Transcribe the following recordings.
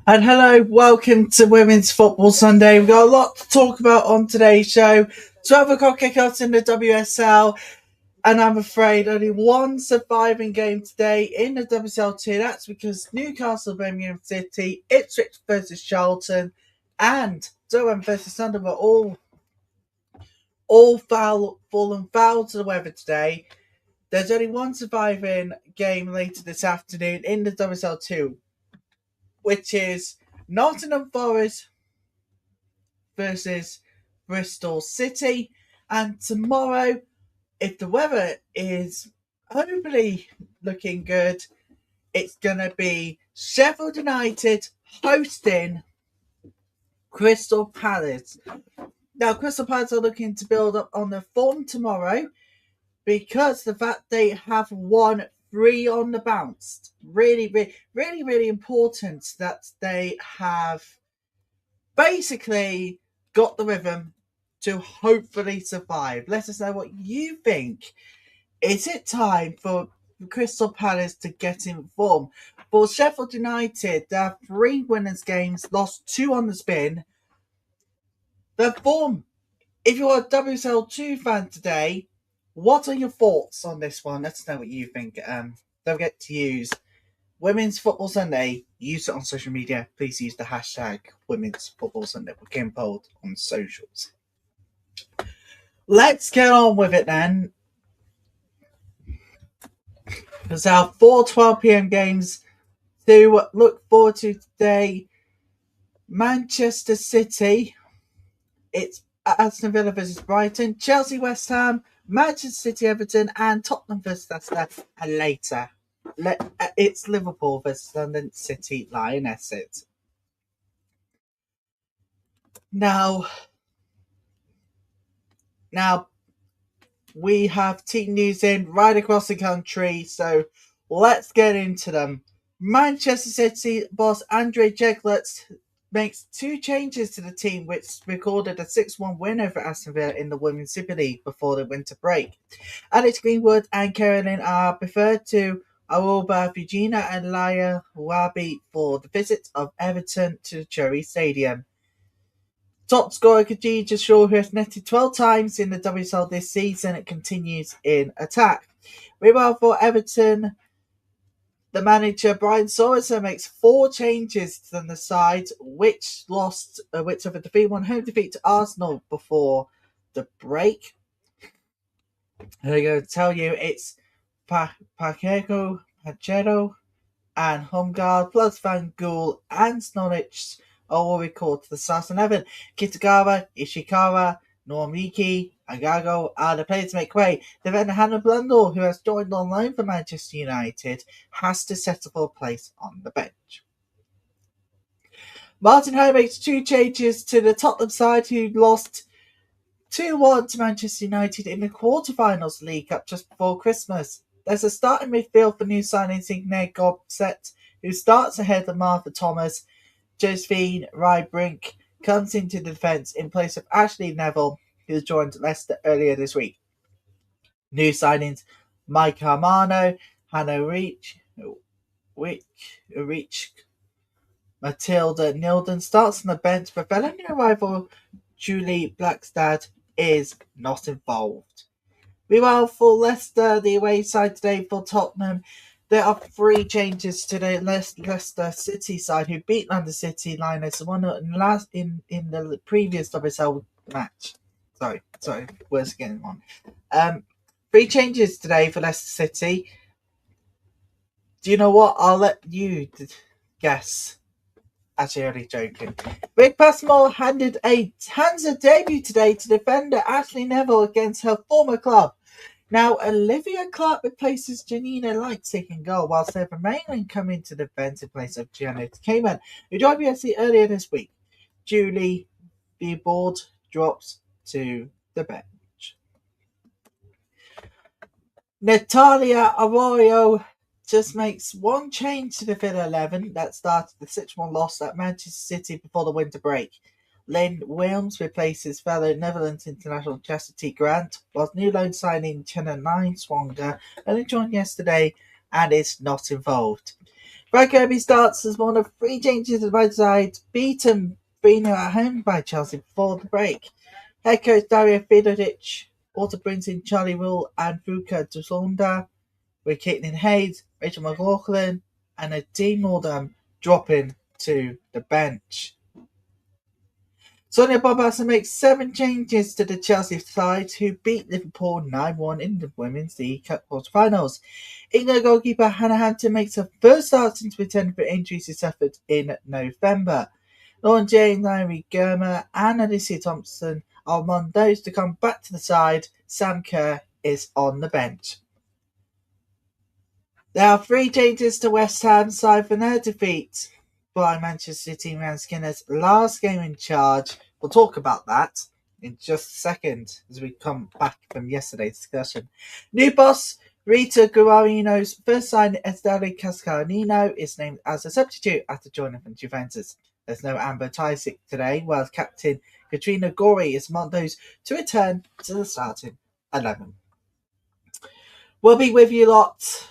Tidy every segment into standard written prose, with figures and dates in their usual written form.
And hello, welcome to Women's Football Sunday. We've got a lot to talk about on today's show. 12 o'clock kickoffs in the WSL, and I'm afraid only one surviving game today in the WSL2. That's because Newcastle, Birmingham City, Ipswich versus Charlton, and Durham versus Sunderland were all fallen foul to the weather today. There's only one surviving game later this afternoon in the WSL2, which is Nottingham Forest versus Bristol City. And tomorrow, if the weather is hopefully looking good, it's going to be Sheffield United hosting Crystal Palace. Now, Crystal Palace are looking to build up on their form tomorrow because the fact they have won 3 on the bounce. Really important that they have basically got the rhythm to hopefully survive. Let us know what you think. Is it time for Crystal Palace to get in form? For Sheffield United, they have 3 winners games, lost 2 on the spin. Their form. If you're a WSL2 fan today, what are your thoughts on this one? Let us know what you think. Don't forget to use Women's Football Sunday. Use it on social media. Please use the hashtag Women's Football Sunday. We're getting polled on socials. Let's get on with it then. There's our 4 12 p.m. games to look forward to today. Manchester City. It's Aston Villa versus Brighton. Chelsea, West Ham, Manchester City, Everton, and Tottenham versus Leicester. And later, it's Liverpool versus London City Lionesses. Now, we have team news in right across the country, so let's get into them. Manchester City boss Andre Jeglert makes 2 changes to the team, which recorded a 6-1 win over Aston Villa in the Women's Super League before the winter break. Alex Greenwood and Carolyn are preferred to Aruba Fujina and Laya Wabi for the visit of Everton to Cherry Stadium. Top scorer Khadija Shaw, who has netted 12 times in the WSL this season, it continues in attack. Meanwhile, for Everton, the manager Brian Sorensen makes 4 changes to the side, which suffered a 3-1 home defeat to Arsenal before the break. I'm going to tell you it's Pacheco, and Humgard, plus Van Gool and Snorich are all recalled to the South 11. Kitagawa, Ishikawa, Normiki, and Gago are the players to make way. Defender Hannah Blundell, who has joined on loan for Manchester United, has to settle for a place on the bench. Martin Ho makes 2 changes to the Tottenham side, who lost 2-1 to Manchester United in the quarterfinals League Cup just before Christmas. There's a starting midfield for new signings Igne Gobset, who starts ahead of Martha Thomas. Josephine Rybrink comes into the defence in place of Ashley Neville, who joined Leicester earlier this week. New signings Mike Armano, Hannah Reach, Matilda Nilden starts on the bench, but felony rival Julie Blackstad is not involved. Meanwhile, for Leicester, the away side today for Tottenham, there are 3 changes to the Leicester City side, who beat London City Lionesses in the previous WSL match. Sorry, words getting on. 3 changes today for Leicester City. Do you know what? I'll let you guess. Actually, only joking. Rick Passmore hands a debut today to defender Ashley Neville against her former club. Now, Olivia Clark replaces Janina Leipzig in goal, while Sarah Mainland come into the defence in place of Gianna Cayman, who joined BFC earlier this week. Julie, the board drops to the bench. Natalia Arroyo just makes one change to the Villa 11 that started the 6-1 loss at Manchester City before the winter break. Lynn Williams replaces fellow Netherlands international Chastity Grant, whilst new loan signing Chenna 9 Swanger only joined yesterday and is not involved. Brad Kirby starts as one of 3 changes to the side, beaten 3-0 at home by Chelsea before the break. Head coach Dario Fedoric also brings in Charlie Rule and Fuka Dusonda, with Caitlin Hayes, Rachel McLaughlin, and Nadine Oldham dropping to the bench. Sonia Bobassa makes 7 changes to the Chelsea side, who beat Liverpool 9-1 in the Women's League Cup quarter-finals. England goalkeeper Hannah Hampton makes her first start since returning from injuries she suffered in November. Lauren James, Naomi Germer, and Alicia Thompson are among those to come back to the side. Sam Kerr is on the bench. There are 3 changes to West Ham's side for their defeat by Manchester City and Skinner's last game in charge. We'll talk about that in just a second as we come back from yesterday's discussion. New boss Rita Guarino's first signing, Estelle Cascarino, is named as a substitute after joining from Juventus. There's no Amber Tysick today, while captain Katrina Gorey is among those to return to the starting 11. We'll be with you lot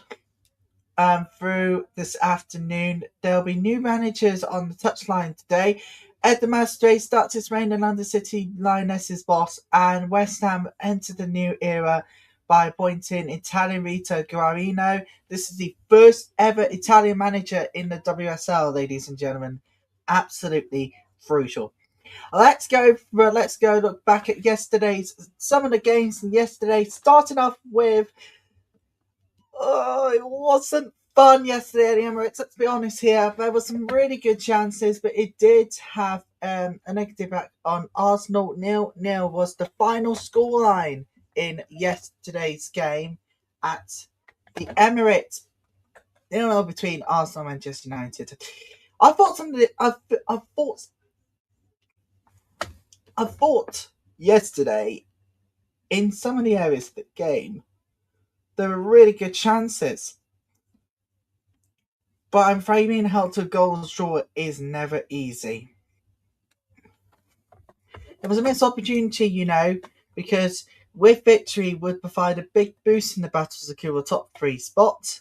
through this afternoon. There'll be new managers on the touchline today. Ed de Mastre starts his reign in London City Lionesses boss, and West Ham enter the new era by appointing Italian Rita Guarino. This is the first ever Italian manager in the WSL, ladies and gentlemen. Absolutely crucial. Let's go look back at some of the games from yesterday, starting off with it wasn't fun yesterday at the Emirates. Let's be honest here. There were some really good chances, but it did have a negative impact on Arsenal. 0-0 was the final scoreline in yesterday's game at the Emirates. 0-0 between Arsenal and Manchester United. I thought yesterday in some of the areas of the game there were really good chances. But I'm afraid being held to a goal draw is never easy. It was a missed opportunity, because with victory would provide a big boost in the battle to secure a top 3 spot.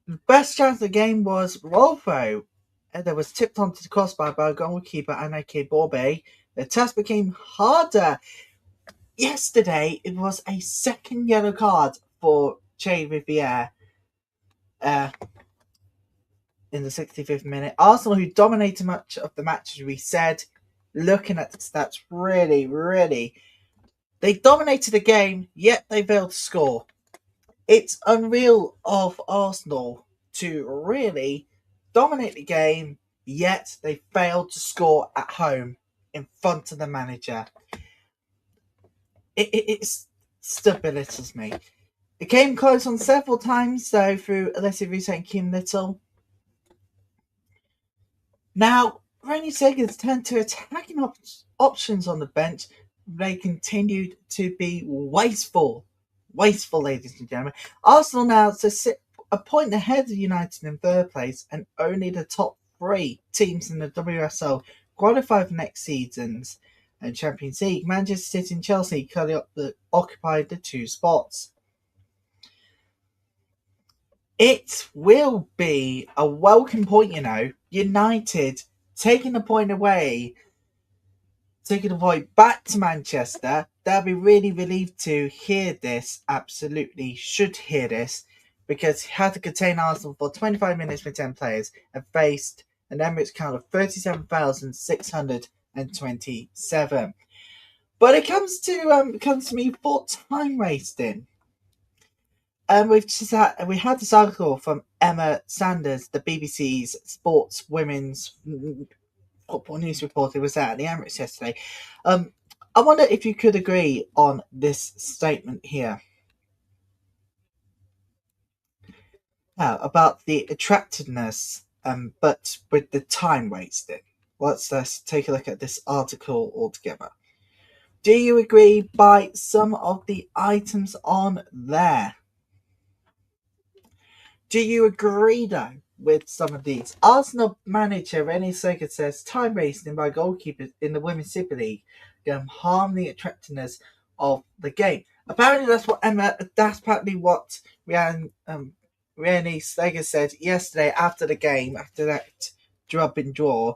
The best chance of the game was Rolfo. That was tipped onto the crossbar by goalkeeper Anake Borbe. The task became harder. Yesterday, it was a second yellow card for Che Riviere in the 65th minute. Arsenal, who dominated much of the match, as we said, looking at the stats, really, they dominated the game, yet they failed to score. It's unreal of Arsenal to really dominate the game, yet they failed to score at home in front of the manager. It still belittles me. It came close on several times, though, through Alessia Russo and Kim Little. Now, Rennie Seggers turned to attacking options on the bench. They continued to be wasteful, ladies and gentlemen. Arsenal now to sit a point ahead of United in 3rd place, and only the top 3 teams in the WSL qualify for next season's and Champions League. Manchester City and Chelsea currently occupied the 2 spots. It will be a welcome point, United taking the point back to Manchester. They'll be really relieved to hear this, absolutely should hear this, because he had to contain Arsenal for 25 minutes with 10 players and faced an Emirates count of 37,627. But it comes to me for time wasting. We had this article from Emma Sanders, the BBC's sports women's football news reporter, was at the Emirates yesterday. I wonder if you could agree on this statement here about the attractiveness, but with the time wasting. let's take a look at this article altogether. Do you agree by some of the items on there? Do you agree, though, with some of these? Arsenal manager Rennie Seger says time wasting by goalkeepers in the Women's Super League can harm the attractiveness of the game. Apparently, that's apparently what Rennie Seger said yesterday after the game, after that drubbing draw.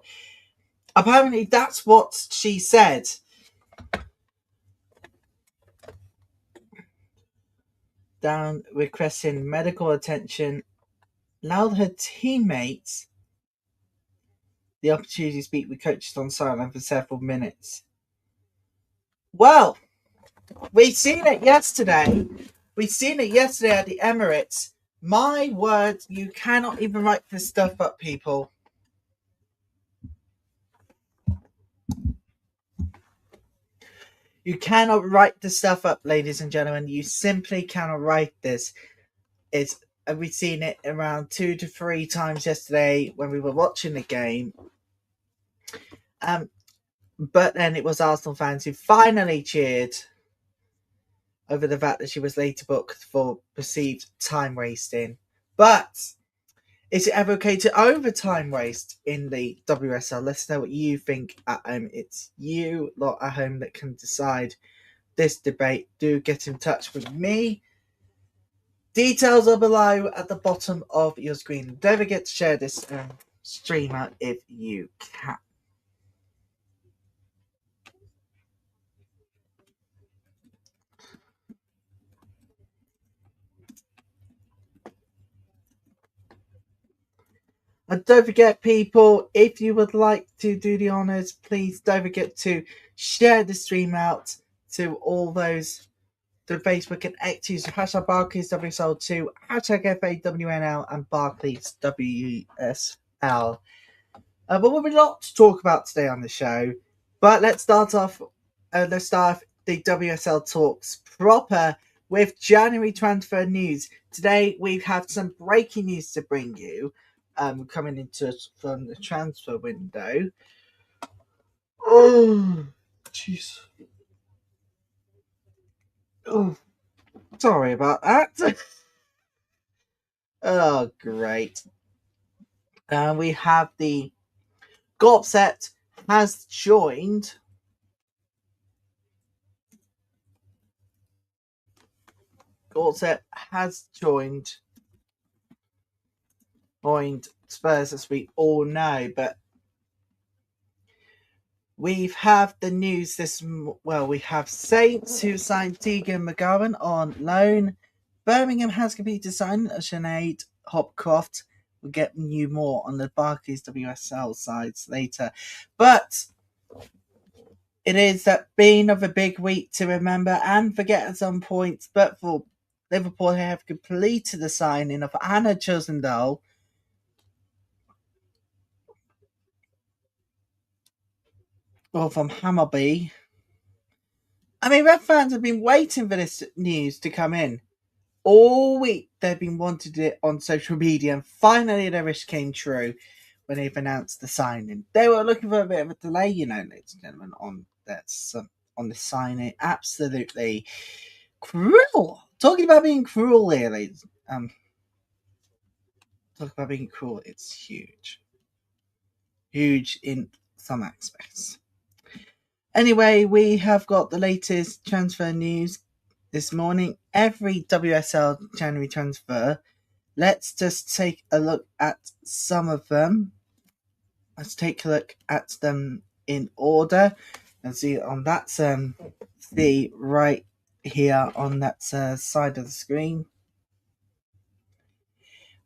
Apparently, that's what she said. Down requesting medical attention, allowed her teammates the opportunity to speak with coaches on sideline for several minutes. Well, we've seen it yesterday. We've seen it yesterday at the Emirates. My word, you cannot even write this stuff up, people. You cannot write the stuff up, ladies and gentlemen. You simply cannot write this. We've seen it around 2 to 3 times yesterday when we were watching the game. But then it was Arsenal fans who finally cheered over the fact that she was later booked for perceived time wasting. But is it ever okay to overtime waste in the WSL? Let's know what you think at home. It's you lot at home that can decide this debate. Do get in touch with me. Details are below at the bottom of your screen. Don't forget to share this stream out if you can. And don't forget, people, if you would like to do the honours, please don't forget to share the stream out to all those to Facebook and X users. Hashtag Barclays WSL2, hashtag FAWNL, and Barclays WSL. But we'll be a lot to talk about today on the show. But let's start off the WSL talks proper with January transfer news. Today we have some breaking news to bring you. Coming into from the transfer window. Oh, jeez. Oh, sorry about that. Oh, great. We have the Gorpset has joined. Gorpset has joined Spurs, as we all know, but we have the news we have Saints who signed Tegan McGowan on loan. Birmingham has completed signing Sinead Hopcroft. We'll get you more on the Barclays WSL sides later. But it is been of a big week to remember and forget at some points. But for Liverpool, they have completed the signing of Anna Chusendal. From Hammarby. I mean, Red fans have been waiting for this news to come in. All week they've been wanting it on social media, and finally their wish came true when they've announced the signing. They were looking for a bit of a delay, ladies and gentlemen, on the signing. Absolutely cruel. Talking about being cruel here, ladies. Talk about being cruel. It's huge. Huge in some aspects. Anyway, we have got the latest transfer news this morning. Every WSL January transfer. Let's just take a look at some of them. Let's take a look at them in order and see on that the right here on that side of the screen.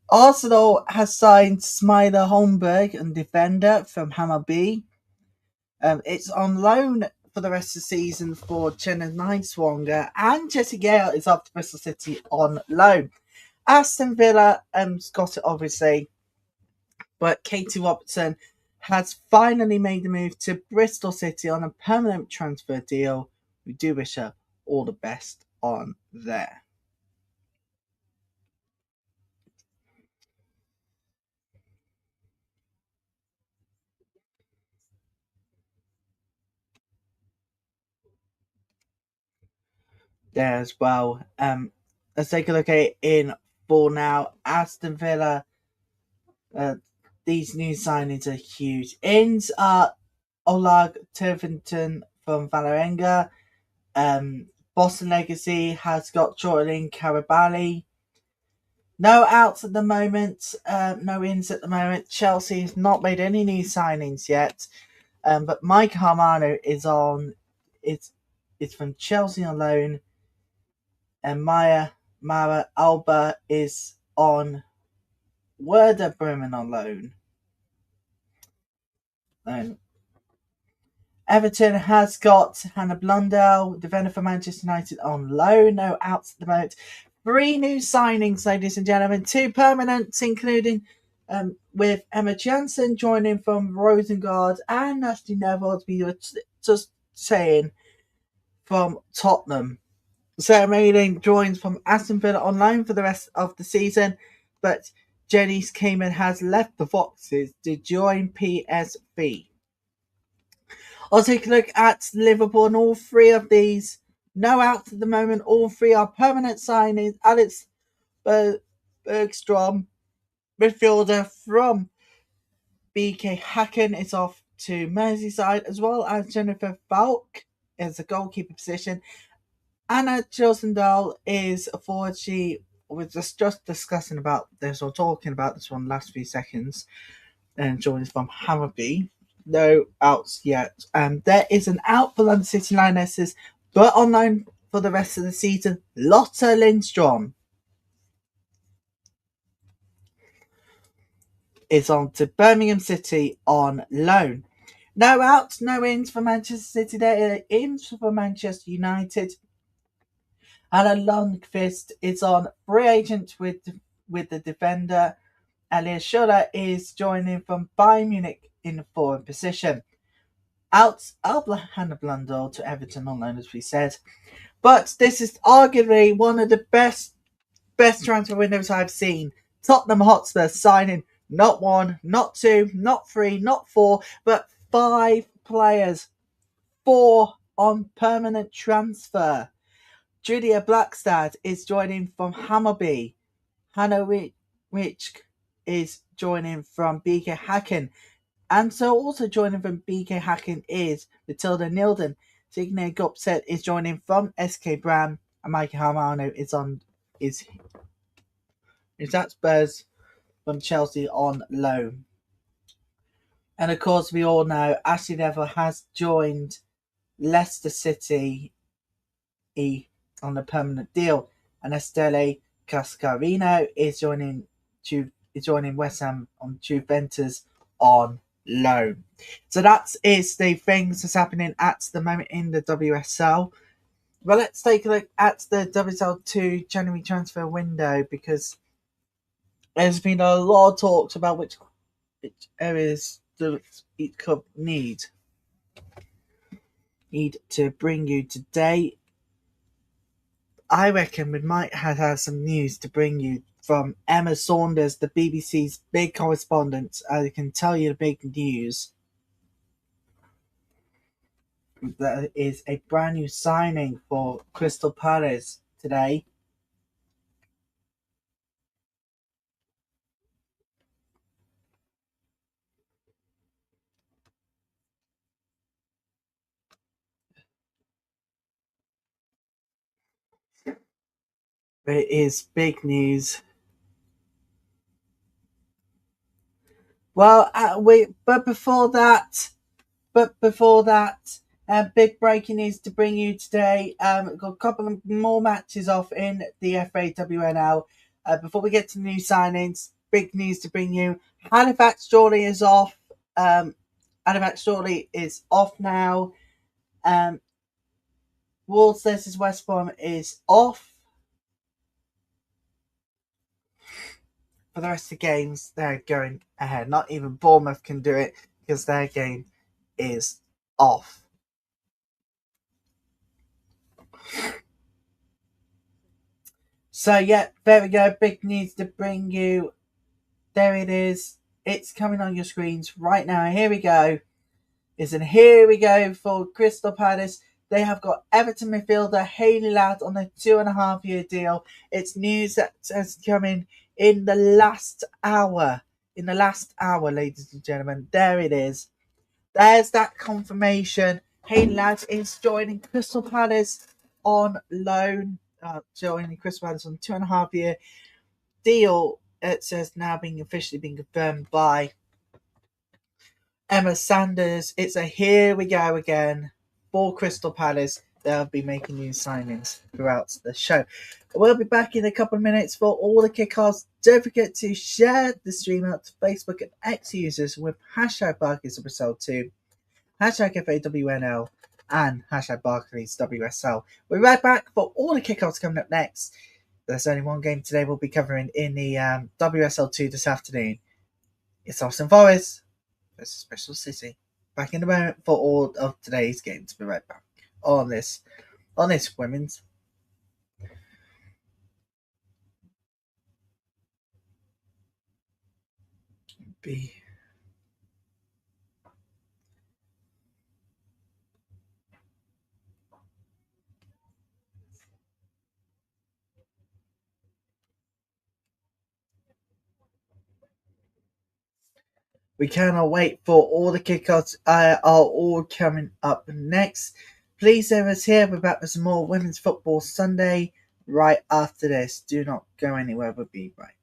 Arsenal has signed Smiler Holmberg, and defender from Hammarby. It's on loan for the rest of the season for Jenna Nyswanger, and Jessie Gale is off to Bristol City on loan. Aston Villa got it, obviously, but Katie Robertson has finally made the move to Bristol City on a permanent transfer deal. We do wish her all the best on there. there as well. Let's take a look at it in full now. Aston Villa, uh, these new signings are huge. Ins are Olag Turvington from Valerenga. Boston Legacy has got Jordan Carabali. No outs at the moment, no ins at the moment. Chelsea has not made any new signings yet. But Mike Harmano is from Chelsea on loan, and Mara Alba is on Werder Bremen on loan. And Everton has got Hannah Blundell, defender for Manchester United, on loan. No outs at the moment. 3 new signings, ladies and gentlemen. 2 permanents, including with Emma Jansen joining from Rosengard and Ashley Neville, to be just saying, from Tottenham. Sarah Mayling joins from Aston Villa on loan for the rest of the season, but Jenny Kamen has left the Foxes to join PSV. I'll take a look at Liverpool, and all 3 of these, no outs at the moment. All 3 are permanent signings. Alex Bergstrom, midfielder from BK Hacken, is off to Merseyside, as well as Jennifer Falk as a goalkeeper position. Anna Josendal is a forward. She was just discussing about this, or talking about this one last few seconds, and joins from Hammarby. No outs yet. There is an out for London City Lionesses, but on loan for the rest of the season, Lotta Lindstrom is on to Birmingham City on loan. No outs, no ins for Manchester City. There are ins for Manchester United. Anna Lundqvist is on free agent with the defender. Alia Schuller is joining from Bayern Munich in the forward position. Out Hannah Blundell to Everton on loan, as we said. But this is arguably one of the best transfer windows I've seen. Tottenham Hotspur signing not 1, not 2, not 3, not 4, but 5 players. 4 on permanent transfer. Julia Blackstad is joining from Hammarby. Hannah Rich is joining from BK Hacken. And so also joining from BK Hacken is Matilda Nilden. Signe Gupset is joining from SK Bram. And Mike Harmano is at Spurs from Chelsea on loan. And of course, we all know Ashley Neville has joined Leicester City on a permanent deal, and Estelle Cascarino is joining West Ham on Juventus on loan. So that is the things that's happening at the moment in the WSL. Well, let's take a look at the WSL2 January transfer window, because there's been a lot of talks about which areas each club need to bring you today. I reckon we might have some news to bring you from Emma Saunders, the BBC's big correspondent. I can tell you the big news. There is a brand new signing for Crystal Palace today. It is big news. Well, but before that, big breaking news to bring you today. We've got a couple of more matches off in the FA WNL. Before we get to new signings, big news to bring you. Halifax Chorley is off. Halifax Chorley is off now. Wolves versus West Brom is off. For the rest of the games, they're going ahead. Not even Bournemouth can do it because their game is off. So yeah, there we go. Big news to bring you. There it is. It's coming on your screens right now. Here we go. Here we go for Crystal Palace. They have got Everton midfielder Hayley Ladd on a 2.5-year deal. It's news that has come in the last hour. In the last hour, ladies and gentlemen, there it is. There's that confirmation. Hayley Ladd is joining Crystal Palace on loan. Joining Crystal Palace on 2.5-year deal. It says now being officially been confirmed by Emma Sanders. It's a here we go again for Crystal Palace. They'll be making new signings throughout the show. We'll be back in a couple of minutes for all the kickoffs. Don't forget to share the stream out to Facebook and X users with hashtag Barclays WSL2, hashtag FAWNL, and hashtag Barclays WSL. We'll be right back for all the kickoffs coming up next. There's only one game today we'll be covering in the WSL2 this afternoon. It's Austin Forest versus Bristol City. Back in a moment for all of today's games. Be right back on this women's. We cannot wait for all the kickoffs are all coming up next. Please stay with us here. We're back with some more Women's Football Sunday right after this. Do not go anywhere. We'll be right back.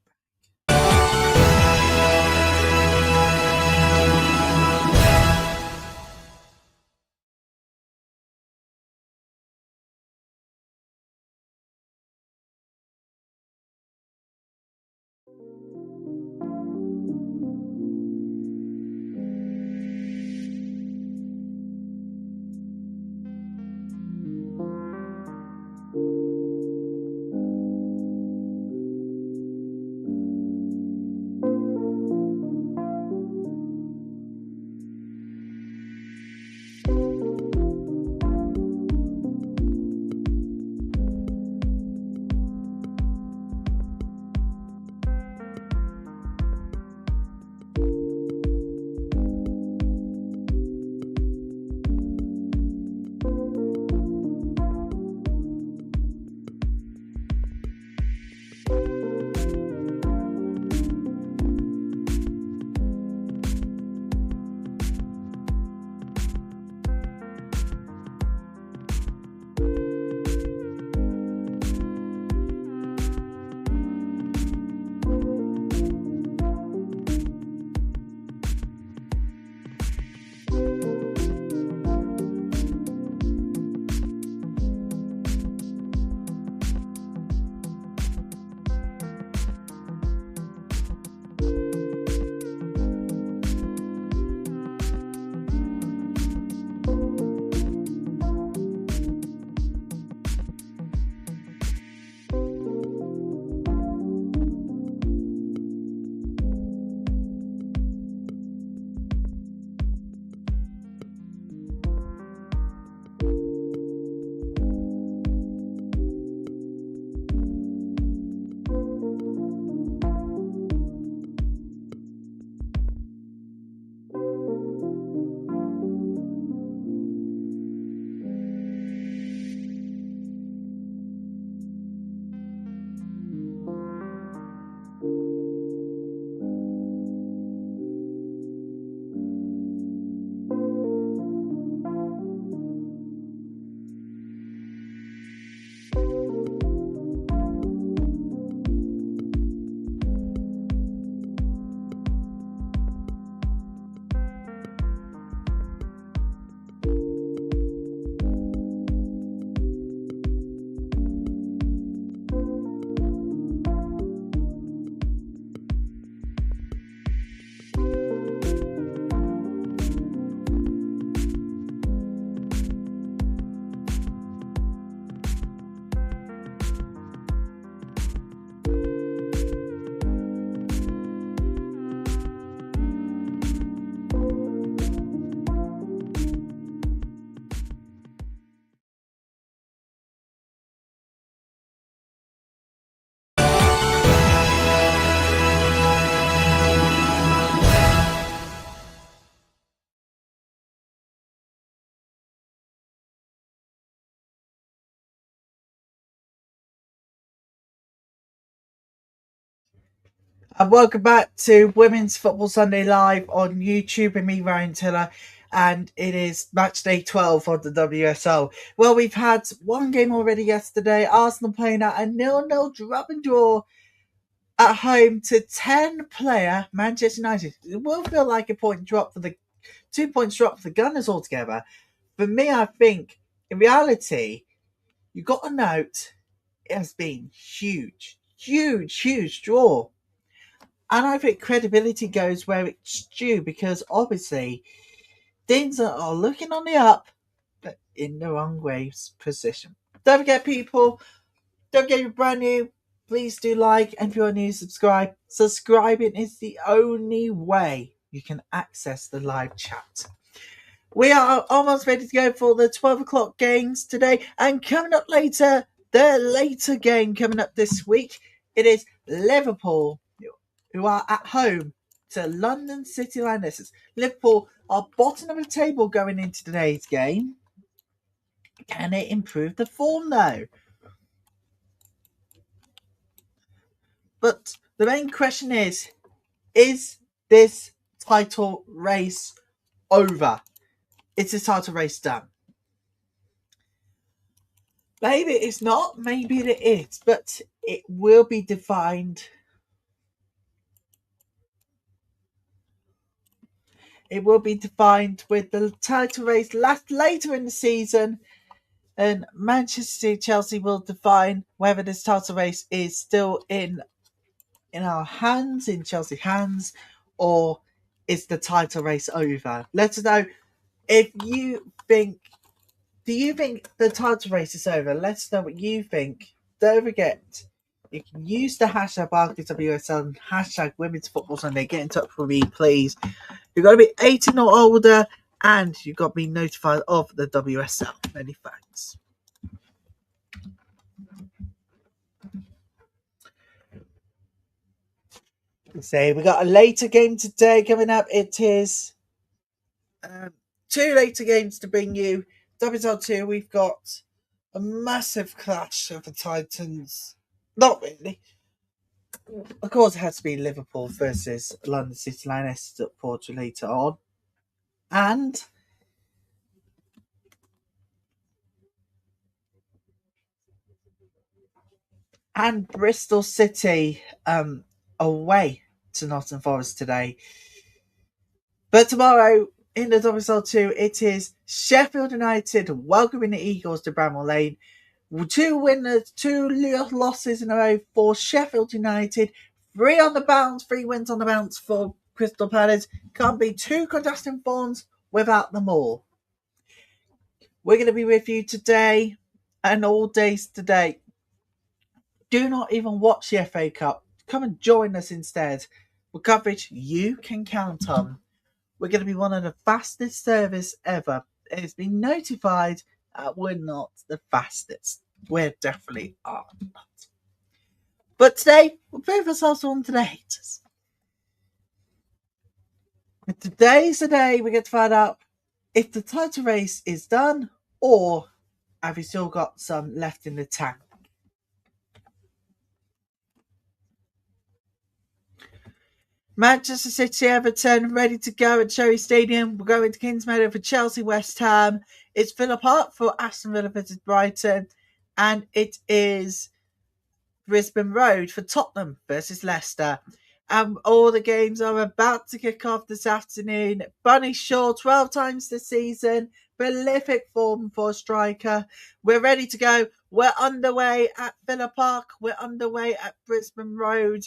And welcome back to Women's Football Sunday Live on YouTube and me, Ryan Tiller. And it is match day 12 of the WSL. Well, we've had one game already yesterday. Arsenal playing at a 0-0 drop and draw at home to 10-player Manchester United. It will feel like a point drop for the 2 points drop for the Gunners altogether. For me, I think in reality, you got to note it has been huge draw. And I think credibility goes where it's due because obviously things are looking on the up, but in the wrong way position. Don't forget, people, don't forget you're brand new. Please do like, and if you're new, subscribe. Subscribing is the only way you can access the live chat. We are almost ready to go for the 12 o'clock games today. And coming up later, the later game coming up this week, it is Liverpool, who are at home to London City Lionesses. Liverpool are bottom of the table going into today's game. Can it improve the form, though? But the main question is this title race over? Is the title race done? Maybe it's not, maybe it is, but it will be defined. It will be defined with the title race later in the season, and Manchester City, Chelsea will define whether this title race is still in our hands, in Chelsea hands, or is the title race over? Let us know if you think. Do you think the title race is over? Let us know what you think. Don't forget, you can use the hashtag Barclays WSL and hashtag Women's Football Sunday. Get in touch with me, please. You've got to be 18 or older, and you've got to be notified of the WSL. Many thanks. Say we got a later game today coming up. It is two later games to bring you. WSL2, we've got a massive clash of the Titans. Not really. Of course, it has to be Liverpool versus London City Lionesses at Porto later on. And Bristol City away to Nottingham Forest today. But tomorrow in the WSL2, it is Sheffield United welcoming the Eagles to Bramall Lane. 2 winners, 2 losses in a row for Sheffield United. 3 on the bounce, 3 wins on the bounce for Crystal Palace. Can't be 2 contrasting forms without them all. We're going to be with you today and all days today. Do not even watch the FA Cup. Come and join us instead. With coverage you can count on. We're going to be one of the fastest service ever. It's been notified that we're not the fastest. We definitely are not. But today, we'll prove ourselves on to the haters. And today's the day we get to find out if the title race is done or have you still got some left in the tank. Manchester City, Everton, ready to go at Cherry Stadium. We're going to Kingsmeadow for Chelsea, West Ham. It's Villa Park for Aston Villa versus Brighton. And it is Brisbane Road for Tottenham versus Leicester. And all the games are about to kick off this afternoon. Bunny Shaw, 12 times this season. Prolific form for a striker. We're ready to go. We're underway at Villa Park. We're underway at Brisbane Road.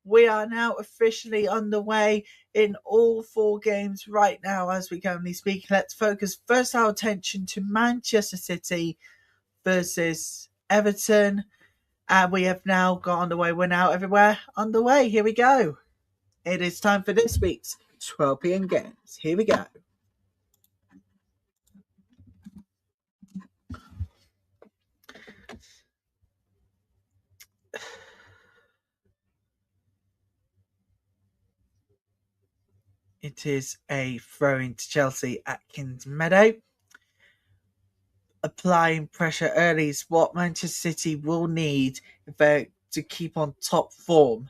We are now officially underway in all 4 games right now as we currently speak. Let's focus first our attention to Manchester City versus Everton. And we have now got underway. We're now everywhere underway. Here we go. It is time for this week's 12 p.m. games. Here we go. It is a throw-in to Chelsea at Kingsmeadow. Applying pressure early is what Manchester City will need if they're to keep on top form.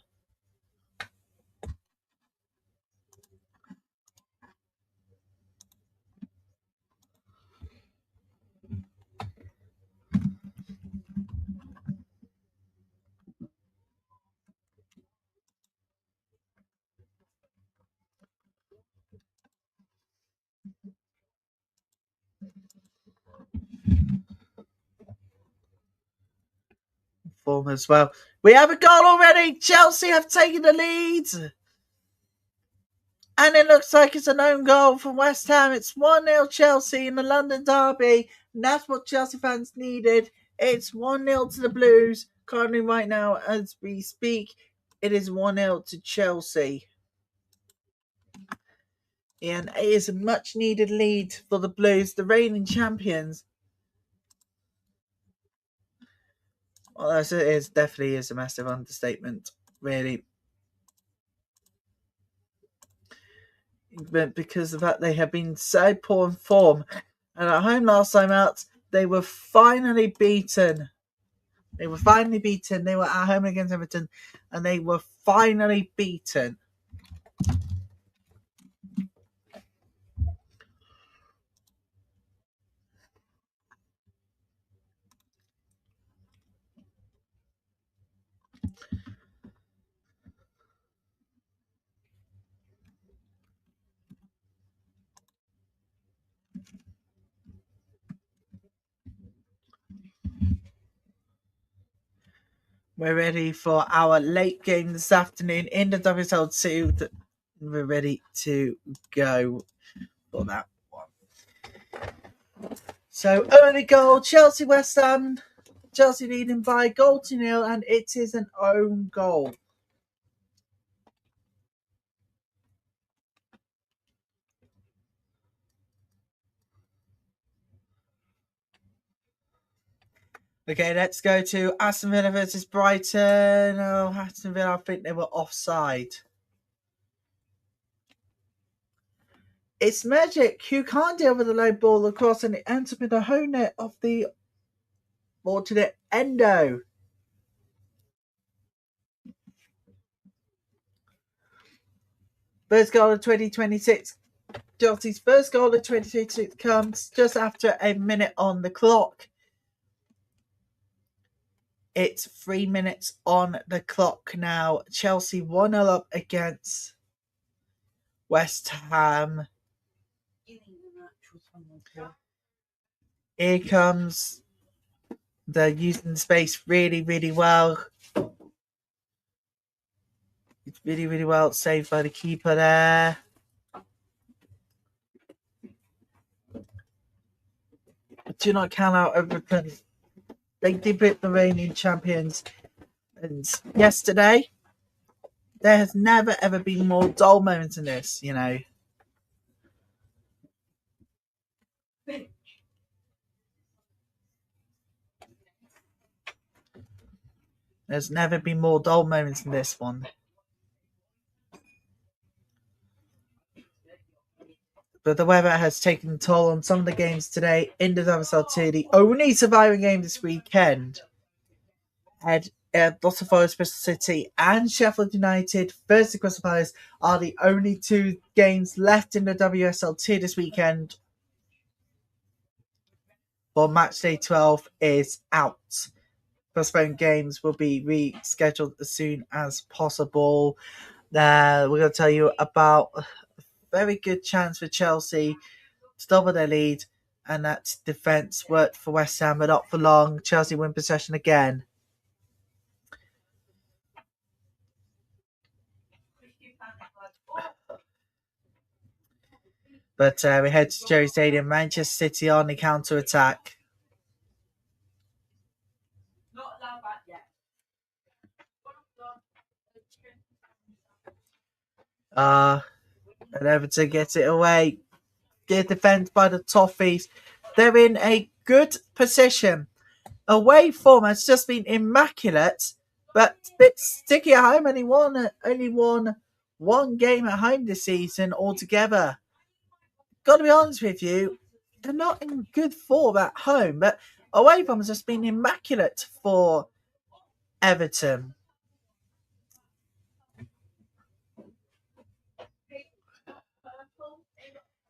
form as well. We have a goal already. Chelsea have taken the lead. And it looks like it's an own goal from West Ham. It's 1-0 Chelsea in the London derby. And that's what Chelsea fans needed. It's 1-0 to the Blues. Currently right now as we speak, it is 1-0 to Chelsea. And it is a much needed lead for the Blues, the reigning champions. Well, it definitely is a massive understatement, really. But because of that, they have been so poor in form. And at home last time out, they were finally beaten. They were at home against Everton, and they were finally beaten. We're ready for our late game this afternoon in the WSL2. We're ready to go for that one. So, early goal, Chelsea West Ham. Chelsea leading by 0-0, and it is an own goal. Okay, let's go to Aston Villa versus Brighton. Oh, Aston Villa, I think they were offside. It's Magic who can't deal with the low ball across, and it ends up in the home net of the fortunate Endo. First goal of 2026. Chelsea's first goal of 2026 comes just after a minute on the clock. It's 3 minutes on the clock now. Chelsea 1-0 up against West Ham. Here comes. They're using the space really, really well. It's really, really well saved by the keeper there. Do not count out Everton. They did beat the reigning champions. And yesterday, there has never ever been more dull moments in this, you know. There's never been more dull moments in this one. But the weather has taken a toll on some of the games today in the WSL2. The only surviving game this weekend had Nottingham Forest, Bristol City, and Sheffield United versus Crystal Palace are the only two games left in the WSL2 this weekend. For match day 12 is out. Postponed games will be rescheduled as soon as possible. We're going to tell you about a very good chance for Chelsea to double their lead, and that defence worked for West Ham, but not for long. Chelsea win possession again. But we head to Jerry Stadium. Manchester City on the counter attack. And Everton gets it away. Good defence by the Toffees. They're in a good position. Away form has just been immaculate, but a bit sticky at home. Only won one game at home this season altogether. Got to be honest with you, they're not in good form at home, but away form has just been immaculate for Everton.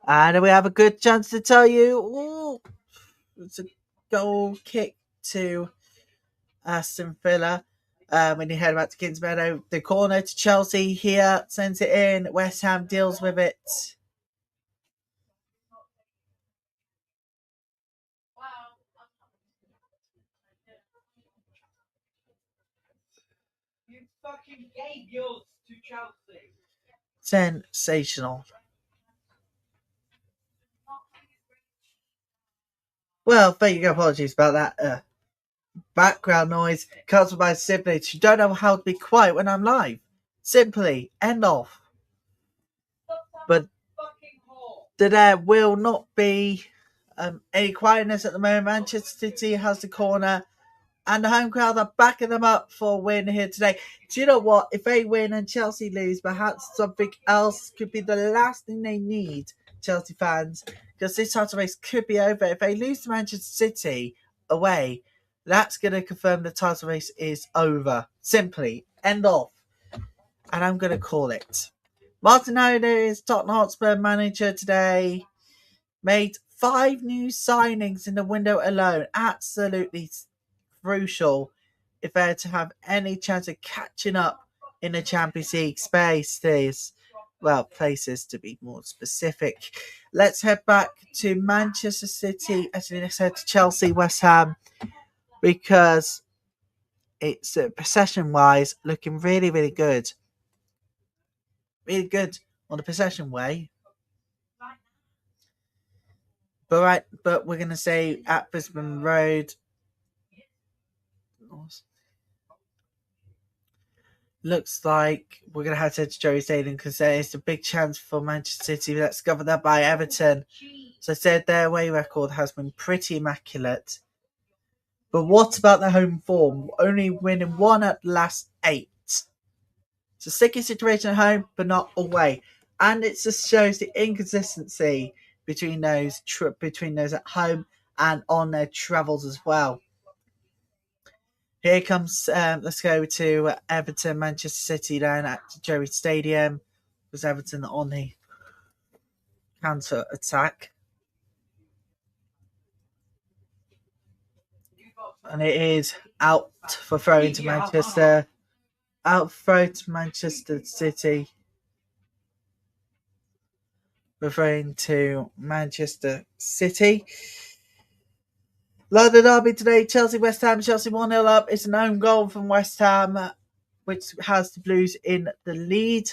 And we have a good chance to tell you, it's a goal kick to Aston Villa. When you head back to Kings Meadow, the corner to Chelsea here, sends it in. West Ham deals with it. Sensational. Well, there you go. Apologies about that background noise. Cancelled by siblings who don't know how to be quiet when I'm live. Simply end off. But there will not be any quietness at the moment. Manchester City has the corner, and the home crowd are backing them up for a win here today. Do you know what? If they win and Chelsea lose, perhaps something else could be the last thing they need, Chelsea fans, because this title race could be over. If they lose to Manchester City away, that's going to confirm the title race is over. Simply end off. And I'm going to call it. Martin is Tottenham Hotspur manager today. Made 5 new signings in the window alone. Absolutely crucial if they're to have any chance of catching up in the Champions League spaces. Well, places to be more specific. Let's head back to Manchester City. Actually, let's head to Chelsea, West Ham, because it's possession-wise looking really, really good. Really good on the possession way. But we're going to say at Brisbane Road. Looks like we're going to have to head to Joey Stadium because there is a big chance for Manchester City. Let's cover that by Everton. So I said their away record has been pretty immaculate. But what about their home form? Only winning 1 at the last 8. It's a sticky situation at home, but not away. And it just shows the inconsistency between those at home and on their travels as well. Here comes, let's go to Everton, Manchester City down at Joey Stadium. Because Everton on the counter attack. And it is out for throwing to Manchester. Out throw to Manchester City. Referring to Manchester City. London derby today, Chelsea West Ham. Chelsea 1-0 up. It's an own goal from West Ham, which has the Blues in the lead.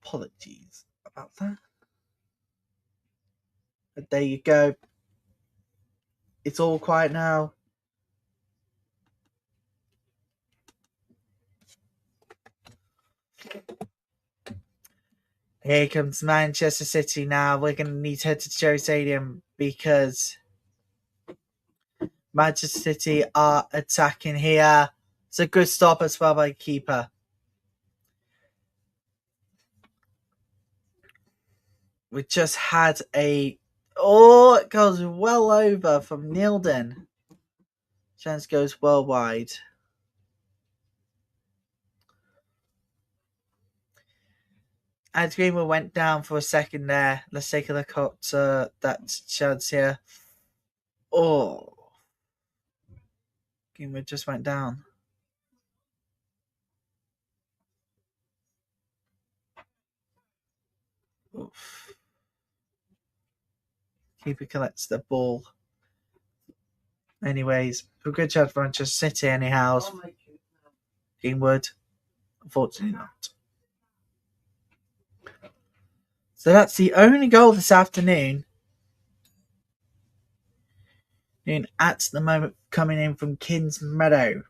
Apologies about that. But there you go. It's all quiet now. Here comes Manchester City now. We're going to need to head to Joe Stadium because Manchester City are attacking here. It's a good stop as well by the keeper. We just had a... Oh, it goes well over from Nilden. Chance goes well wide. And Greenwood went down for a second there. Let's take a look at that chance here. Oh. Greenwood just went down. Oof. Keeper collects the ball. Anyways, a good chance for Manchester City anyhow. Greenwood. Unfortunately not. So that's the only goal this afternoon. At the moment coming in from Kings Meadow.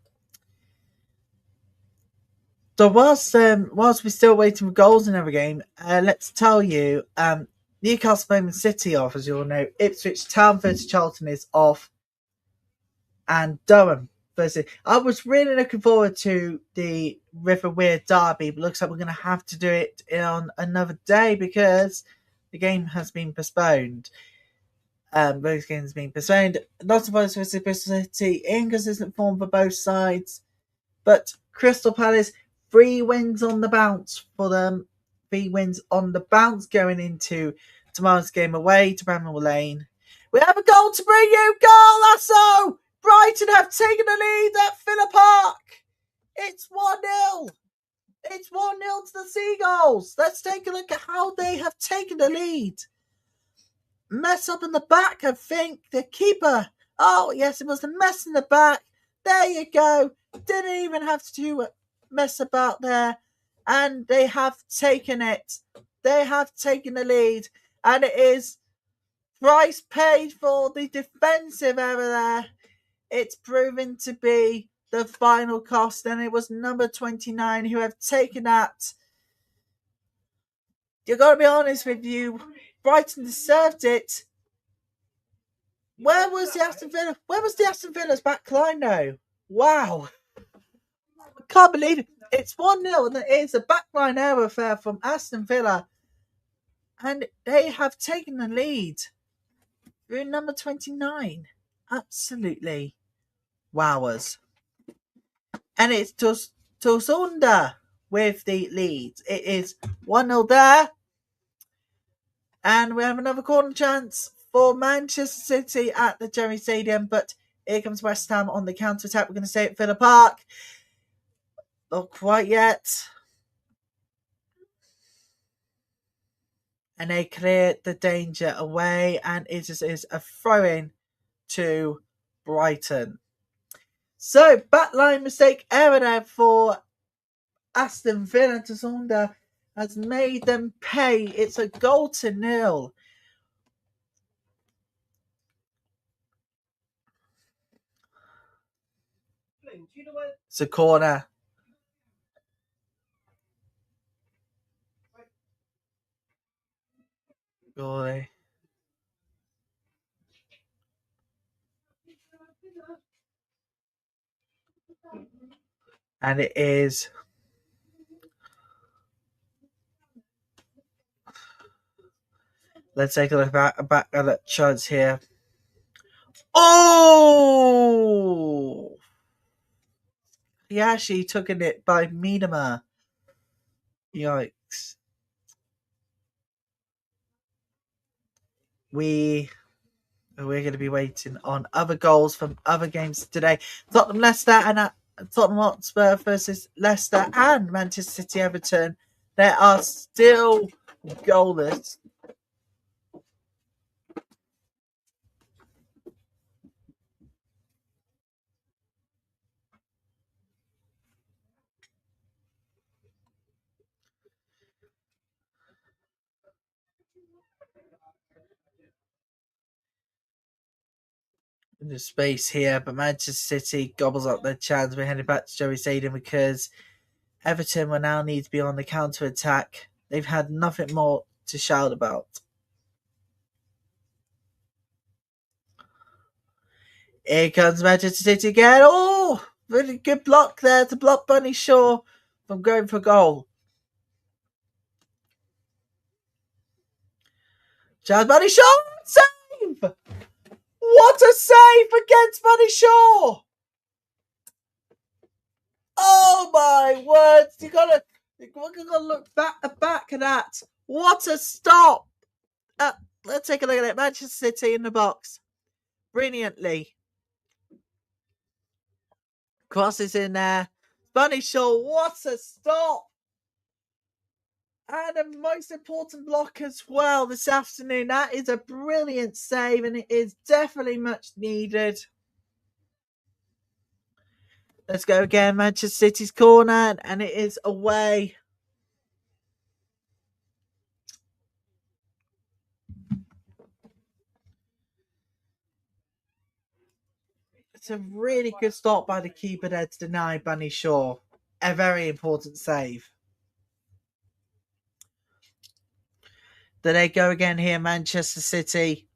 So whilst we're still waiting for goals in every game, let's tell you, Newcastle Birmingham City off, as you all know. Ipswich Town versus Charlton is off. And Durham versus... I was really looking forward to the River Weir derby, but looks like we're going to have to do it on another day because the game has been postponed. Both games being postponed. Not supposed to Bristol City, inconsistent form for both sides. But Crystal Palace, 3 wins on the bounce for them. 3 wins on the bounce going into tomorrow's game away to Bramall Lane. We have a goal to bring you. Goal, Lasso! Brighton have taken the lead at Villa Park. It's 1-0. It's 1-0 to the Seagulls. Let's take a look at how they have taken the lead. Mess up in the back, I think. The keeper Oh, yes, it was a mess in the back. There you go. Didn't even have to mess about there. And they have taken it. They have taken the lead. And it is price paid for the defensive error there. It's proven to be the final cost. And it was number 29 who have taken that. You got to be honest with you. Brighton deserved it. Where was the Aston Villa? Where was the Aston Villa's back line though? Wow. I can't believe it. It's 1-0 and it is a backline error there from Aston Villa. And they have taken the lead through number 29. Absolutely wowers. And it's Tosunda with the lead. It is 1-0 there. And we have another corner chance for Manchester City at the Emirates Stadium. But here comes West Ham on the counter-attack. We're going to say at Villa Park. Not quite yet. And they clear the danger away. And it is a throw-in to Brighton. So, backline mistake error there for Aston Villa. Tosunda has made them pay. It's a 0-0. It's a corner. Goalie. And it is. Let's take a look back at that chance here. Oh! He actually took it by Miedema. Yikes. We're going to be waiting on other goals from other games today. Tottenham Leicester and Tottenham Hotspur versus Leicester and Manchester City Everton. There are still goalless. In the space here, but Manchester City gobbles up their chance. We're heading back to Joey Stadium because Everton will now need to be on the counter attack. They've had nothing more to shout about. Here comes Manchester City again. Oh, really good block there to block Bunny Shaw from going for goal. Chance Bunny Shaw, save! What a save against Bunny Shaw! Oh my words! You gotta look back at that. What a stop! Let's take a look at it. Manchester City in the box, brilliantly. Crosses in there. Bunny Shaw, what a stop! And a most important block as well this afternoon. That is a brilliant save, and it is definitely much needed. Let's go again. Manchester City's corner, and it is away. It's a really good stop by the keeper there to deny Bunny Shaw. A very important save. There they go again here, Manchester City.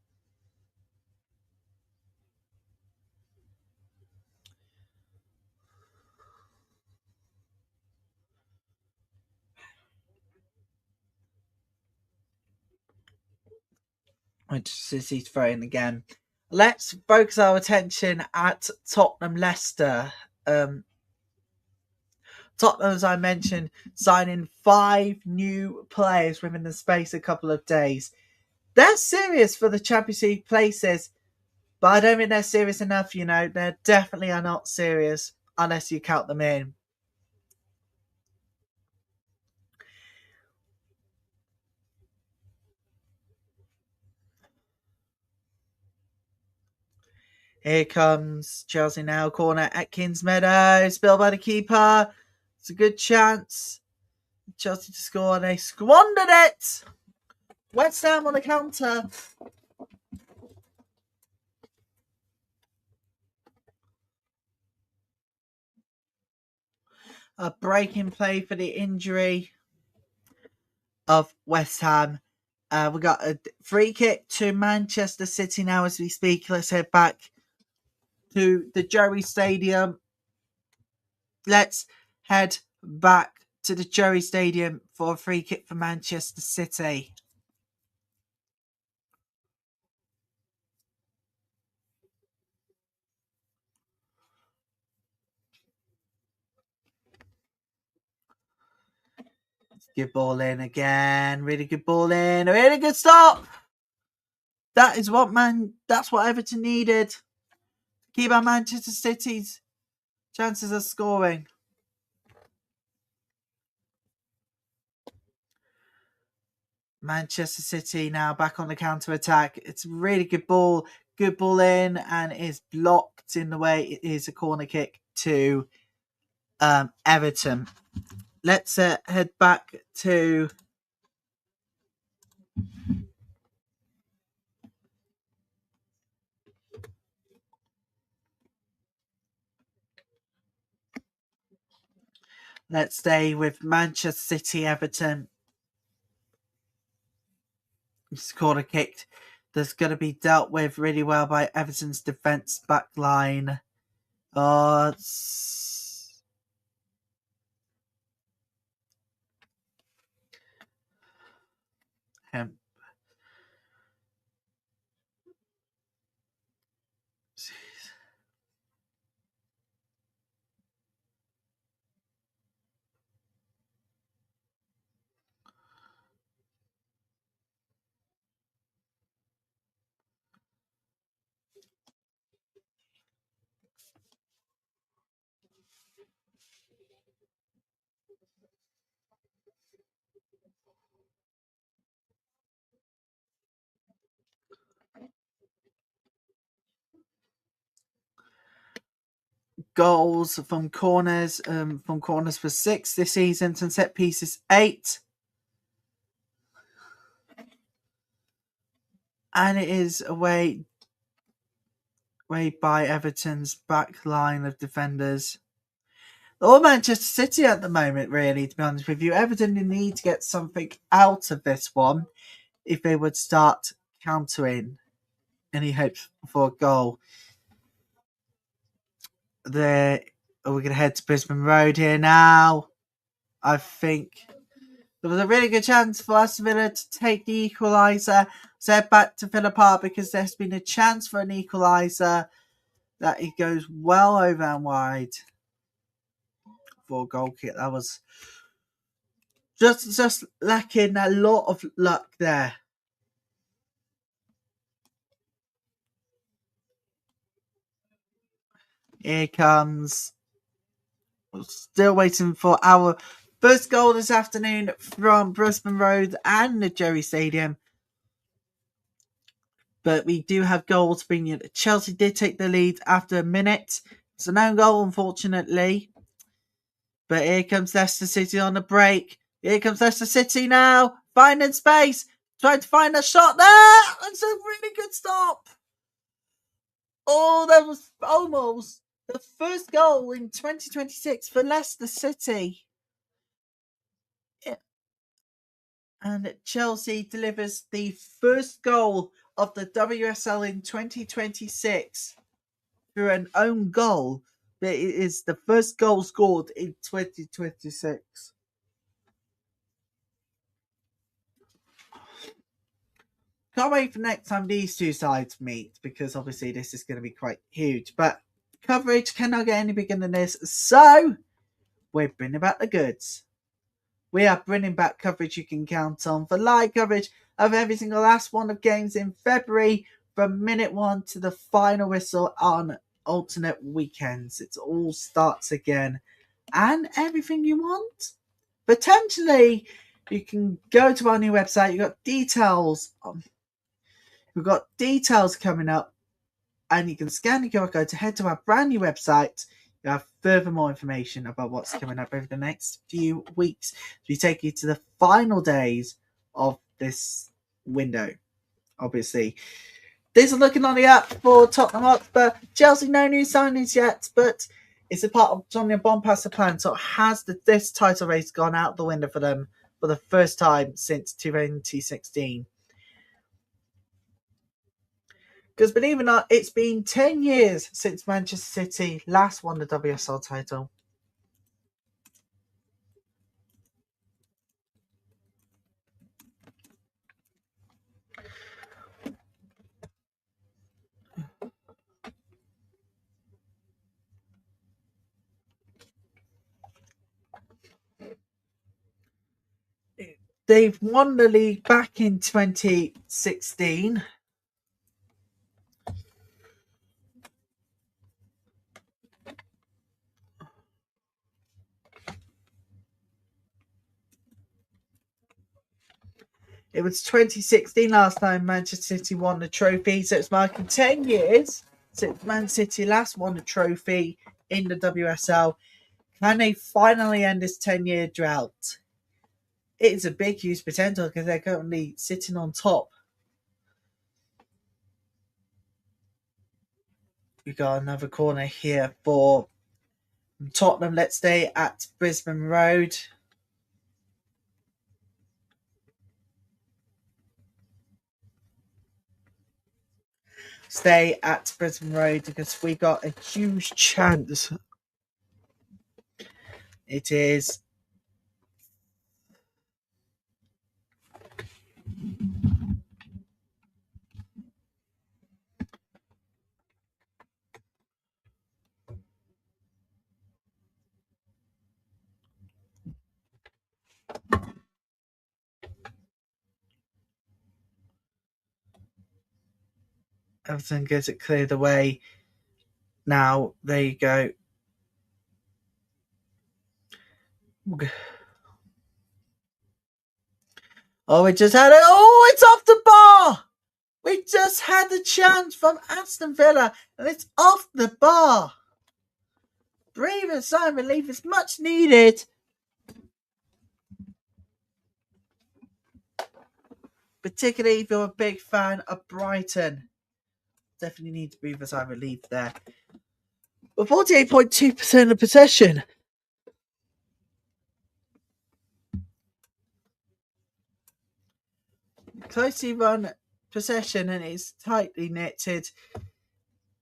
Manchester City's throwing again. Let's focus our attention at Tottenham Leicester. Tottenham, as I mentioned, signing 5 new players within the space of a couple of days. They're serious for the Champions League places, but I don't think they're serious enough, you know. They definitely are not serious unless you count them in. Here comes Chelsea now. Corner at Kings Meadow. Spilled by the keeper. It's a good chance. Chelsea to score. They squandered it. West Ham on the counter. A breaking play for the injury of West Ham. We got a free kick to Manchester City now as we speak. Let's head back to the Joey Stadium. Let's head back to the Joey Stadium for a free kick for Manchester City. Good ball in again. Really good ball in. A really good stop. That's what Everton needed. Keep our Manchester City's chances of scoring. Manchester City now back on the counter attack. It's a really good ball in, and it is blocked in the way. It is a corner kick to Everton. Let's head back to let's stay with Manchester City Everton. This corner kick that's going to be dealt with really well by Everton's defence back line. Oh, goals from corners for 6 this season, and set pieces 8. And it is away by Everton's back line of defenders. Or Manchester City at the moment, really, to be honest with you. Everton need to get something out of this one if they would start countering any hopes for a goal. We're going to head to Brisbane Road here now. I think there was a really good chance for Aston Villa to take the equaliser. So head back to Villa Park because there's been a chance for an equaliser that it goes well over and wide for a goal kick. That was just lacking a lot of luck there. Here comes. Still waiting for our first goal this afternoon from Brisbane Road and the Joey Stadium. But we do have goals being in. Chelsea did take the lead after a minute. It's an own goal, unfortunately. But here comes Leicester City on the break. Here comes Leicester City now. Finding space. Trying to find a shot there. It's a really good stop. Oh, that was almost the first goal in 2026 for Leicester City. And Chelsea delivers the first goal of the WSL in 2026 through an own goal. But it is the first goal scored in 2026. Can't wait for next time these two sides meet, because obviously this is going to be quite huge. But coverage cannot get any bigger than this. So we're bringing back the goods. We are bringing back coverage you can count on for live coverage of every single last one of games in February, from minute 1 to the final whistle on alternate weekends. It all starts again. And everything you want. Potentially, you can go to our new website. You've got details. We've got details coming up and you can scan the QR code to head to our brand new website. You have further more information about what's coming up over the next few weeks. We take you to the final days of this window. Obviously, things are looking on the up for Tottenham Hotspur. Chelsea, no new signings yet, but it's a part of Sonia Bonpas's plan. So has this title race gone out the window for them for the first time since 2016? Because believe it or not, it's been 10 years since Manchester City last won the WSL title. They've won the league back in 2016. It was 2016 last time Manchester City won the trophy, so it's marking 10 years since Man City last won the trophy in the WSL. Can they finally end this 10-year drought? It's a big, huge potential because they're currently sitting on top. We got another corner here for Tottenham. Let's stay at Brisbane Road. Stay at Brisbane Road because we got a huge chance. It is Everton gets it cleared away. Now, there you go. Oh, we just had it. Oh, it's off the bar. We just had a chance from Aston Villa, and it's off the bar. Breathing sigh of relief is much needed. Particularly if you're a big fan of Brighton. Definitely need to breathe a sigh of relief there. With 48.2% of possession. Closely run possession, and it's tightly knitted.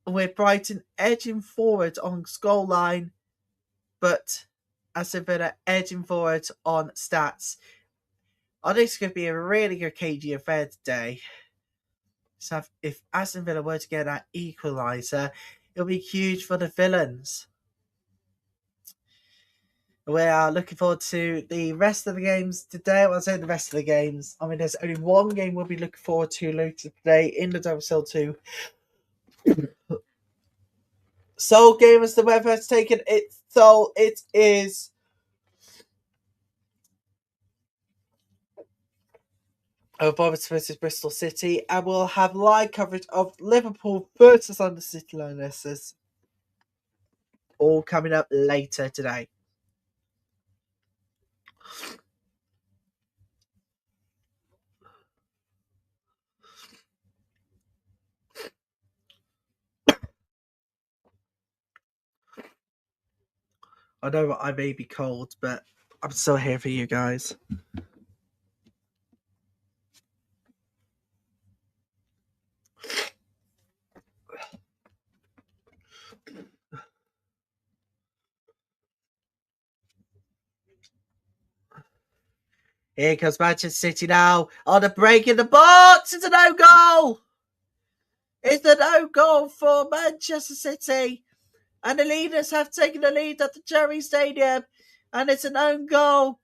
With Brighton edging forward on goal line, but Aston Villa edging forward on stats. I think it's going to be a really good cagey affair today. So if Aston Villa were to get that equaliser, it'll be huge for the villains. We are looking forward to the rest of the games today. Well, I say the rest of the games. I mean, there's only one game we'll be looking forward to later today in the WSL2. Seoul game as the weather has taken its toll. It is Bournemouth versus Bristol City, and we'll have live coverage of Liverpool versus London City Lionesses, all coming up later today. I know I may be cold, but I'm still here for you guys. Here comes Manchester City now on the break in the box. It's a no goal. It's a no goal for Manchester City. And the leaders have taken the lead at the Emirates Stadium. And it's an own goal.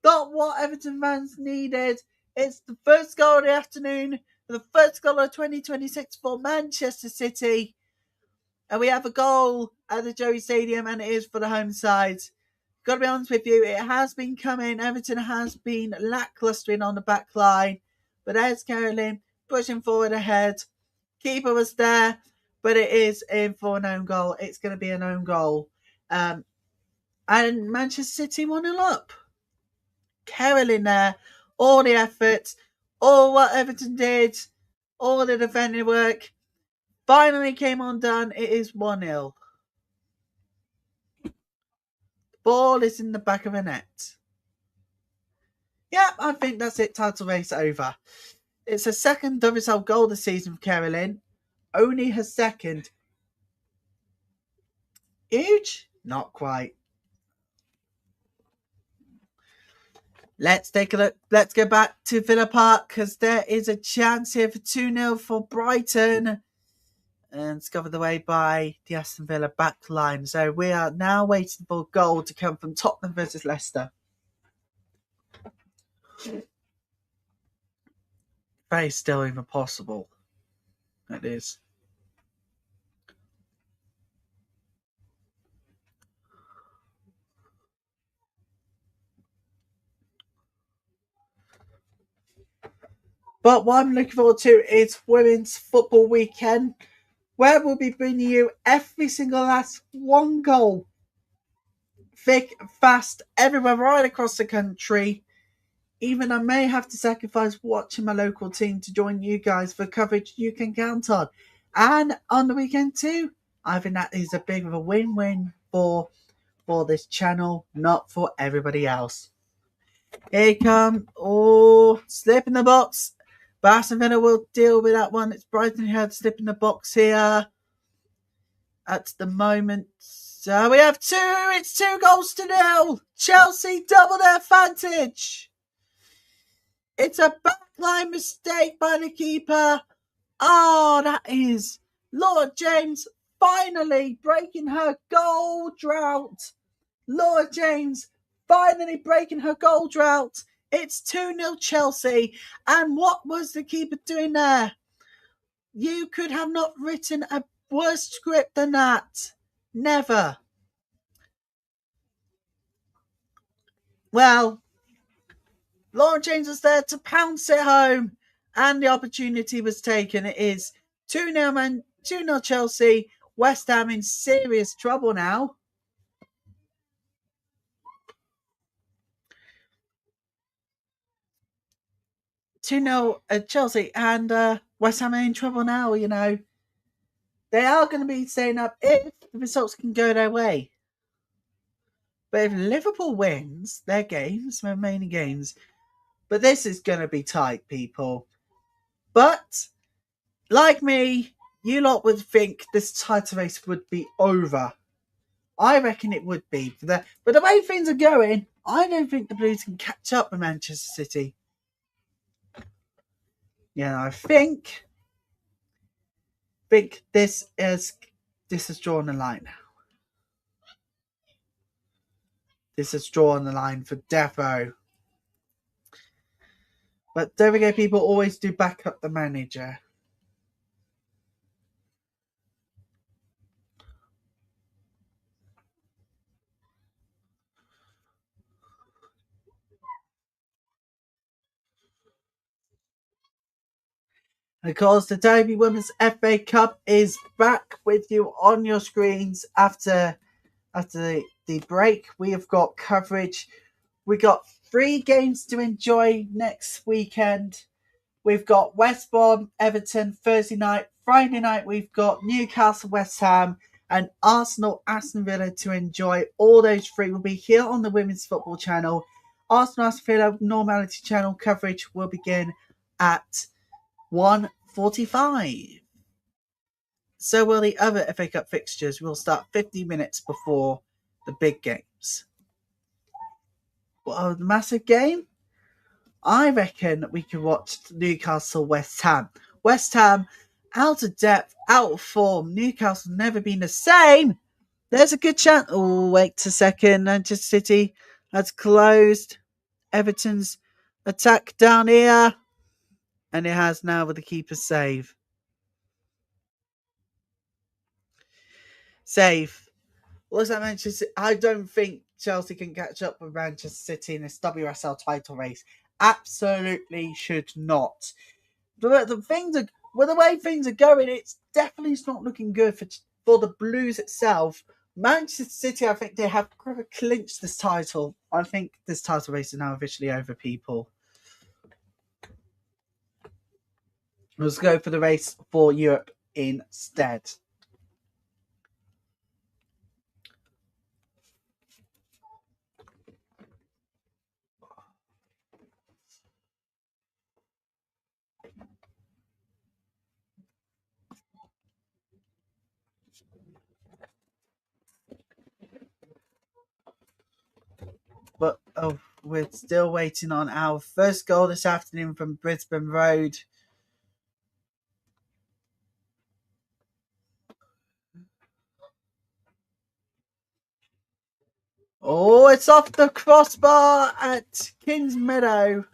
Not what Everton fans needed. It's the first goal of the afternoon. The first goal of 2026 for Manchester City. And we have a goal at the Emirates Stadium, and it is for the home side. Got to be honest with you, it has been coming. Everton has been lacklustering on the back line. But there's Carolyn pushing forward ahead. Keeper was there. but it is in for an own goal. It's going to be an own goal. And Manchester City 1-0 up. Carroll in there, all the effort, all what Everton did, all the defending work, finally came undone. It is 1-0. Ball is in the back of the net. Yeah, I think that's it. Title race over. It's her second WSL goal this season for Carolyn. Only her second. Huge? Not quite. Let's take a look. Let's go back to Villa Park because there is a chance here for 2-0 for Brighton. And it's covered away by the Aston Villa back line. So we are now waiting for a goal to come from Tottenham versus Leicester. That is still even possible. It is. But what I'm looking forward to is Women's Football Weekend, where we'll be bringing you every single last one goal. Thick, fast, everywhere, right across the country. Even I may have to sacrifice watching my local team to join you guys for coverage you can count on. And on the weekend too. I think that is a big of a win-win for this channel, not for everybody else. Here come, slip in the box. Aston Villa will deal with that one. It's Brighton who had slip in the box here at the moment. So we have two. It's 2-0. Chelsea double their advantage. It's a backline mistake by the keeper. Oh, that is Laura James finally breaking her goal drought. Laura James finally breaking her goal drought. It's 2-0 Chelsea. And what was the keeper doing there? You could have not written a worse script than that. Never. Well, Laura James was there to pounce it home. And the opportunity was taken. It is 2-0 2-0 Chelsea. West Ham in serious trouble now. 2-0 Chelsea, and West Ham are in trouble now, you know. They are going to be staying up if the results can go their way. But if Liverpool wins their games, their remaining games, but this is going to be tight, people. But, like me, you lot would think this title race would be over. I reckon it would be. But the way things are going, I don't think the Blues can catch up with Manchester City. Yeah, I think this is drawing the line now. This is drawing the line for Defo. But don't forget, people always do back up the manager. Of course, the Derby Women's FA Cup is back with you on your screens after the break. We have got coverage. We got 3 games to enjoy next weekend. We've got West Brom, Everton Thursday night. Friday night, we've got Newcastle, West Ham, and Arsenal, Aston Villa to enjoy. All those 3 will be here on the Women's Football Channel. Arsenal, Aston Villa Normality Channel coverage will begin at 1:45. So will the other FA Cup fixtures. Will start 50 minutes before the big games. Well, the massive game? I reckon we can watch Newcastle West Ham. West Ham out of depth, out of form. Newcastle never been the same. There's a good chance. Oh, wait a second. Manchester City has closed Everton's attack down here. And it has now with the keeper's save. Looks like Manchester. I don't think Chelsea can catch up with Manchester City in this WSL title race. Absolutely should not. But the things are with the way things are going, it's definitely not looking good for the Blues itself. Manchester City, I think they have clinched this title. I think this title race is now officially over, people. Let's go for the race for Europe instead. But we're still waiting on our first goal this afternoon from Brisbane Road. Oh, it's off the crossbar at Kings Meadow.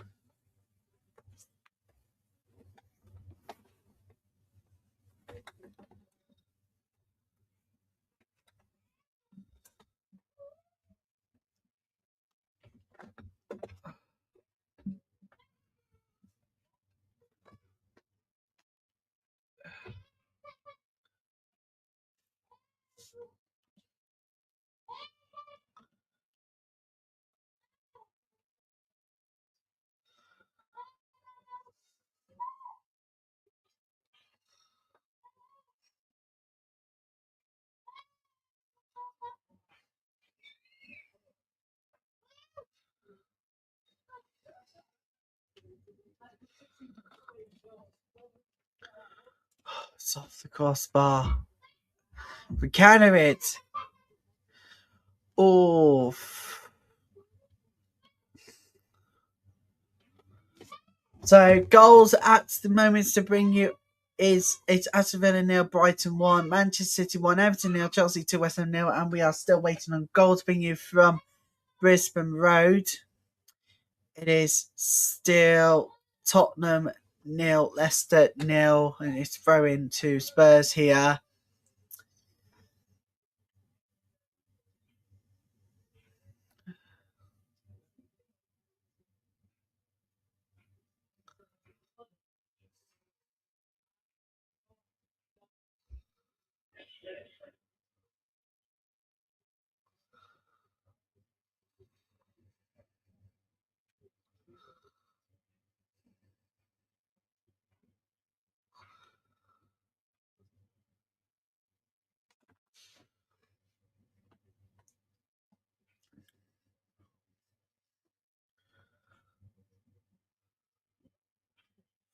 It's off the crossbar. We can have it. Oh. So goals at the moment to bring you it's Aston Villa 0, Brighton 1, Manchester City 1, Everton 0, Chelsea 2, West Ham 0, and we are still waiting on goals to bring you from Brisbane Road. It is still Tottenham 0, Leicester 0, and it's throwing to Spurs here.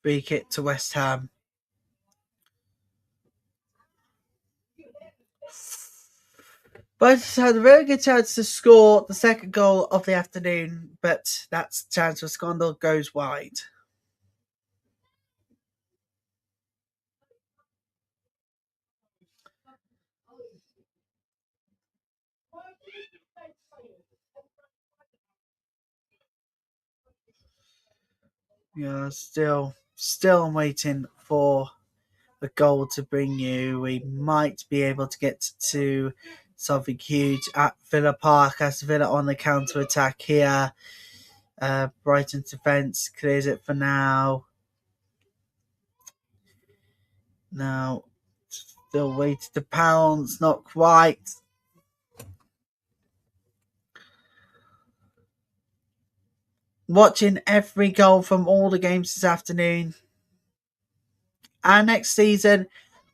Free kick to West Ham. But had a very good chance to score the second goal of the afternoon, but that chance for Scondal goes wide. Yeah, still waiting for a goal to bring you. We might be able to get to something huge at Villa Park as Villa on the counter attack here. Brighton's defence clears it for now. Now, still waiting to pounce, not quite. Watching every goal from all the games this afternoon. And next season,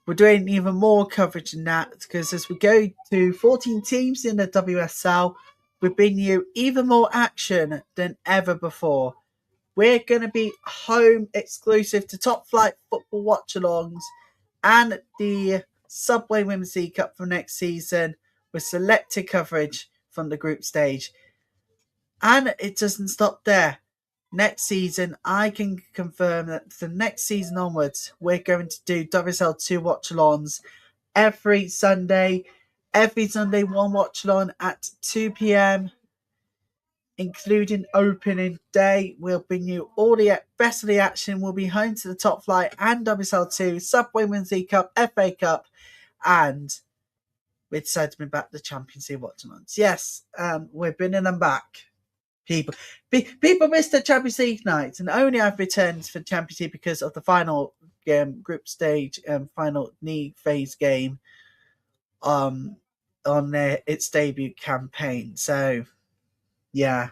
we're doing even more coverage than that because as we go to 14 teams in the WSL, we bring you even more action than ever before. We're going to be home exclusive to top flight football watch-alongs and the Subway Women's League Cup for next season with selected coverage from the group stage. And it doesn't stop there. Next season, I can confirm that from next season onwards, we're going to do WSL2 watch-alongs every Sunday. Every Sunday, one watch-along at 2 p.m, including opening day. We'll bring you all the best of the action. We'll be home to the top flight and WSL2, Subway Women's League Cup, FA Cup, and we decided to bring back the Champions League watch-alongs. Yes, we're bringing them back. People missed the Champions League night, and only I've returned for Champions League because of the final group stage final league phase game on its debut campaign. So yeah,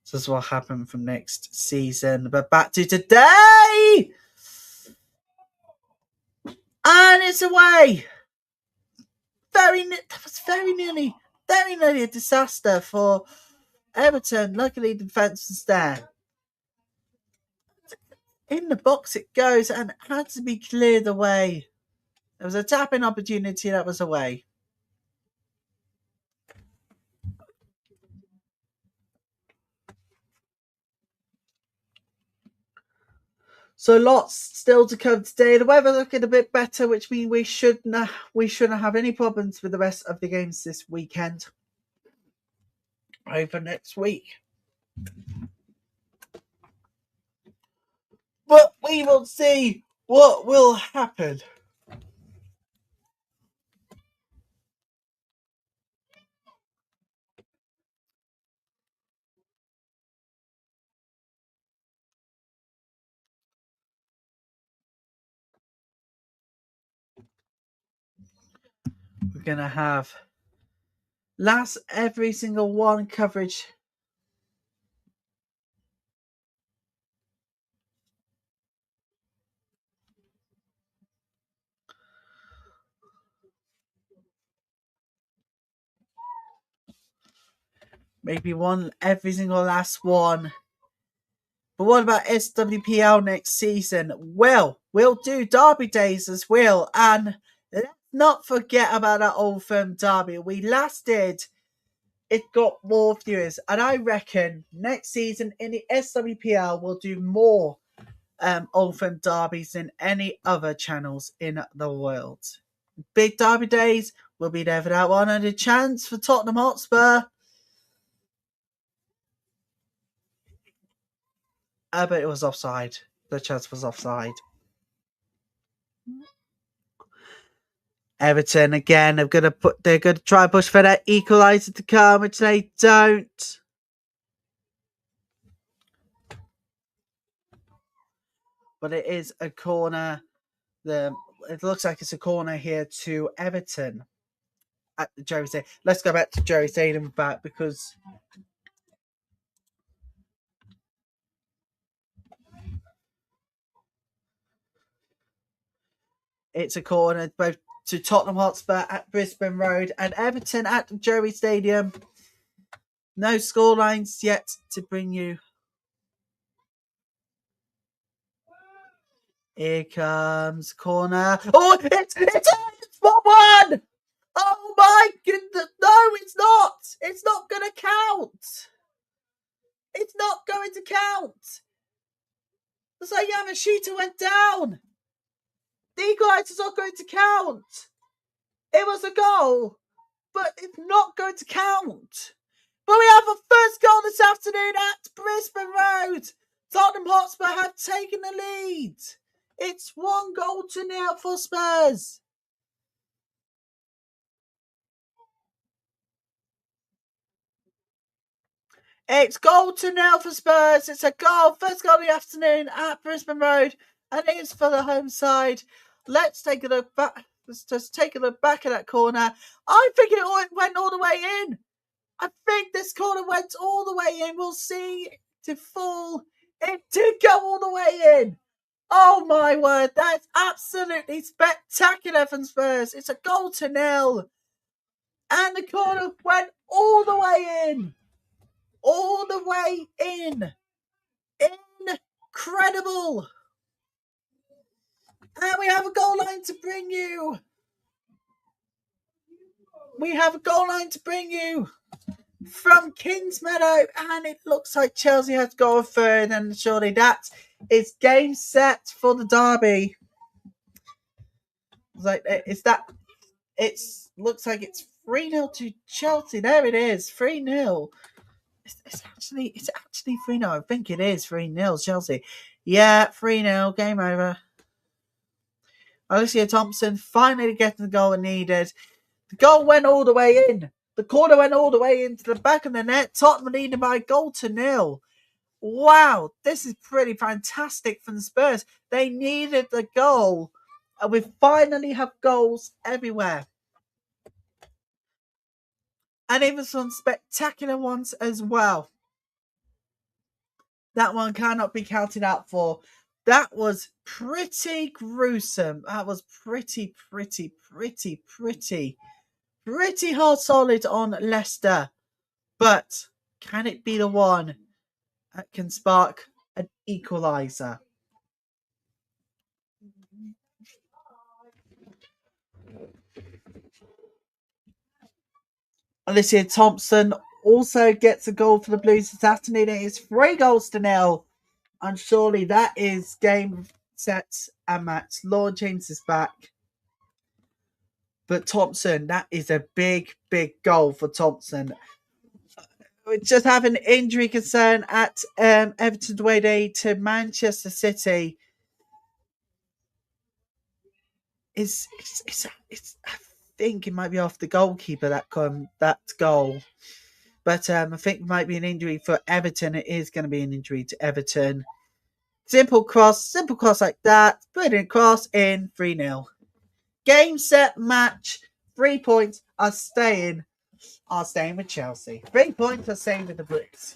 this is what happened from next season. But back to today, and it's away. That was very nearly a disaster for Everton. Luckily, the defence was there. In the box it goes and had to be cleared away. There was a tap-in opportunity that was away. So lots still to come today. The weather looking a bit better, which means we shouldn't have any problems with the rest of the games this weekend. Over next week. But we will see what will happen. We're going to have every single one coverage. Maybe every single last one. But what about SWPL next season? We'll do derby days as well. And let's not forget about that Old Firm derby. We last did. It got more viewers. And I reckon next season in the SWPL we'll do more Old Firm derbies than any other channels in the world. Big derby days will be there for that one. And a chance for Tottenham Hotspur. But it was offside. The chance was offside. Everton again. They're gonna try and push for that equaliser to come, which they don't. But it is a corner. It looks like it's a corner here to Everton at the Jerry Stadium. Let's go back to Jerry Stadium back because it's a corner both to Tottenham Hotspur at Brisbane Road and Everton at the Jerry Stadium. No scorelines yet to bring you. Here comes corner. Oh, it's 1-1! Oh my goodness! No, it's not! It's not going to count! It's not going to count! The Yamashita went down! The equaliser's not going to count! It was a goal, but it's not going to count! But we have a first goal this afternoon at Brisbane Road! Tottenham Hotspur have taken the lead! It's 1-0 for Spurs! It's 0 for Spurs. It's a goal. First goal of the afternoon at Brisbane Road. And it is for the home side. Let's take a look back. Let's just take a look back at that corner. I think it went all the way in. I think this corner went all the way in. We'll see to fall. It did go all the way in. Oh my word. That's absolutely spectacular from Spurs. It's a 0-0. And the corner went all the way in. All the way in. Incredible. And we have a goal line to bring you. From Kingsmeadow. And it looks like Chelsea has to go a third. And surely that is game set for the derby. It looks like it's 3-0 to Chelsea. There it is. 3-0. It's actually 3-0. I think it is 3-0 Chelsea. Yeah, 3-0. Game over. Alicia Thompson finally getting the goal it needed. The goal went all the way in. The corner went all the way into the back of the net. Tottenham leading by 0-0. Wow, this is pretty fantastic from the Spurs. They needed the goal, and we finally have goals everywhere. And even some spectacular ones as well. That one cannot be counted out for. That was pretty gruesome. That was pretty hard solid on Leicester. But can it be the one that can spark an equaliser? Alicia Thompson also gets a goal for the Blues this afternoon. It is 3-0. And surely that is game, set, and match. Lord James is back. But Thompson, that is a big goal for Thompson. We just have an injury concern at Everton away day to Manchester City. I think it might be off the goalkeeper that goal. But I think it might be an injury for Everton. It is going to be an injury to Everton. Simple cross like that. Brilliant cross in 3-0. Game, set, match. 3 points are staying with Chelsea. 3 points are staying with the Blues.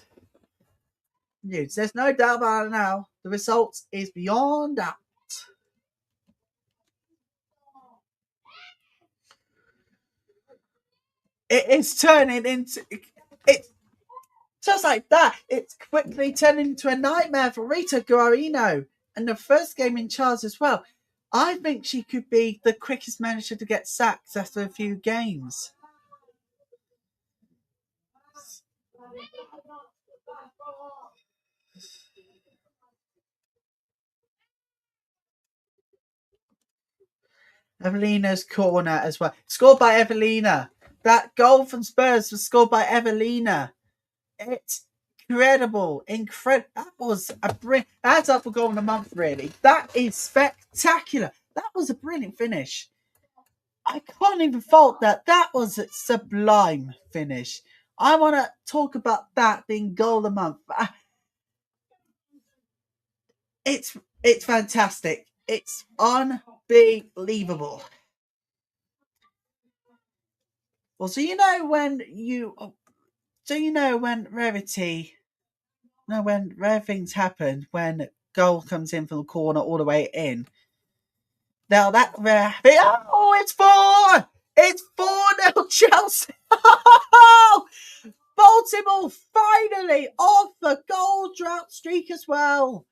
News. There's no doubt about it now. The result is beyond doubt. It is turning into it just like that. It's quickly turning into a nightmare for Rita Guarino, and the first game in charge as well. I think she could be the quickest manager to get sacked after a few games. Evelina's corner as well. Scored by Evelina. That goal from Spurs was scored by Evelina. It's incredible. That was a brilliant. That's up for goal of the month, really. That is spectacular. That was a brilliant finish. I can't even fault that. That was a sublime finish. I want to talk about that being goal of the month. It's fantastic. It's unbelievable. Well, when rarity, no, when rare things happen, when goal comes in from the corner all the way in. Now that rare, it's 4-0 Chelsea. Baltimore finally off the goal drought streak as well.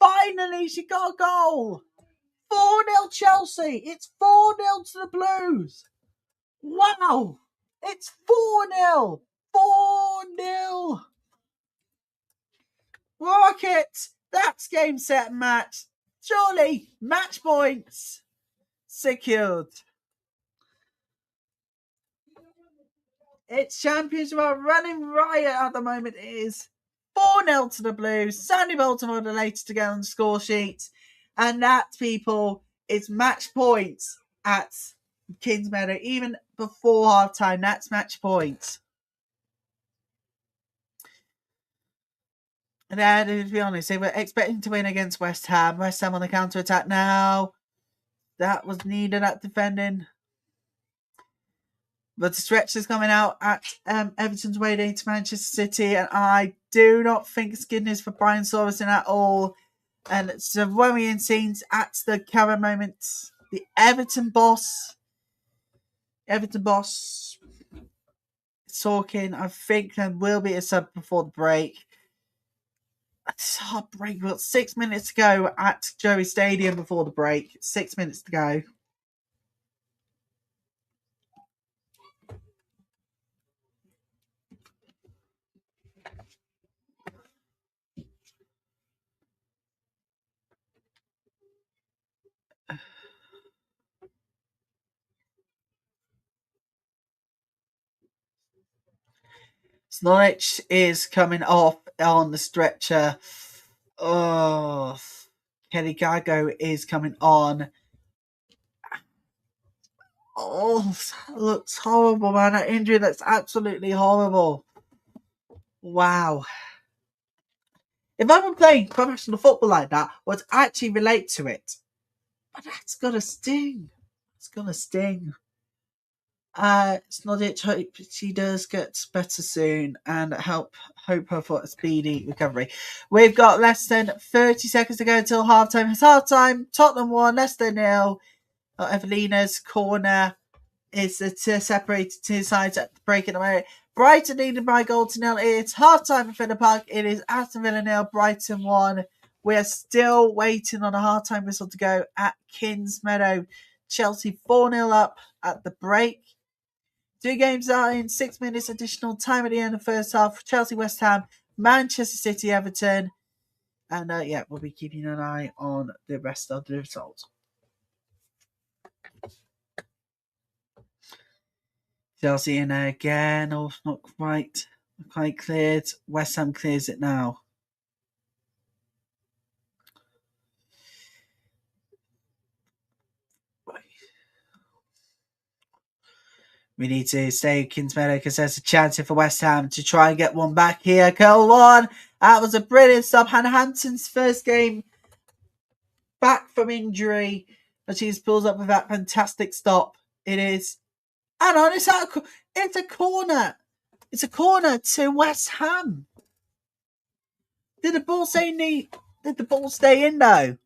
Finally, she got a goal. 4-0 Chelsea. It's 4-0 to the Blues. Wow. It's 4-0. 4-0. Rocket. That's game, set, match. Surely, match points secured. It's champions who are running riot at the moment. It is 4-0 to the Blues. Sandy Baltimore the latest to get on the score sheet. And that, people, is match points at Kings Meadow. Even before half time, that's match points. And to be honest, they were expecting to win against West Ham. West Ham on the counter attack now. That was needed at defending. But the stretch is coming out at Everton's way to Manchester City, and I do not think it's good news for Brian Sorensen at all. And it's the worrying scenes at the current moment. The Everton boss, talking. I think there will be a sub before the break. It's a hard break. We've got 6 minutes to go at Joey Stadium before the break. 6 minutes to go. Snorich is coming off on the stretcher. Oh, Kelly Gago is coming on. Oh, that looks horrible, man. That injury looks absolutely horrible. Wow. If I've been playing professional football like that, I would actually relate to it. But that's gonna sting. It's gonna sting. It's not it. Hope she does get better soon and hope her for a speedy recovery. We've got less than 30 seconds to go until halftime. It's halftime. Tottenham 1, Leicester 0. Evelina's corner is separated two sides at the break in the moment. Brighton leading by goal to nil. It's halftime at Villa Park. It is Aston Villa 0, Brighton 1. We are still waiting on a halftime whistle to go at Kings Meadow. Chelsea 4-0 up at the break. Two games are in 6 minutes additional time at the end of the first half. Chelsea, West Ham, Manchester City, Everton. And we'll be keeping an eye on the rest of the results. Chelsea in there again. Oh, not quite cleared. West Ham clears it now. We need to stay Kingsmeadow because there's a chance here for West Ham to try and get one back here. Goal one. That was a brilliant stop. Hannah Hampton's first game back from injury. But she pulls up with that fantastic stop. It is. And on it's a corner. It's a corner to West Ham. Did the ball stay in though?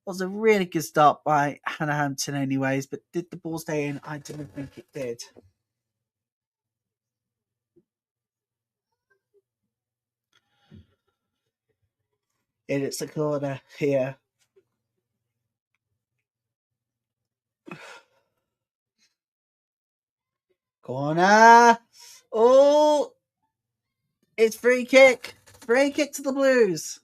Was a really good start by Hannah Hampton anyways, but did the ball stay in? I didn't think it did. And it's a corner here. Corner. Oh, it's free kick. Free kick to the Blues.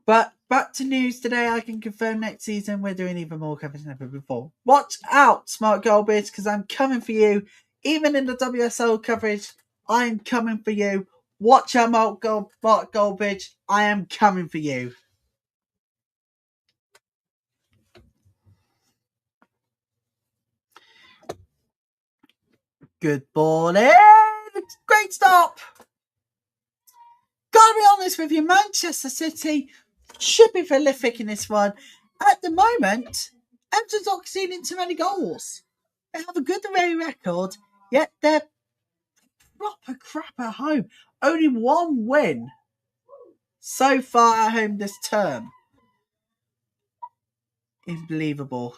But back to news today. I can confirm next season we're doing even more coverage than ever before. Watch out, Smart Goldbridge, because I'm coming for you. Even in the WSL coverage, I'm coming for you. Watch out, Mark Goldbridge. I am coming for you. Good ball in. Great stop. Gotta be honest with you, Manchester City should be prolific in this one. At the moment, Everton's not conceding too many goals. They have a good away record, yet they're proper crap at home. Only one win so far at home this term. Unbelievable.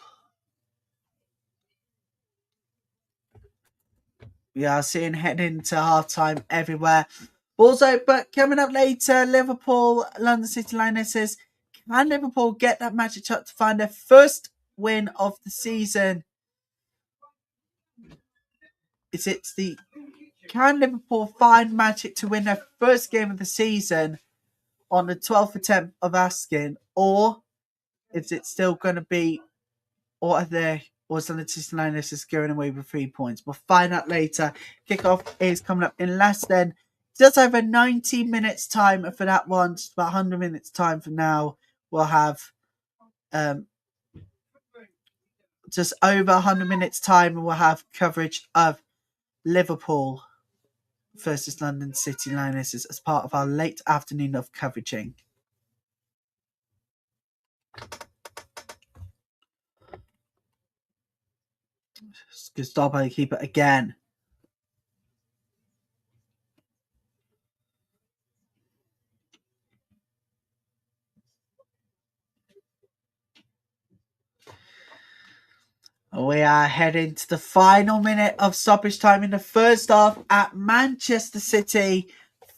We are seeing heading to half-time everywhere. Also, but coming up later, Liverpool, London City Lionesses. Can Liverpool get that magic shot to find their first win of the season? Can Liverpool find magic to win their first game of the season on the 12th attempt of asking, or is it still going to be, or is London City Lionesses going away with 3 points? We'll find out later. Kickoff is coming up in less than just over 90 minutes time for that one. Just about 100 minutes time from now, we'll have just over 100 minutes time, and we'll have coverage of Liverpool versus London City Lionesses as part of our late afternoon of coveraging. Good stop by the keeper again. We are heading to the final minute of stoppage time in the first half at Manchester City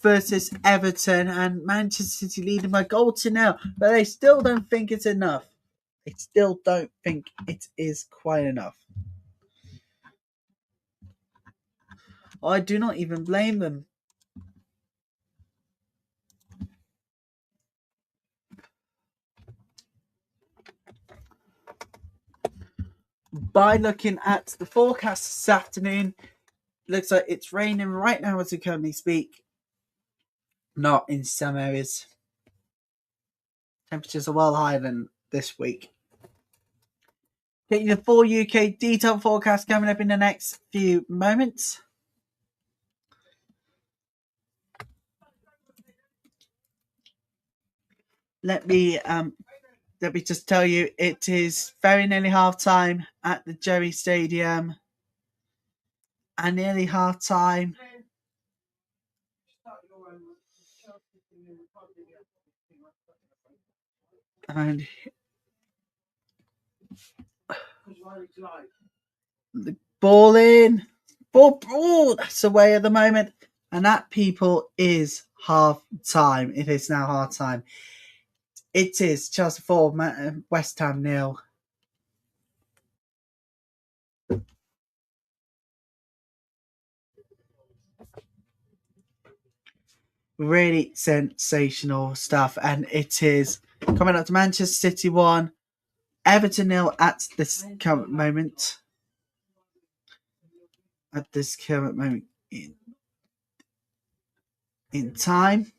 versus Everton, and Manchester City leading by goal to nil, but they still don't think it's enough. They still don't think it is quite enough. I do not even blame them. By looking at the forecast this afternoon, looks like it's raining right now as we currently speak. Not in some areas. Temperatures are well higher than this week. Getting the full UK detailed forecast coming up in the next few moments. let me just tell you, it is very nearly half time at the Jerry Stadium, and nearly half time. And the ball in, ball, that's away at the moment, and that, people, is half time. It is now half time. It is Chelsea 4, West Ham 0. Really sensational stuff, and it is coming up to Manchester City 1, Everton 0 at this current moment. At this current moment in time.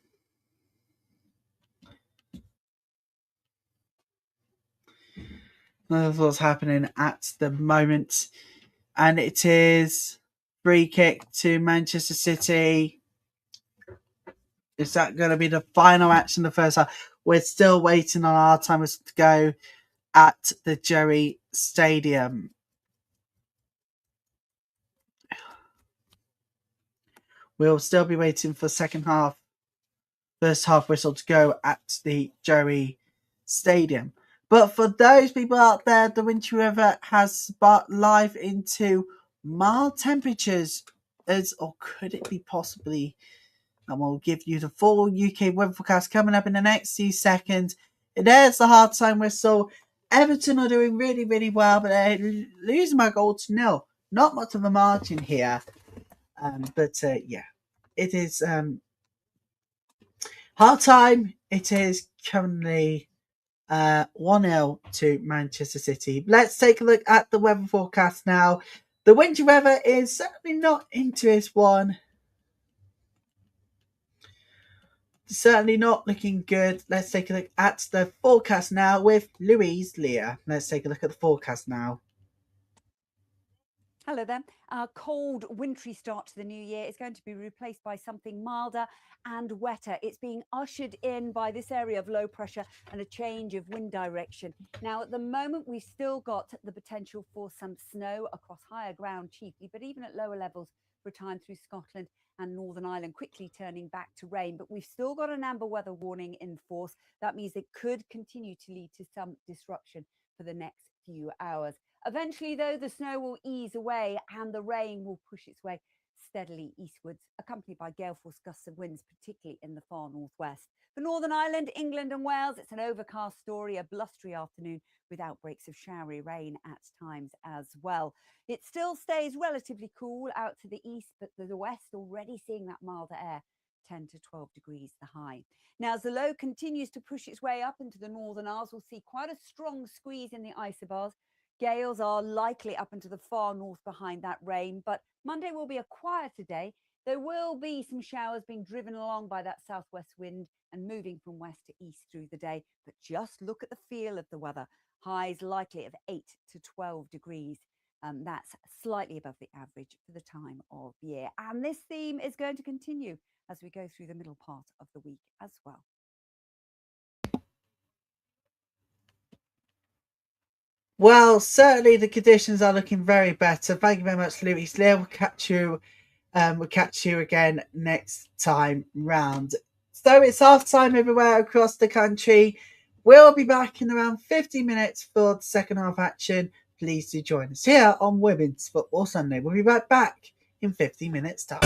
That's what's happening at the moment. And it is free kick to Manchester City. Is that going to be the final action of the first half? We're still waiting on our timers to go at the Jerry Stadium. We'll still be waiting for first half whistle to go at the Jerry Stadium. But for those people out there, the wintry weather has sparked life into mild temperatures, or could it be possibly? And we'll give you the full UK weather forecast coming up in the next few seconds. There's the half-time whistle. Everton are doing really, really well, but they're losing by goal to 0. Not much of a margin here. But yeah, it is half-time. It is currently 1-0 to Manchester City. Let's take a look at the weather forecast now. The wintry weather is certainly not into its one. Certainly not looking good. Let's take a look at the forecast now with Louise Leah. Let's take a look at the forecast now. Hello there. Our cold, wintry start to the new year is going to be replaced by something milder and wetter. It's being ushered in by this area of low pressure and a change of wind direction. Now, at the moment, we've still got the potential for some snow across higher ground chiefly, but even at lower levels for a time through Scotland and Northern Ireland, quickly turning back to rain. But we've still got an amber weather warning in force. That means it could continue to lead to some disruption for the next few hours. Eventually, though, the snow will ease away and the rain will push its way steadily eastwards, accompanied by gale force gusts of winds, particularly in the far northwest. For Northern Ireland, England and Wales, it's an overcast story, a blustery afternoon with outbreaks of showery rain at times as well. It still stays relatively cool out to the east, but the west already seeing that milder air, 10 to 12 degrees the high. Now, as the low continues to push its way up into the Northern Isles, we'll see quite a strong squeeze in the isobars. Gales are likely up into the far north behind that rain, but Monday will be a quieter day. There will be some showers being driven along by that southwest wind and moving from west to east through the day. But just look at the feel of the weather. Highs likely of 8 to 12 degrees. That's slightly above the average for the time of year. And this theme is going to continue as we go through the middle part of the week as well. Well, certainly the conditions are looking very better. Thank you very much, Louise Leah. We'll catch you again next time round. So it's half time everywhere across the country. We'll be back in around 50 minutes for the second half action. Please do join us here on Women's Football Sunday. We'll be right back in 50 minutes time.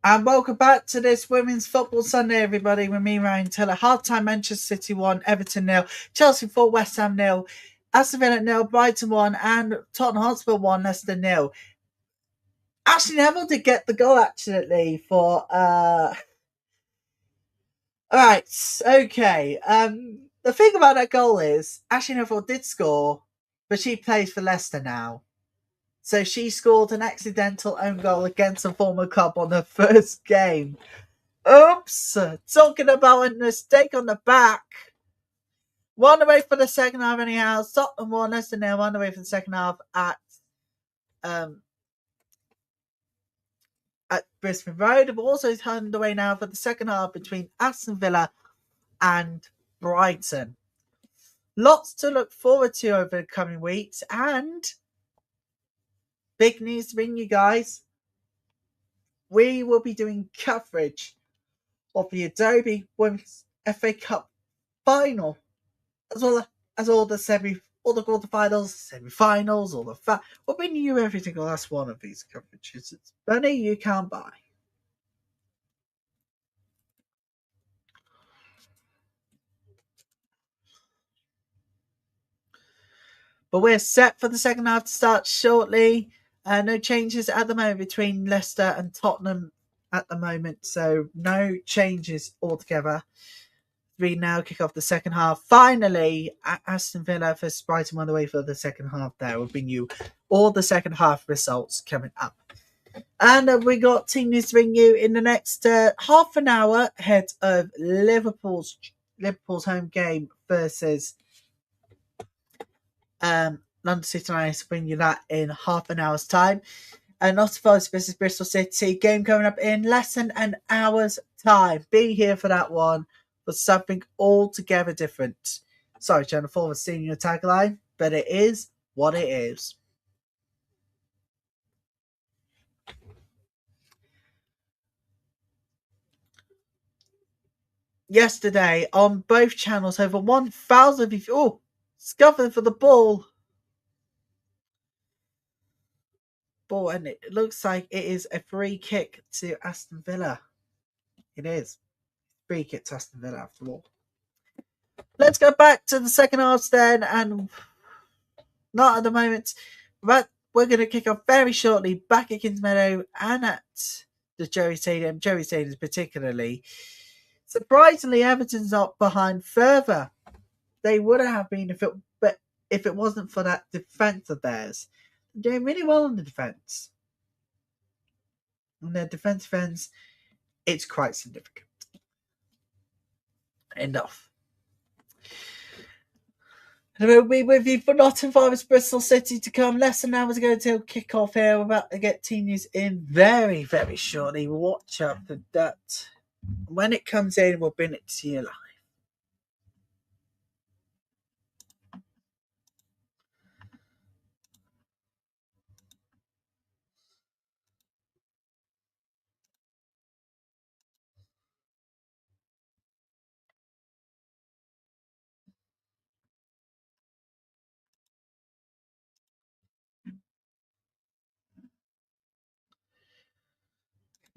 And welcome back to this Women's Football Sunday, everybody, with me, Ryan Taylor. Half-time, Manchester City 1, Everton 0, Chelsea 4, West Ham 0, Aston Villa 0, Brighton 1, and Tottenham Hotspur 1, Leicester 0. Ashley Neville did get the goal, actually, for... Alright, okay. The thing about that goal is, Ashley Neville did score, but she plays for Leicester now. So she scored an accidental own goal against a former club on her first game. Oops! Talking about a mistake on the back. 1 away for the second half anyhow. Tottenham 1, Leicester 0, 1 away for the second half at Brisbane Road. We've also turned away now for the second half between Aston Villa and Brighton. Lots to look forward to over the coming weeks, and big news to bring you guys. We will be doing coverage of the Adobe Women's FA Cup final, as well as all the quarterfinals, semi-finals, we'll bring you every single last one of these coverages. It's money you can't buy. But we're set for the second half to start shortly. No changes at the moment between Leicester and Tottenham at the moment, so no changes altogether. We now kick off the second half. Finally, Aston Villa versus Brighton on the way for the second half there. We'll bring you all the second half results coming up. And we got team news to bring you in the next half an hour ahead of Liverpool's home game versus London City Lionesses. Bring you that in half an hour's time. And Nottingham Forest versus Bristol City game coming up in less than an hour's time. Be here for that one, but something altogether different. Sorry, Channel 4 was seeing your tagline, but it is what it is. Yesterday on both channels, over 1,000 people. Oh, scuffling for the ball. And it looks like it is a free kick to Aston Villa. It is. Free kick to Aston Villa after all. Let's go back to the second half then, and not at the moment, but we're going to kick off very shortly back at Kingsmeadow and at the Joey Stadium. Joey Stadium particularly. Surprisingly, Everton's not behind further. They would have been if it wasn't for that defence of theirs. They're doing really well in the defence. And their defence, it's quite significant. Enough. And we'll be with you for Nottingham Forest, Bristol City to come. Less than an hour to go until kick-off here. We're about to get team news in very, very shortly. Watch out for that. When it comes in, we'll bring it to you live.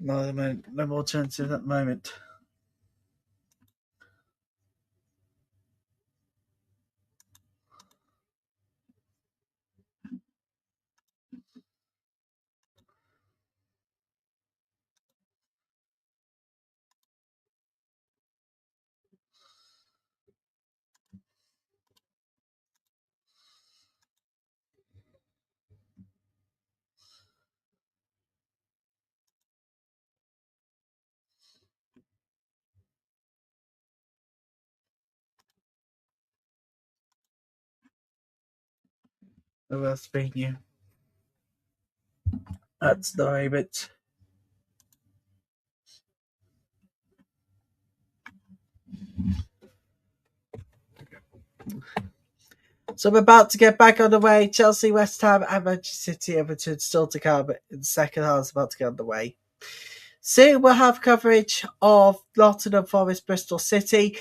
No more chances at the moment. Who else being you? That's the way, but so we're about to get back on the way. Chelsea, West Ham, and Manchester City, Everton still to come in the second half is about to get on the way. Soon we'll have coverage of Nottingham Forest, Bristol City.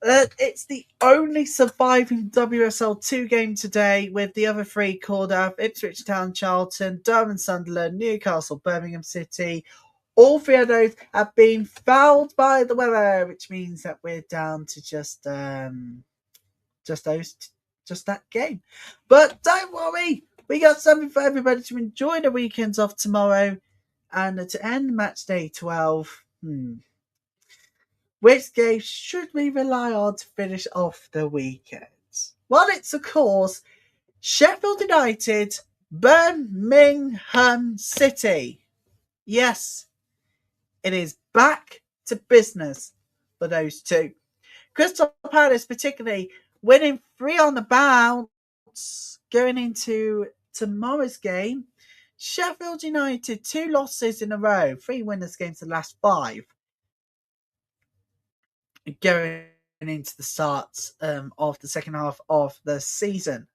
It's the only surviving WSL2 game today, with the other three called up: Ipswich Town, Charlton, Durham, Sunderland, Newcastle, Birmingham City. All three of those have been fouled by the weather, which means that we're down to just those, just that game. But don't worry, we got something for everybody to enjoy the weekends of tomorrow, and to end match day 12. Which game should we rely on to finish off the weekend? Well, it's of course Sheffield United, Birmingham City. Yes, it is back to business for those two. Crystal Palace, particularly, winning 3 on the bounce going into tomorrow's game. Sheffield United, 2 losses in a row, 3 winners against the last 5. Going into the start of the second half of the season.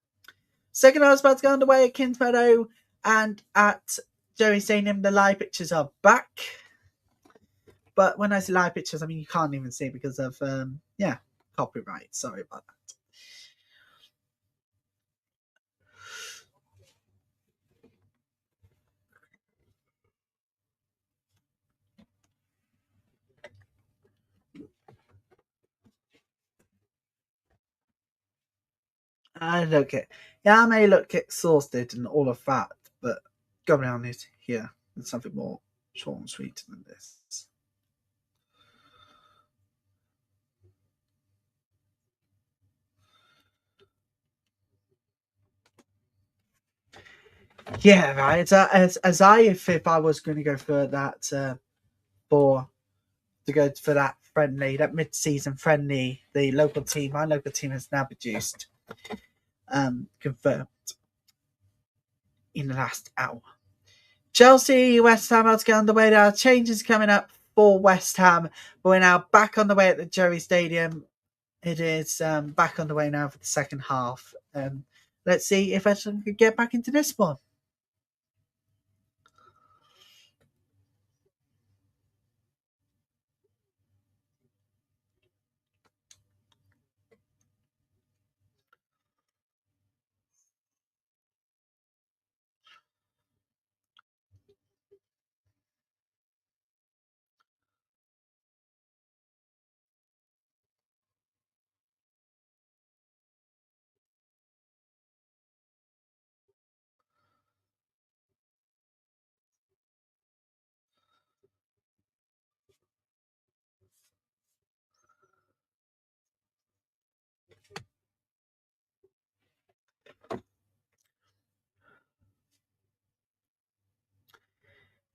Second half is about to go underway at Kingsmeadow and at Joey Stadium. The live pictures are back. But when I say live pictures, I mean you can't even see because of, copyright. Sorry about that. I may look exhausted and all of that, but going on it here, there's something more short and sweet than this. Yeah, right. As I, if I was going to go for that, for that friendly, that mid-season friendly, my local team has now produced, confirmed in the last hour. Chelsea, West Ham are to get on the way now. Changes coming up for West Ham, but we're now back on the way at the Joey Stadium. It is back on the way now for the second half. Let's see if Everton can get back into this one.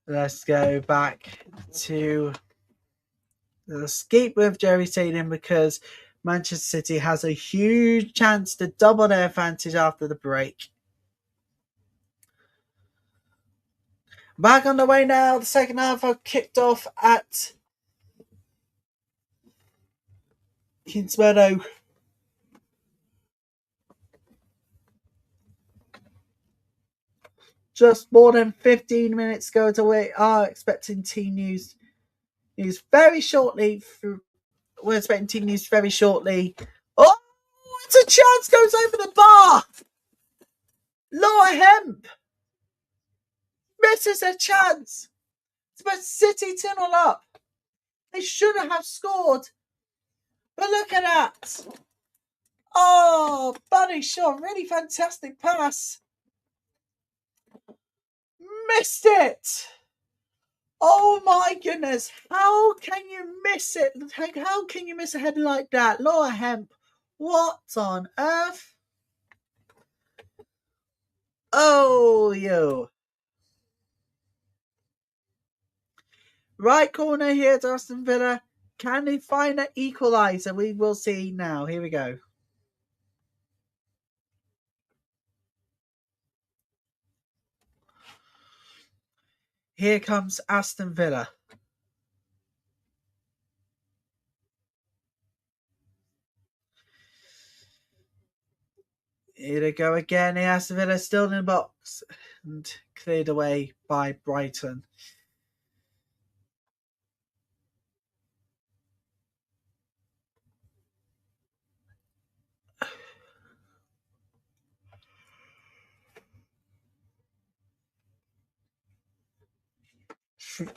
Let's go back to the skip with Joey Stadium because Manchester City has a huge chance to double their advantage after the break. Back on the way now. The second half have kicked off at Kingsmeadow. Just more than 15 minutes ago to we are expecting team news very shortly. We're expecting team news very shortly. Oh, it's a chance goes over the bar. Laura Hemp misses a chance. But City 2-0 up. They shouldn't have scored. But look at that. Oh, Bunny shot. Really fantastic pass. Missed it. Oh my goodness. How can you miss it? How can you miss a header like that? Laura Hemp. What on earth? Oh, yo. Right corner here to Aston Villa. Can they find an equaliser? We will see now. Here we go. Here comes Aston Villa. Here they go again. Aston Villa still in the box and cleared away by Brighton.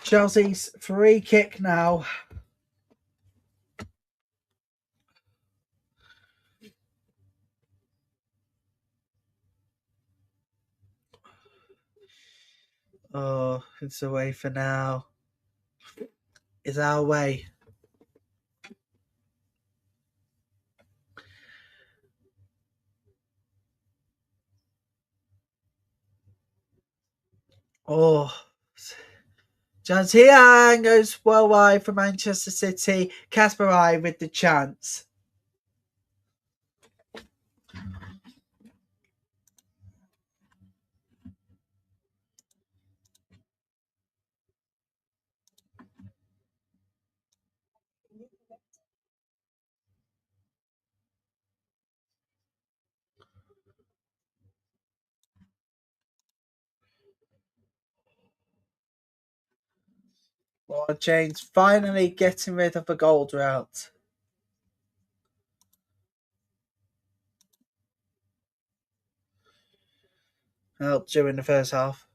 Chelsea's free kick now. Oh, it's away for now. It's our way. Oh, Jantian goes well wide for Manchester City. Kasparai with the chance. Oh, James finally getting rid of a goal drought. Helped during the first half.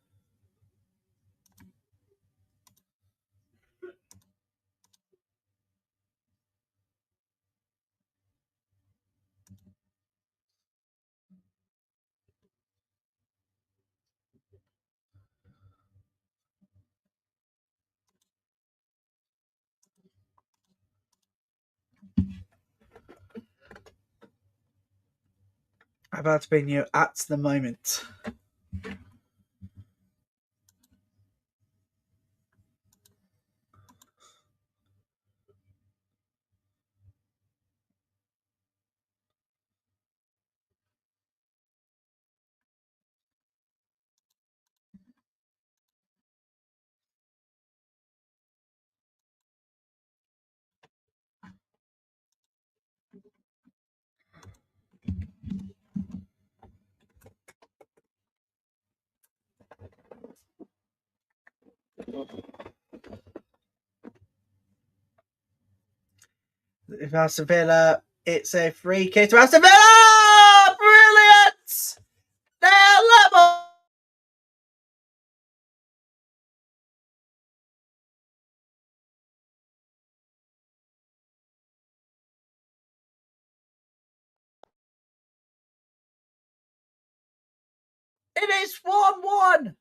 About to bring you at the moment. If Aston Villa, it's a free kick to Aston Villa! Brilliant! They're level! It is 1-1!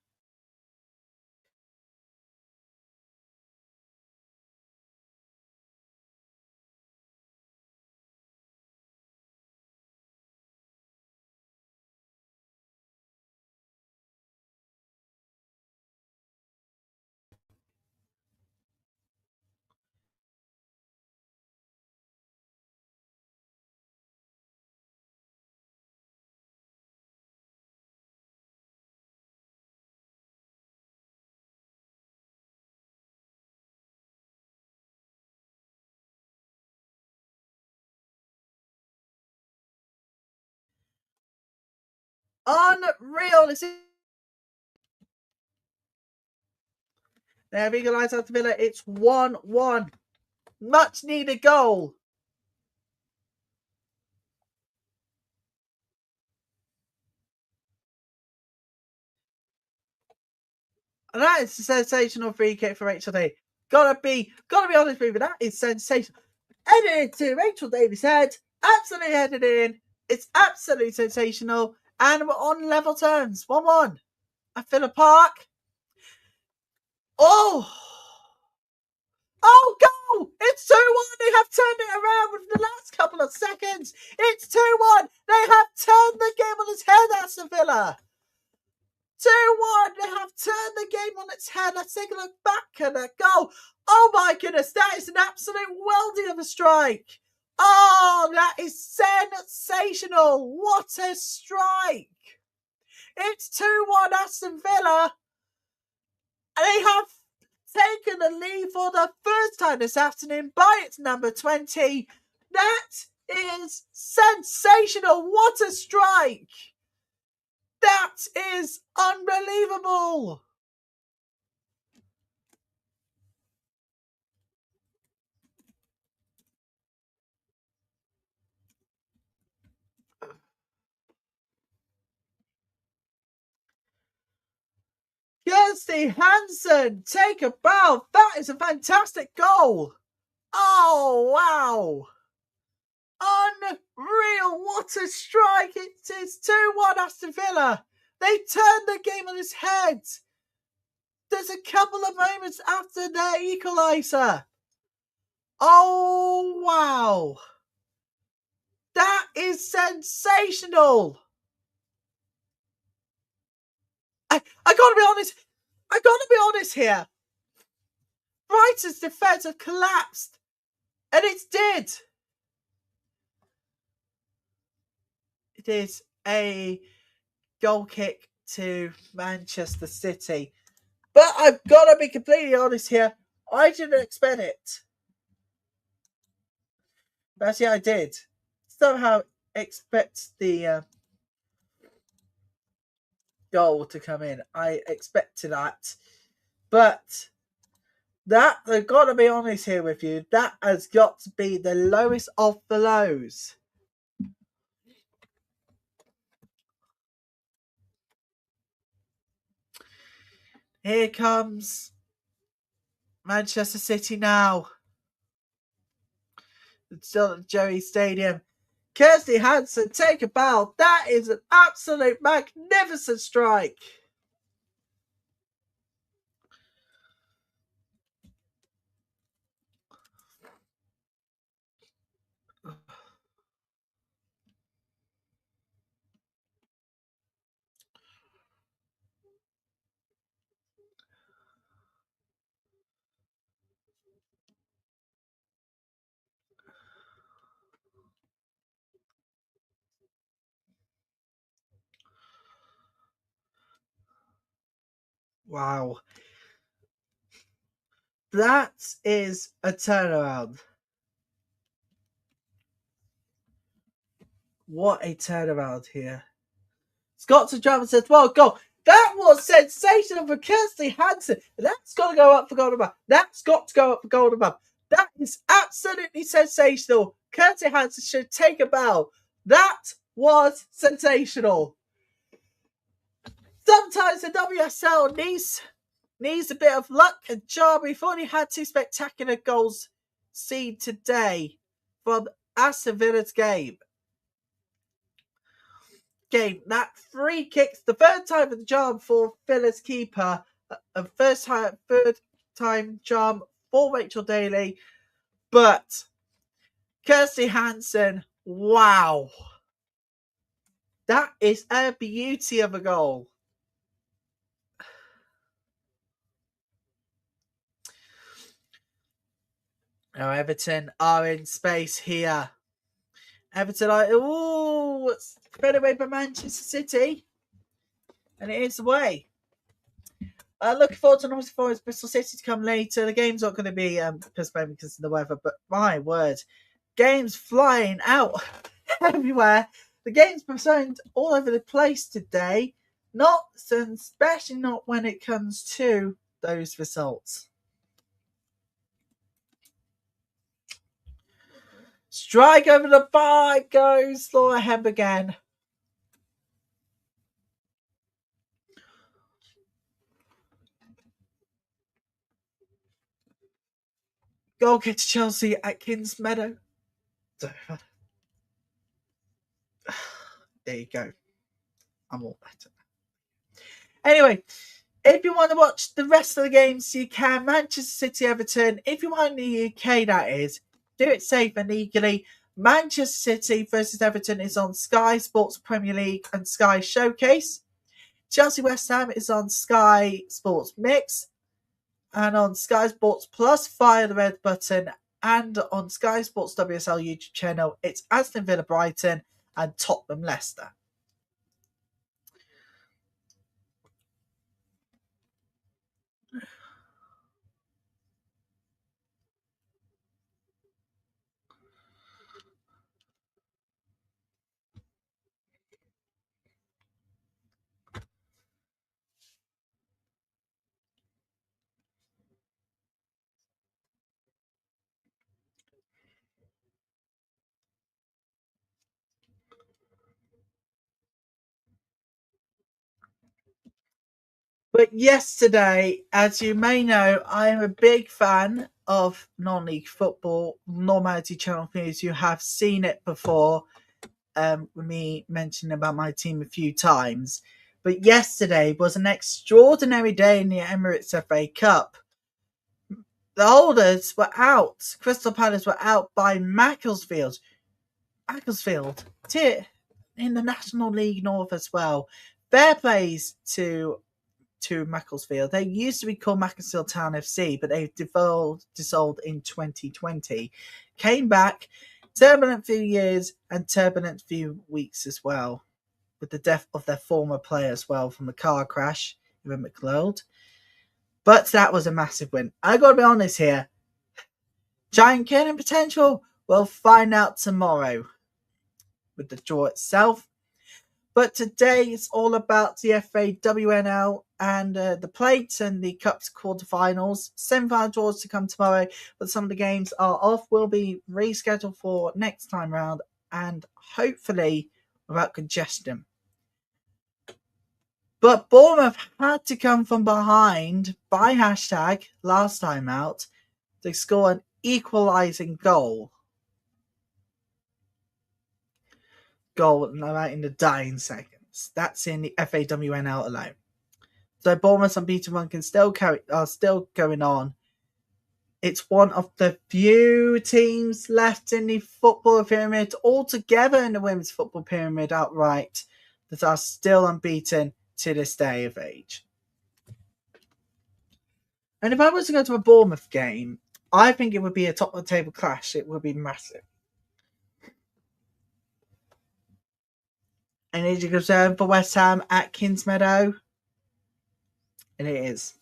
Unreal! They've equalised Aston Villa. It's 1-1. Much needed goal. And that is a sensational free kick for Rachel Day. Gotta be honest with you, that is sensational. Headed to Rachel Davies' head. Absolutely headed in. It's absolutely sensational. And we're on level terms. 1-1 at Villa Park. Oh! Oh, goal! It's 2-1. They have turned it around with the last couple of seconds. It's 2-1. They have turned the game on its head, Aston Villa. 2-1. They have turned the game on its head. Let's take a look back at that goal. Oh my goodness, that is an absolute welding of a strike. Oh, that is sensational. What a strike. It's 2-1 Aston Villa. They have taken the lead for the first time this afternoon by its number 20. That is sensational. What a strike. That is unbelievable. Yes, Kirsty Hansen, take a bow. That is a fantastic goal. Oh, wow. Unreal. What a strike. It is 2-1 Aston Villa. They turned the game on its head. There's a couple of moments after their equaliser. Oh, wow. That is sensational. I gotta be honest. I gotta be honest here. Brighton's defence have collapsed. And it's did. It is a goal kick to Manchester City. But I've got to be completely honest here. I didn't expect it. But actually, I did. Somehow expect the goal to come in. I expected that. But that, I've got to be honest here with you, that has got to be the lowest of the lows. Here comes Manchester City now. It's still at Joey Stadium. Kirsty Hansen, take a bow. That is an absolute magnificent strike. Wow. That is a turnaround. What a turnaround here. Scott to Travis says, well, goal. That was sensational for Kirsty Hansen. That's got to go up for Golden Ball. That's got to go up for Golden Ball. That is absolutely sensational. Kirsty Hansen should take a bow. That was sensational. Sometimes the WSL needs a bit of luck and charm. We've already had two spectacular goals seen today from Aston Villa's game. That free kicks the third time of the charm for Villa's keeper, and third time charm for Rachel Daly. But Kirsty Hansen, wow. That is a beauty of a goal. Now Everton are in space here. Everton are, it's spread away by Manchester City. And it is away. Looking forward to North Forest Bristol City to come later. The game's not going to be postponed because of the weather, but my word, games flying out everywhere. The game's postponed all over the place today. Especially not when it comes to those results. Strike over the bar goes Laura Hebb again. Goal kick to Chelsea at Kings Meadow. There you go. I'm all better. Anyway, if you want to watch the rest of the games, you can. Manchester City, Everton. If you want in the UK, that is, do it safe and legally. Manchester City versus Everton is on Sky Sports Premier League and Sky Showcase. Chelsea West Ham is on Sky Sports Mix and on Sky Sports Plus via the red button, and on Sky Sports WSL YouTube channel, it's Aston Villa Brighton and Tottenham Leicester. But yesterday, as you may know, I am a big fan of non-league football, Normality Channel News. You have seen it before, with me mentioning about my team a few times. But yesterday was an extraordinary day in the Emirates FA Cup. The holders were out. Crystal Palace were out by Macclesfield. Macclesfield, in the National League North as well. Fair plays to Macclesfield. They used to be called Macclesfield Town FC, but they dissolved in 2020. Came back, turbulent few years and turbulent few weeks as well, with the death of their former player as well from the car crash, Ewan McLeod. But that was a massive win. I got to be honest here. Giant killing potential, we'll find out tomorrow with the draw itself. But today it's all about the FA WNL and the plates and the Cup's quarterfinals. Semi-final draws to come tomorrow, but some of the games are off. Will be rescheduled for next time round and hopefully without congestion. But Bournemouth had to come from behind by hashtag last time out to score an equalising goal. Right in the dying seconds. That's in the FAWNL alone. So Bournemouth's unbeaten run are still going on. It's one of the few teams left in the football pyramid altogether in the women's football pyramid outright that are still unbeaten to this day of age. And if I was to go to a Bournemouth game, I think it would be a top of the table clash. It would be massive. And injury concern for West Ham at Kingsmeadow. And it is.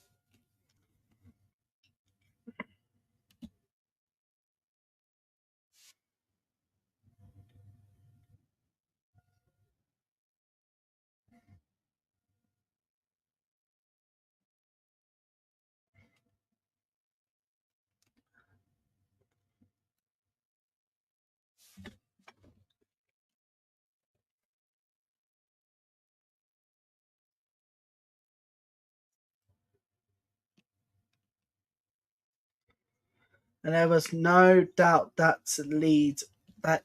And there was no doubt that lead, that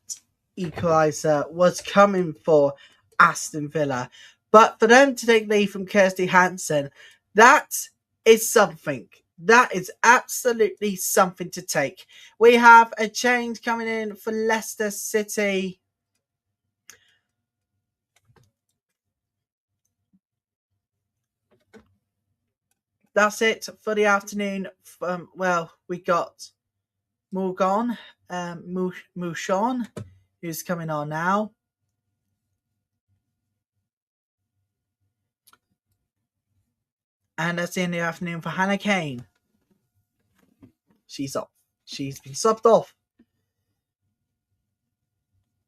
equaliser was coming for Aston Villa. But for them to take lead from Kirsty Hansen, that is something. That is absolutely something to take. We have a change coming in for Leicester City. That's it for the afternoon. We got Mouchon, who's coming on now. And that's in the afternoon for Hannah Kane. She's off. She's been subbed off.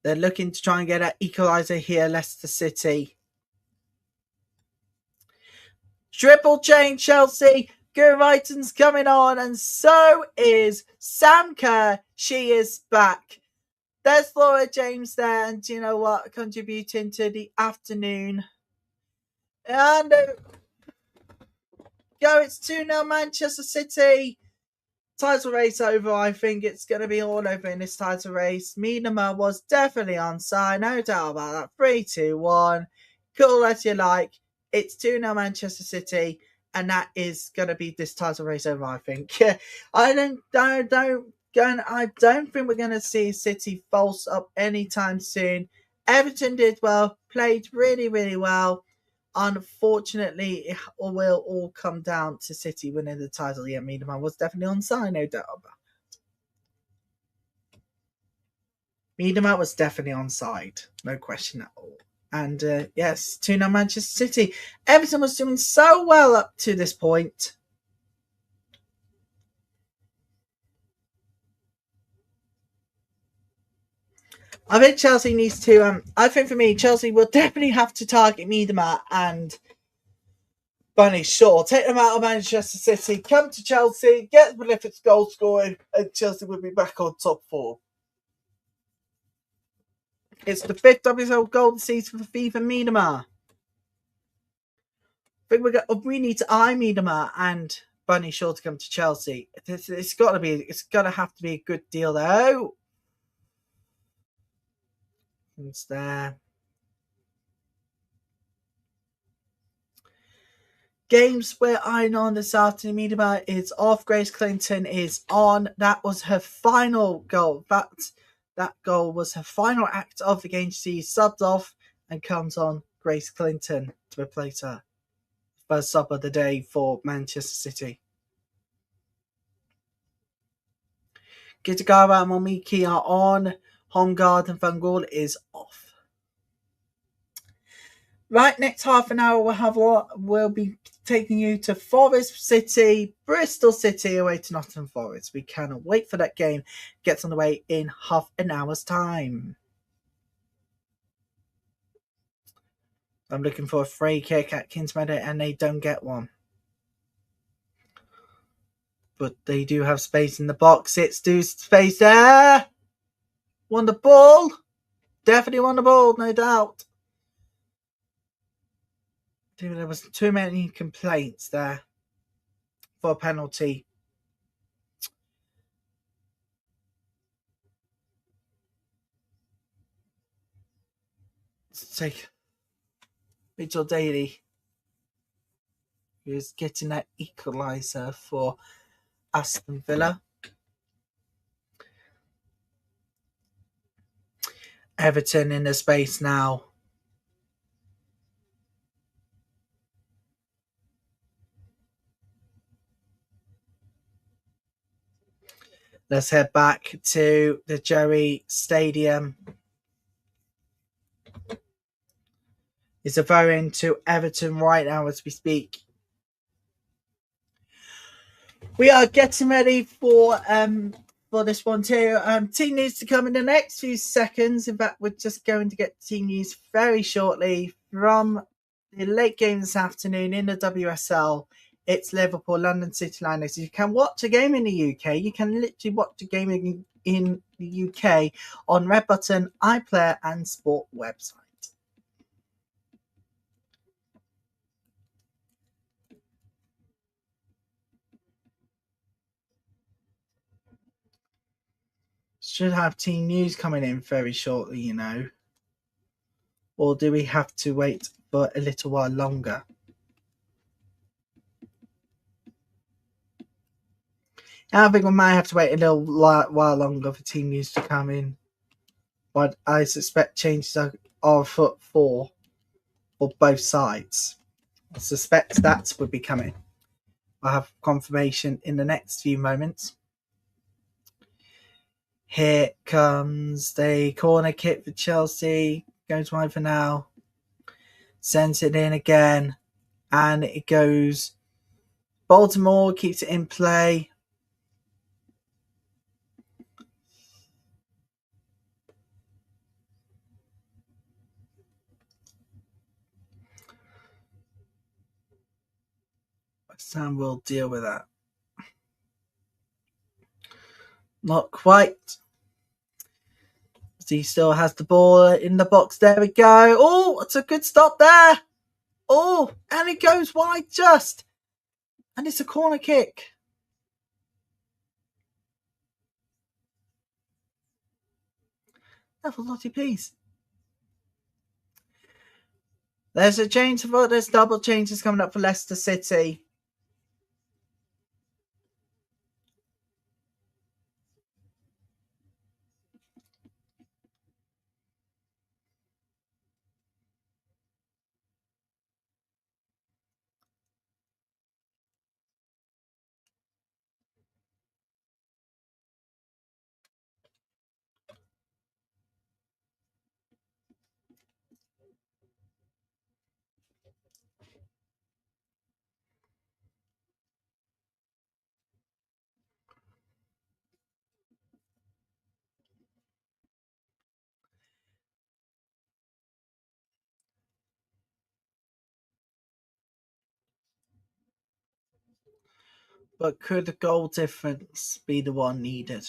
They're looking to try and get an equaliser here, Leicester City. Triple change, Chelsea. Gurrighton's coming on, and so is Sam Kerr. She is back. There's Laura James there, and you know what? Contributing to the afternoon. And it's 2-0 Manchester City. Title race over. I think it's going to be all over in this title race. Miedema was definitely onside, no doubt about that. 3-2-1. Cool as you like. It's 2-0 Manchester City, and that is going to be this title race over, I think. I don't think we're going to see City false up anytime soon. Everton did well, played really, really well. Unfortunately, it will all come down to City winning the title. Yeah, Miedema was definitely onside, no doubt about it. Miedema was definitely onside, no question at all. And yes, 2-0 Manchester City. Everton was doing so well up to this point. I think Chelsea needs to. I think for me, Chelsea will definitely have to target Miedema and Bunny Shaw. Take them out of Manchester City, come to Chelsea, get prolific goal scoring, and Chelsea will be back on top 4. It's the 5th WSL golden season for FIFA Miedema. I think we need Miedema and Bunny Shaw to come to Chelsea. It's got to have to be a good deal though. It's there. Games we're eyeing on this afternoon. Miedema is off. Grace Clinton is on. That was her final goal. That goal was her final act of the game. She's subbed off and comes on Grace Clinton to replace her. First sub of the day for Manchester City. Kitagawa and Momiki are on. Holmgard and Van Gaal is off. Right, next half an hour we'll be taking you to Forest City, Bristol City away to Nottingham Forest. We cannot wait for that game. Gets on the way in half an hour's time. I'm looking for a free kick at Kingsmeadow and they don't get one. But they do have space in the box. It's due space there. Won the ball. Definitely won the ball, no doubt. There was too many complaints there for a penalty. Let's take Mitchell Daly, who's getting that equaliser for Aston Villa. Everton in the space now. Let's head back to the Emirates Stadium. It's a throw into Everton right now as we speak. We are getting ready for this one too. Team news to come in the next few seconds. In fact, we're just going to get team news very shortly from the late game this afternoon in the WSL. It's Liverpool, London City Lionesses. You can watch a game in the UK. You can literally watch a game in the UK on Red Button, iPlayer, and Sport website. Should have team news coming in very shortly, you know. Or do we have to wait for a little while longer? I think we might have to wait a little while longer for team news to come in. But I suspect changes are afoot for both sides. I suspect that would be coming. I'll have confirmation in the next few moments. Here comes the corner kick for Chelsea. Goes wide for now. Sends it in again. And it goes. Baltimore keeps it in play. Sam will deal with that. Not quite. He still has the ball in the box. There we go. Oh, it's a good stop there. Oh, and it goes wide just. And it's a corner kick. That was not a piece. There's a change for there's double changes coming up for Leicester City. But could the goal difference be the one needed?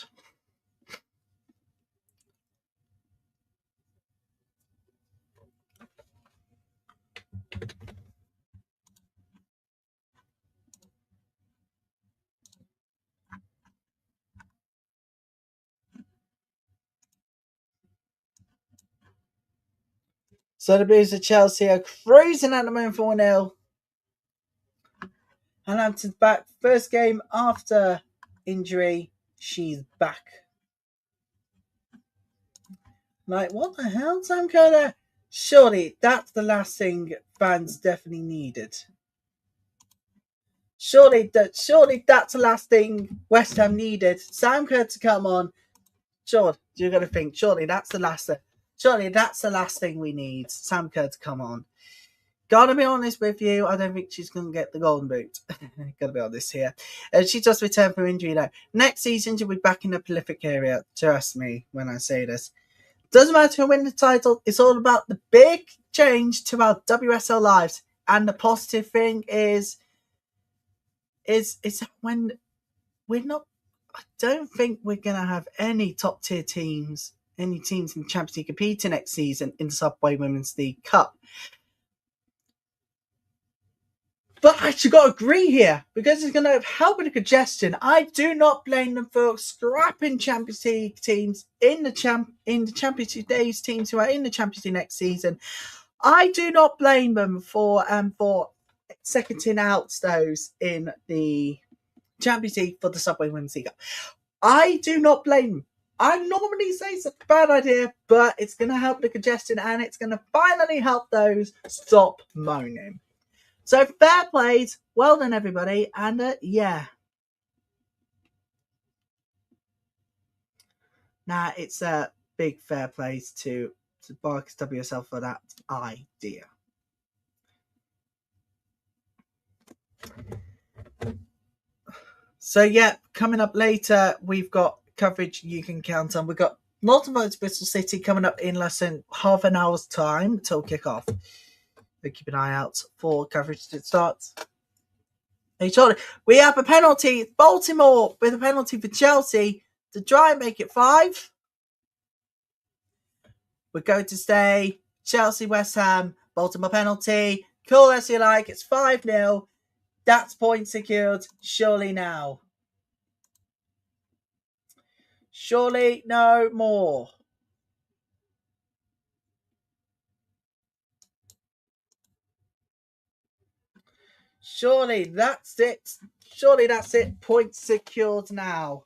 So the Blues of Chelsea are cruising at the moment 4-0. And Hampton's back. First game after injury. She's back. Like, what the hell, Sam Kerr? Surely that's the last thing fans definitely needed. Surely that's the last thing West Ham needed. Sam Kerr to come on. Sure, you're gonna think. Surely that's the last thing we need. Sam Kerr to come on. Gotta be honest with you, I don't think she's gonna get the golden boot. Gotta be honest here. She just returned from injury now. Next season she'll be back in the prolific area. Trust me when I say this. Doesn't matter who wins the title. It's all about the big change to our WSL lives. And the positive thing is when we're not. I don't think we're gonna have any top tier teams, any teams in the Champions League competing next season in the Subway Women's League Cup. But I should got to agree here because it's going to help with the congestion. I do not blame them for scrapping Champions League teams in the Champions League days teams who are in the Champions League next season. I do not blame them for seconding out those in the Champions League for the Subway Women's League. I do not blame them. I normally say it's a bad idea, but it's going to help the congestion and it's going to finally help those stop moaning. So fair plays, well done everybody, and yeah. It's a big fair plays to Barclays WSL for that idea. So yeah, coming up later, we've got coverage you can count on. We've got London Bristol City coming up in less than half an hour's time till kick-off. So keep an eye out for coverage that starts. We have a penalty. Baltimore with a penalty for Chelsea to try and make it 5. We're going to stay Chelsea, West Ham, Baltimore penalty. Call as you like. It's 5-0. That's point secured. Surely now. Surely no more. Surely that's it. Surely that's it. Point secured now.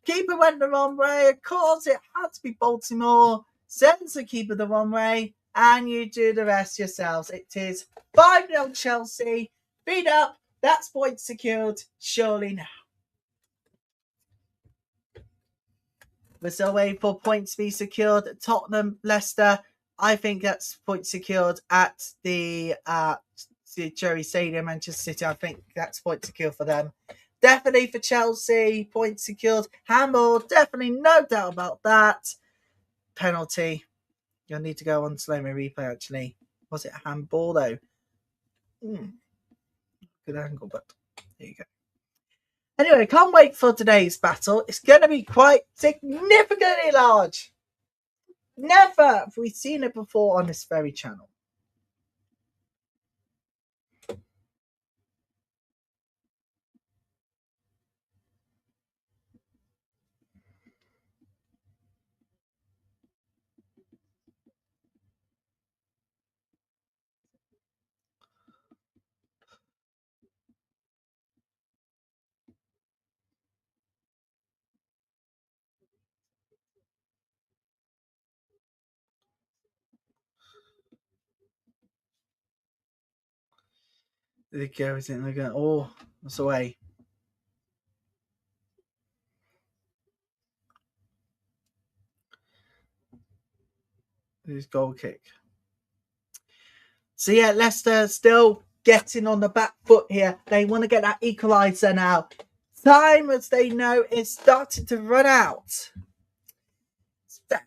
Keeper went the wrong way. Of course, it had to be Baltimore. Sends the keeper the wrong way. And you do the rest yourselves. It is 5-0 Chelsea. Beat up. That's point secured. Surely now. We're still waiting for points to be secured. Tottenham, Leicester. I think that's point secured at the Emirates Stadium, Manchester City. I think that's point secured for them. Definitely for Chelsea, point secured. Handball, definitely, no doubt about that. Penalty. You'll need to go on slow-mo replay, actually. Was it a handball, though? Good angle, but there you go. Anyway, can't wait for today's battle. It's going to be quite significantly large. Never have we seen it before on this very channel. There it goes in again. Oh, that's away. His goal kick. So yeah, Leicester still getting on the back foot here. They want to get that equaliser now. Time, as they know, is starting to run out.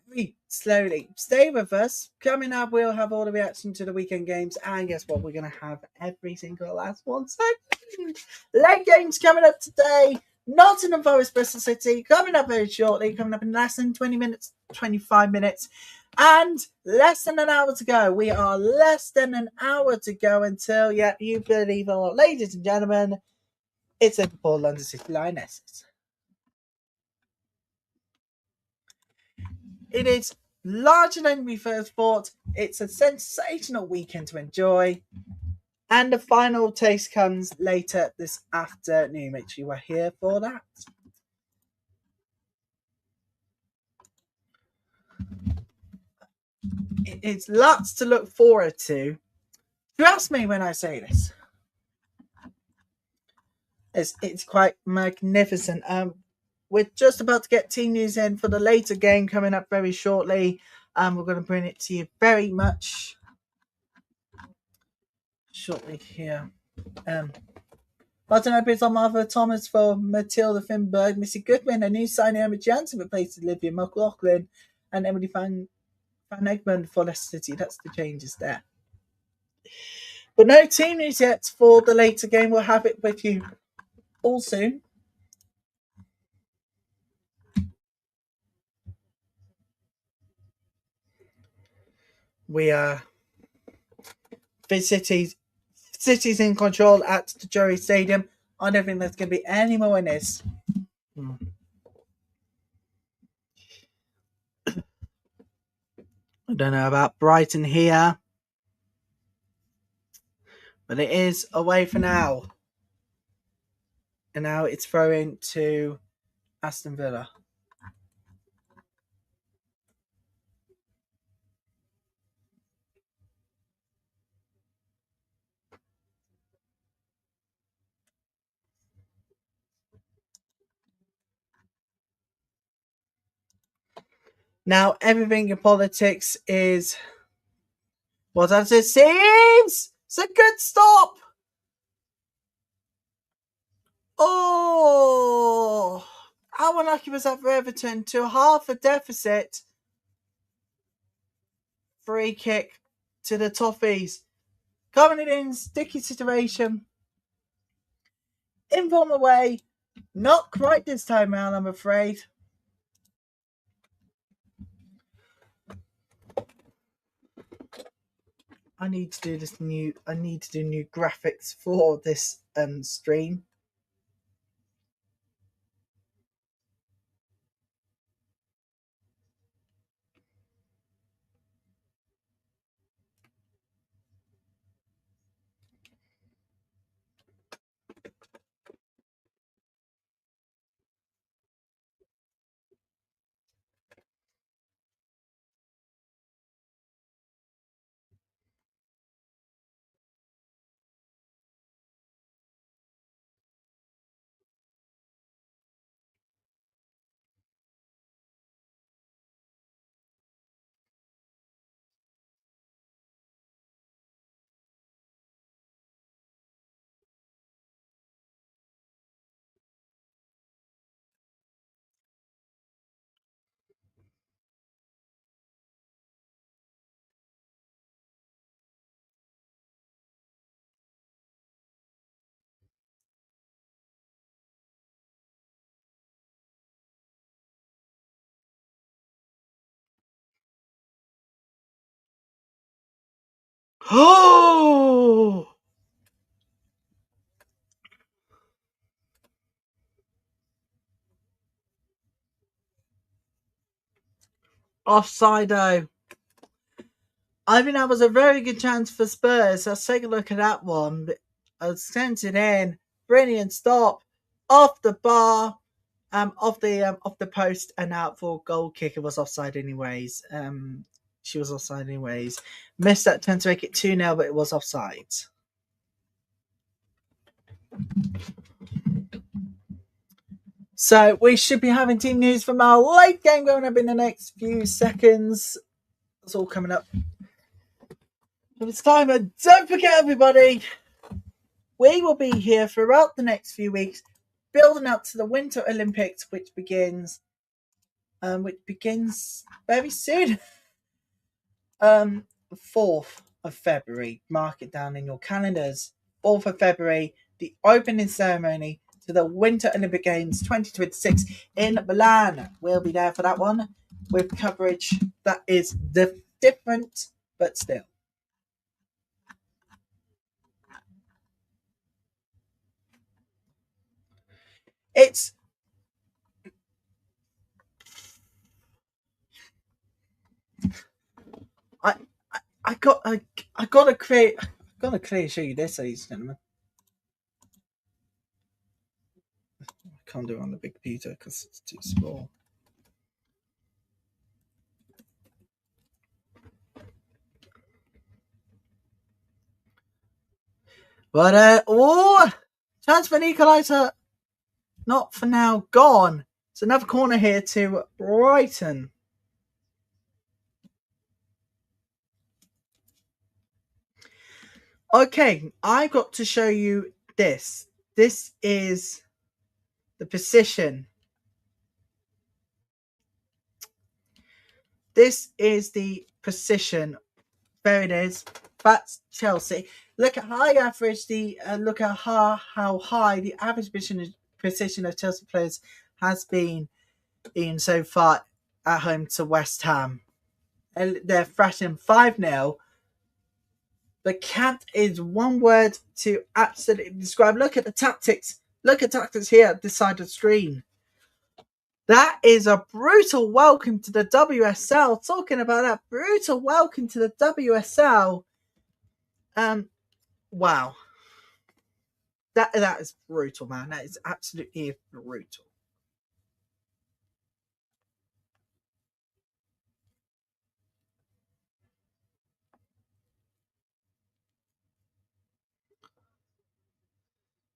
Very slowly. Stay with us. Coming up, we'll have all the reaction to the weekend games. And guess what? We're going to have every single last one. So, late games coming up today. Nottingham Forest, Bristol City. Coming up very shortly. Coming up in less than 20 minutes, 25 minutes. And less than an hour to go. We are less than an hour to go until, yeah, you believe it or not, ladies and gentlemen, it's Liverpool, London City Lionesses. It is larger than we first thought. It's a sensational weekend to enjoy. And the final taste comes later this afternoon. Make sure you are here for that. It's lots to look forward to. Trust me when I say this. It's quite magnificent. We're just about to get team news in for the later game coming up very shortly. We're going to bring it to you very much shortly here. Barton opens on Martha Thomas for Matilda Finberg, Missy Goodwin, a new signing Emma Jansen replaced Olivia McLaughlin, and Emily Van Egmond for Leicester City. That's the changes there. But no team news yet for the later game. We'll have it with you all soon. We are cities in control at the Emirates Stadium. I don't think there's going to be any more in this. I don't know about Brighton here, but it is away for now. And now it's throwing to Aston Villa. Now everything in politics is what as it seems. It's a good stop. Oh, how unlucky was that for Everton to half a deficit? Free kick to the Toffees. Coming in sticky situation. In from away. Not quite this time round, I'm afraid. I need to do new graphics for this stream. Oh! Offside though. I think that was a very good chance for Spurs. Let's take a look at that one. I sent it in. Brilliant stop. Off the bar. Off the post and out for goal kick. It was offside anyways. She was offside anyways. Missed that chance to make it 2-0, but it was offside. So we should be having team news from our late game going up in the next few seconds. That's all coming up. It's time, and don't forget, everybody, we will be here throughout the next few weeks, building up to the Winter Olympics, which begins very soon. 4th of February. Mark it down in your calendars. 4th of February, the opening ceremony to the Winter Olympic Games 2026 in Milan. We'll be there for that one with coverage that is different, but still. It's gotta create. I'm gonna clearly show you this, ladies and gentlemen. I can't do it on the big Peter because it's too small. But chance for an equaliser. Not for now. Gone. It's another corner here to Brighton. Okay, I got to show you this. This is the position. This is the position. There it is. That's Chelsea. Look at high average. Look at how high the average position of Chelsea players has been in so far at home to West Ham. And they're thrashing 5-0. The cat is one word to absolutely describe. Look at the tactics. Look at tactics here at this side of the screen. That is a brutal welcome to the WSL. Talking about that brutal welcome to the WSL. Wow. That is brutal, man. That is absolutely brutal.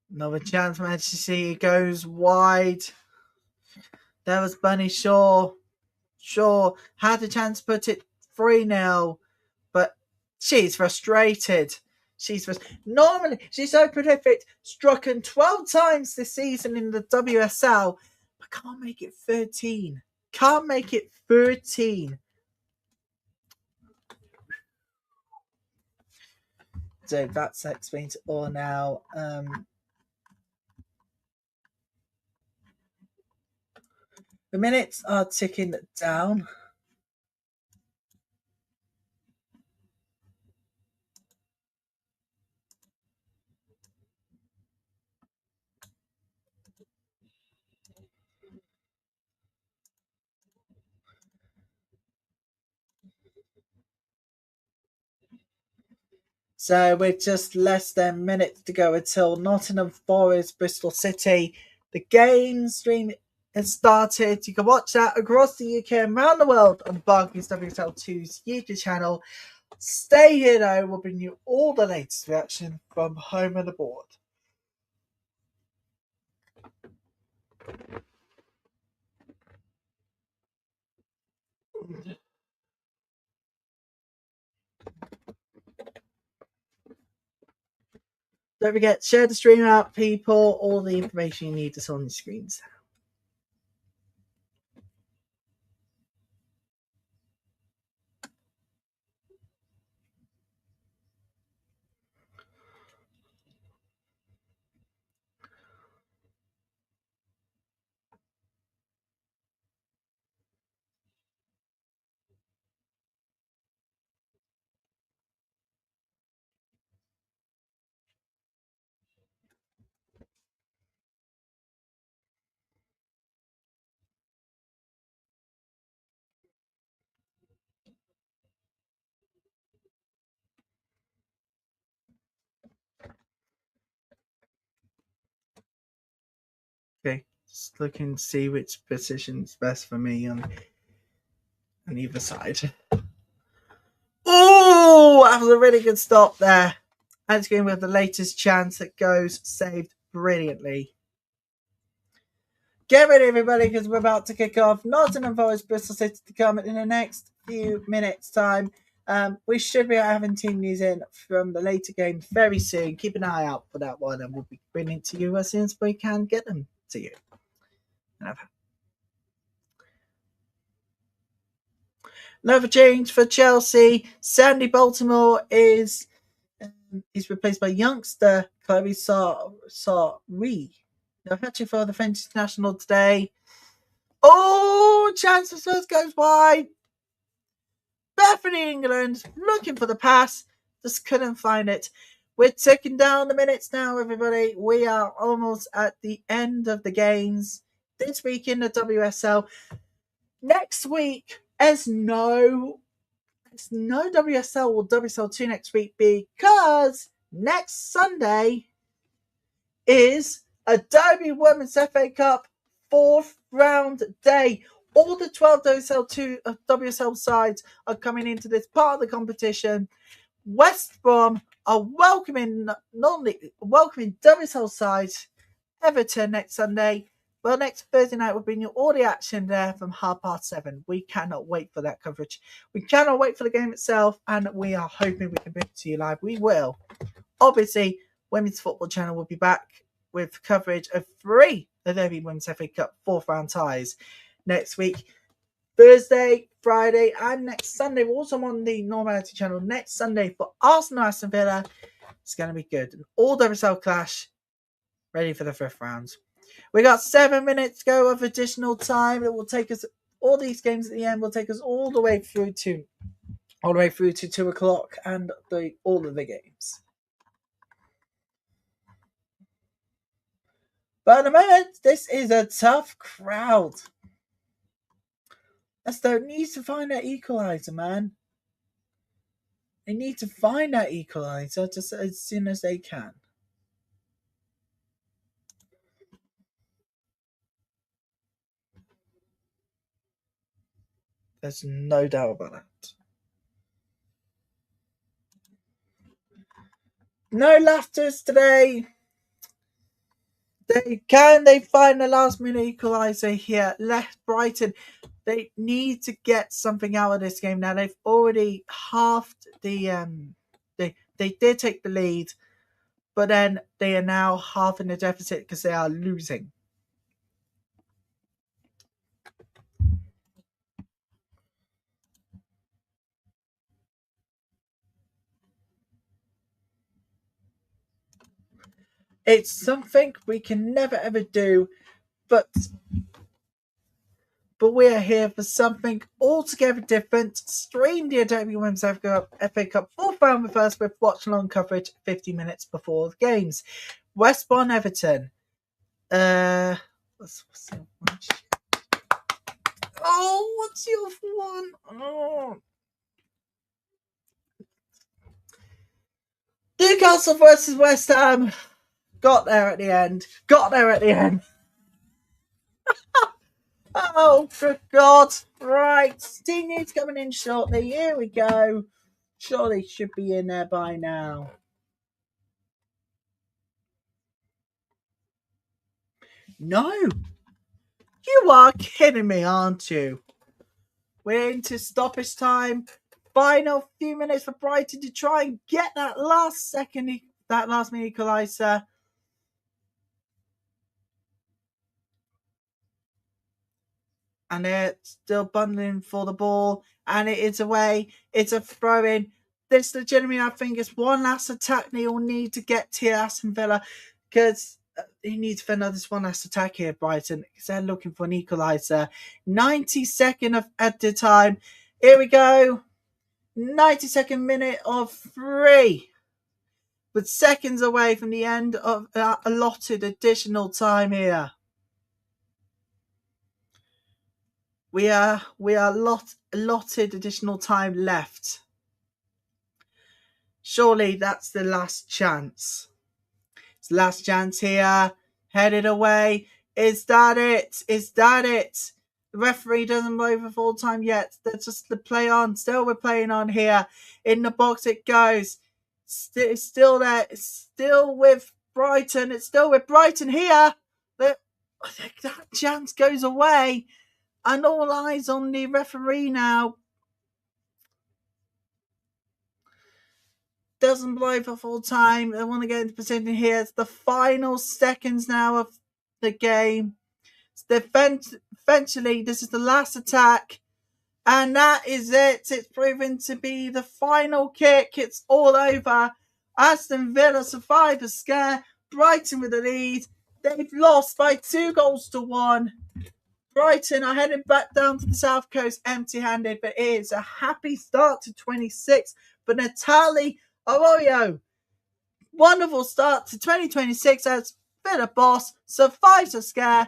Another chance, Manchester City goes wide. There was Bunny Shaw. Shaw had a chance to put it 3-0, but she's frustrated. Normally, she's so prolific, struck 12 times this season in the WSL, but can't make it 13. Can't make it 13. So that explains it all now. The minutes are ticking down. So we're just less than minutes to go until Nottingham Forest, Bristol City. The game stream has started. You can watch that across the UK and around the world on Barclays WSL2's YouTube channel. Stay here though, we'll bring you all the latest reaction from home and aboard. Don't forget, share the stream out, people. All the information you need is on the screens. Okay, just looking to see which position's best for me on either side. Oh, that was a really good stop there. And it's going with the latest chance that goes saved brilliantly. Get ready, everybody, because we're about to kick off. Nottingham Forest, Bristol City to come in the next few minutes' time. We should be having team news in from the later games very soon. Keep an eye out for that one, and we'll be bringing it to you as soon as we can get them to you. Another change for Chelsea. Sandy Baltimore is he's replaced by youngster Chloe Sarri. No hatching for the French international today. Oh, chance for Spurs goes wide. Bethany England looking for the pass, just couldn't find it. We're ticking down the minutes now, everybody. We are almost at the end of the games this week in the WSL. Next week, as no It's no WSL or WSL2 next week because next Sunday is a Derby Women's FA Cup 4th round day. All the 12 WSL sides are coming into this part of the competition. West Brom are welcoming WSL side Everton next Sunday. Well, next Thursday night will bring you all the action there from 7:30. We cannot wait for that coverage. We cannot wait for the game itself, and we are hoping we can bring it to you live. We will. Obviously, Women's Football Channel will be back with coverage of 3 of the Women's FA Cup 4th round ties next week. Thursday, Friday, and next Sunday. We're also on the Normality Channel next Sunday for Arsenal Aston Villa. It's going to be good. An all WSL clash ready for the 5th round. We got 7 minutes to go of additional time. It will take us, all these games at the end will take us all the way through to 2 o'clock and all of the games. But at the moment, this is a tough crowd. Leicester needs to find that equaliser, man. They need to find that equaliser just as soon as they can. There's no doubt about that. No laughters today. They find the last minute equaliser here? Left Brighton. They need to get something out of this game now. They've already halved the they did take the lead, but then they are now halving the deficit because they are losing. It's something we can never ever do, but we are here for something altogether different. Stream the Adobe Women's FA Cup 4th round with us with watch along coverage 50 minutes before the games. West Brom Everton. What's the one? Oh, what's the other one? Oh. Newcastle versus West Ham. Got there at the end. Oh, good God. Right. Team news coming in shortly. Here we go. Surely should be in there by now. No. You are kidding me, aren't you? We're into stoppage time. Final few minutes for Brighton to try and get that last minute equaliser. And they're still bundling for the ball. And it is away. It's a throw-in. This legitimately, I think, is one last attack they will need to get to Aston Villa. Because he needs to another one last attack here, Brighton. Because they're looking for an equaliser. 92nd of added time. Here we go. 92nd minute of 3. But seconds away from the end of allotted additional time here. We are allotted additional time left. Surely that's the last chance. It's the last chance here. Headed away. Is that it? The referee doesn't blow for full time yet. That's just the play on. Still we're playing on here. In the box it goes. It's still there. It's still with Brighton. It's still with Brighton here. That chance goes away. And all eyes on the referee now. Doesn't blow for full time. They want to get into position here. It's the final seconds now of the game. Eventually, this is the last attack. And that is it. It's proven to be the final kick. It's all over. Aston Villa survive a scare. Brighton with the lead. They've lost by 2-1. Brighton are heading back down to the south coast empty-handed, but it is a happy start to 26 for Natalie Arroyo. Wonderful start to 2026 as Villa boss survives a scare,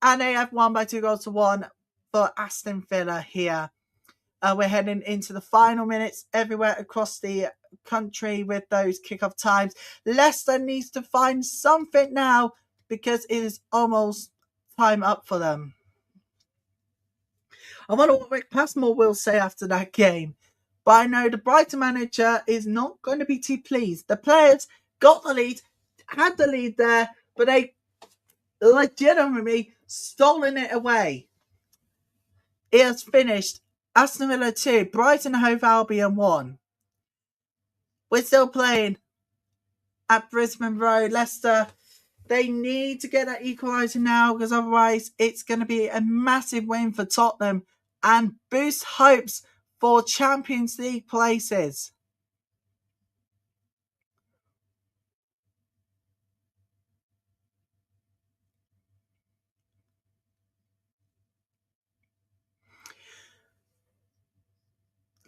and they have won by 2-1 for Aston Villa here. We're heading into the final minutes everywhere across the country with those kickoff times. Leicester needs to find something now because it is almost time up for them. I wonder what Rick Passmore will say after that game. But I know the Brighton manager is not going to be too pleased. The players got the lead, had the lead there, but they legitimately stolen it away. It has finished Aston Villa 2, Brighton Hove Albion 1. We're still playing at Brisbane Road. Leicester, they need to get that equaliser now because otherwise it's going to be a massive win for Tottenham and boost hopes for Champions League places.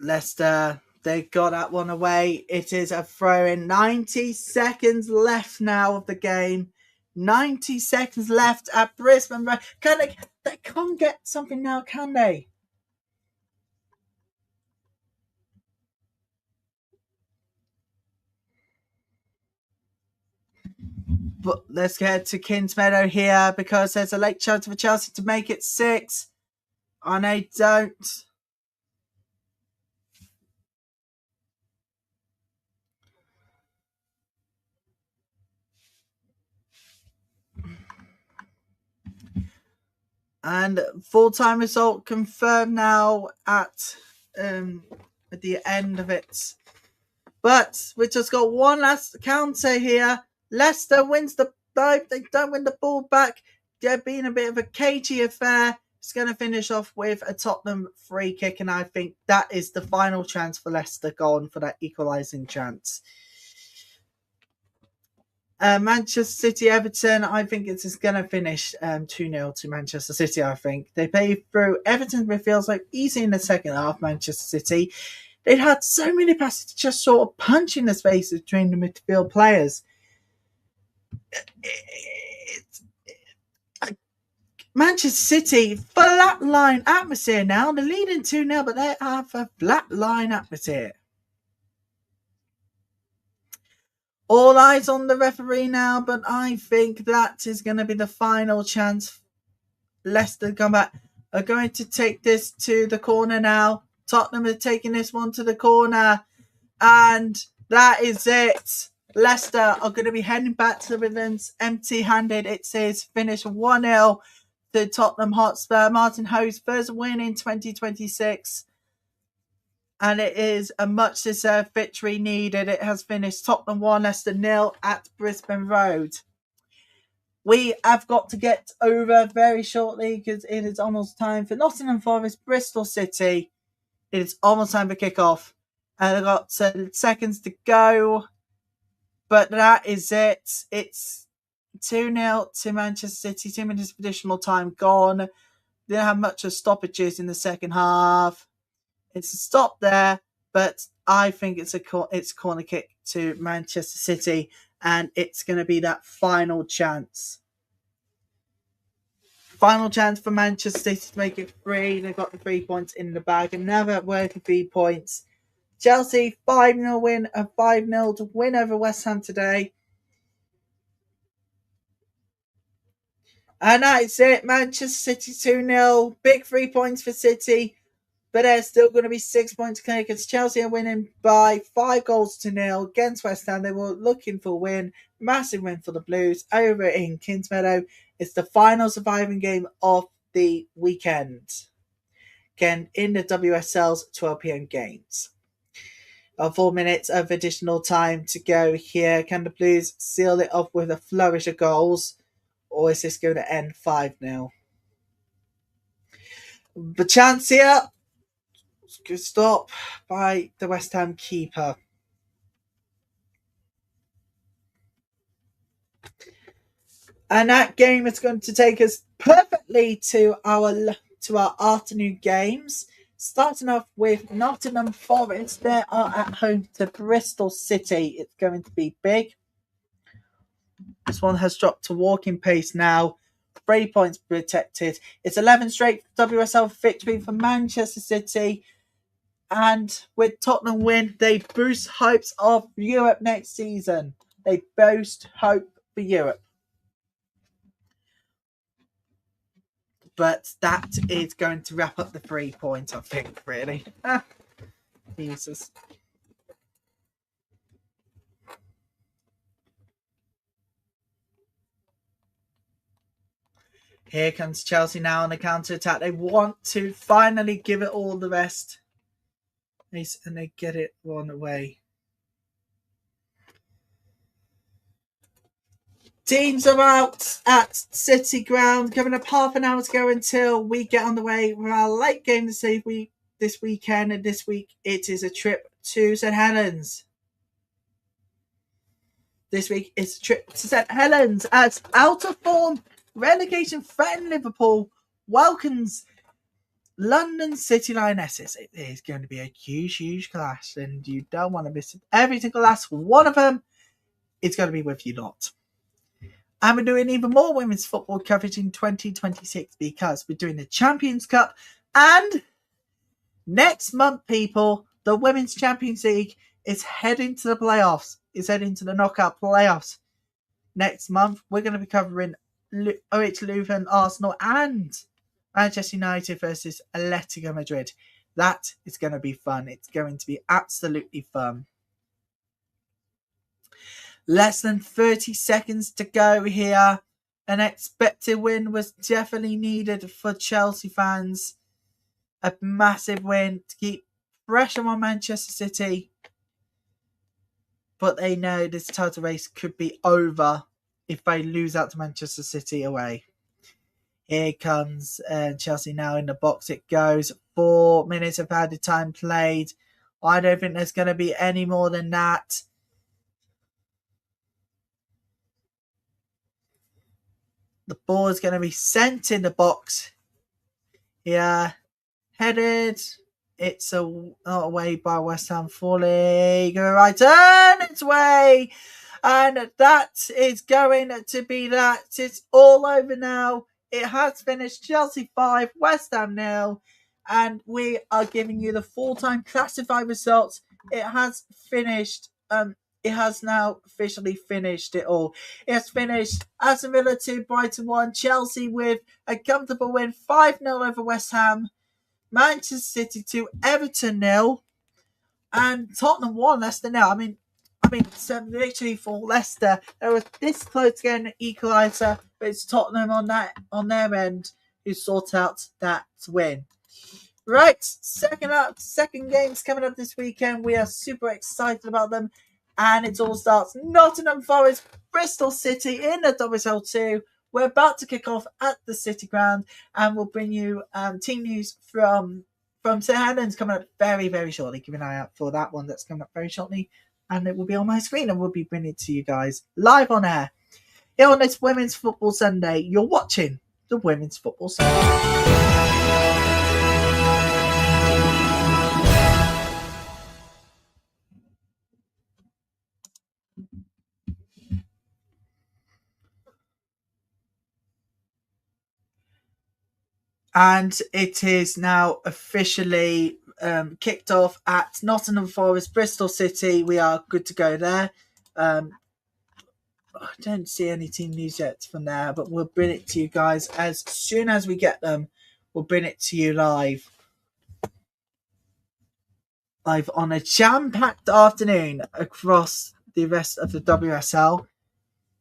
Leicester, they got that one away. It is a throw in. 90 seconds left now of the game. 90 seconds left at Brisbane. Can they can't get something now, can they? But let's get to Kingsmeadow here because there's a late chance for Chelsea to make it 6. And they don't. And full-time result confirmed now at the end of it. But we just got one last counter here. Leicester wins the dive. They don't win the ball back. They're being a bit of a cagey affair. It's going to finish off with a Tottenham free kick. And I think that is the final chance for Leicester gone for that equalising chance. Manchester City, Everton, I think it's just going to finish 2-0 to Manchester City, I think. They played through Everton, it feels like easy in the second half, Manchester City. They'd had so many passes just sort of punching the spaces between the midfield players. Manchester City, flatline atmosphere now. They're leading 2-0, but they have a flatline atmosphere. All eyes on the referee now, but I think that is going to be the final chance. Leicester come back. Are going to take this to the corner now. Tottenham are taking this one to the corner. And that is it. Leicester are going to be heading back to the Midlands empty-handed. It says finish 1-0 to Tottenham Hotspur. Martin Ho's first win in 2026. And it is a much deserved victory needed. It has finished Tottenham 1, Leicester 0 at Brisbane Road. We have got to get over very shortly because it is almost time for Nottingham Forest, Bristol City. It is almost time for kick-off. And I've got seconds to go. But that is it. It's 2-0 to Manchester City. 2 minutes of additional time gone. They didn't have much of stoppages in the second half. It's a stop there, but I think it's a corner kick to Manchester City, and it's going to be that final chance. Final chance for Manchester City to make it 3. They've got the 3 points in the bag, another worthy 3 points. Chelsea 5-0 win, a 5-0 to win over West Ham today. And that's it. Manchester City 2-0. Big 3 points for City. But there's still going to be 6 points to take because Chelsea are winning by 5-0 against West Ham. They were looking for a win. Massive win for the Blues over in Kingsmeadow. It's the final surviving game of the weekend. Again, in the WSL's 12 p.m. games. 4 minutes of additional time to go here. Can the Blues seal it off with a flourish of goals? Or is this going to end 5-0? The chance here. Good stop by the West Ham keeper. And that game is going to take us perfectly to our afternoon games. Starting off with Nottingham Forest. They are at home to Bristol City. It's going to be big. This one has dropped to walking pace now. 3 points protected. It's 11 straight WSL victory for Manchester City. And with Tottenham win, they boost hopes of Europe next season. They boost hope for Europe. But that is going to wrap up the 3 points, I think, really. Jesus. Here comes Chelsea now on the counter-attack. They want to finally give it all the rest. And they get it one away. Teams are out at City Ground. Coming up half an hour to go until we get on the way for our late game this weekend. And this week it is a trip to St Helens. This week it's a trip to St Helens as out of form relegation threatened Liverpool welcomes London City Lionesses. It is going to be a huge clash, and you don't want to miss it. Every single last one of them is going to be with you lot. And we're doing even more women's football coverage in 2026 because we're doing the Champions Cup. And next month, people, the Women's Champions League is heading to the playoffs. It's heading to the knockout playoffs. Next month, we're going to be covering OH Leuven, Arsenal, and Manchester United versus Atletico Madrid. That is going to be fun. It's going to be absolutely fun. Less than 30 seconds to go here. An expected win was definitely needed for Chelsea fans. A massive win to keep pressure on Manchester City. But they know this title race could be over if they lose out to Manchester City away. Here comes Chelsea now in the box. It goes. 4 minutes of added time played. I don't think there's going to be any more than that. The ball is going to be sent in the box. Yeah. Headed. It's away by West Ham. Foley. Go right turn. It's away. And that is going to be that. It's all over now. It has finished. Chelsea 5, West Ham 0. And we are giving you the full-time classified results. It has finished. It has now officially finished it all. It has finished Aston Villa 2, Brighton 1. Chelsea with a comfortable win 5-0 over West Ham. Manchester City 2, Everton 0. And Tottenham 1, Leicester 0. I mean, it's a victory for Leicester. They were this close to getting an equaliser, but it's Tottenham on their end who sort out that win. Right, second games coming up this weekend. We are super excited about them, and it all starts Nottingham Forest, Bristol City in the WSL2. We're about to kick off at the City Ground, and we'll bring you team news from St Helens coming up very shortly. Keep an eye out for that one that's coming up very shortly. And it will be on my screen, and we'll be bringing it to you guys live on air. Here on this Women's Football Sunday, you're watching the Women's Football Sunday. And it is now officially kicked off at Nottingham Forest, Bristol City. We are good to go there. I don't see any team news yet from there, but we'll bring it to you guys as soon as we get them. We'll bring it to you live on a jam-packed afternoon across the rest of the WSL.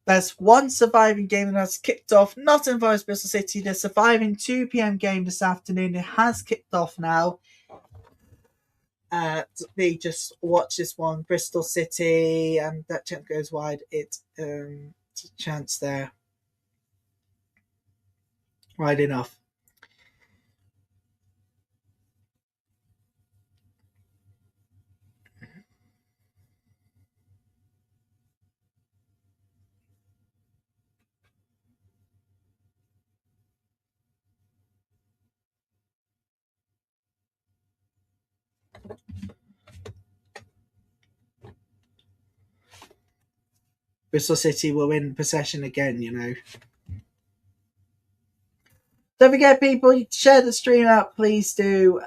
There's one surviving game that's kicked off. Nottingham Forest, Bristol City. The surviving 2 p.m. game this afternoon. It has kicked off now. We just watch this one. Bristol City, and that chance goes wide. It's a chance there. Wide enough. Bristol City will win possession again, you know. Don't forget, people, share the stream out. Please do.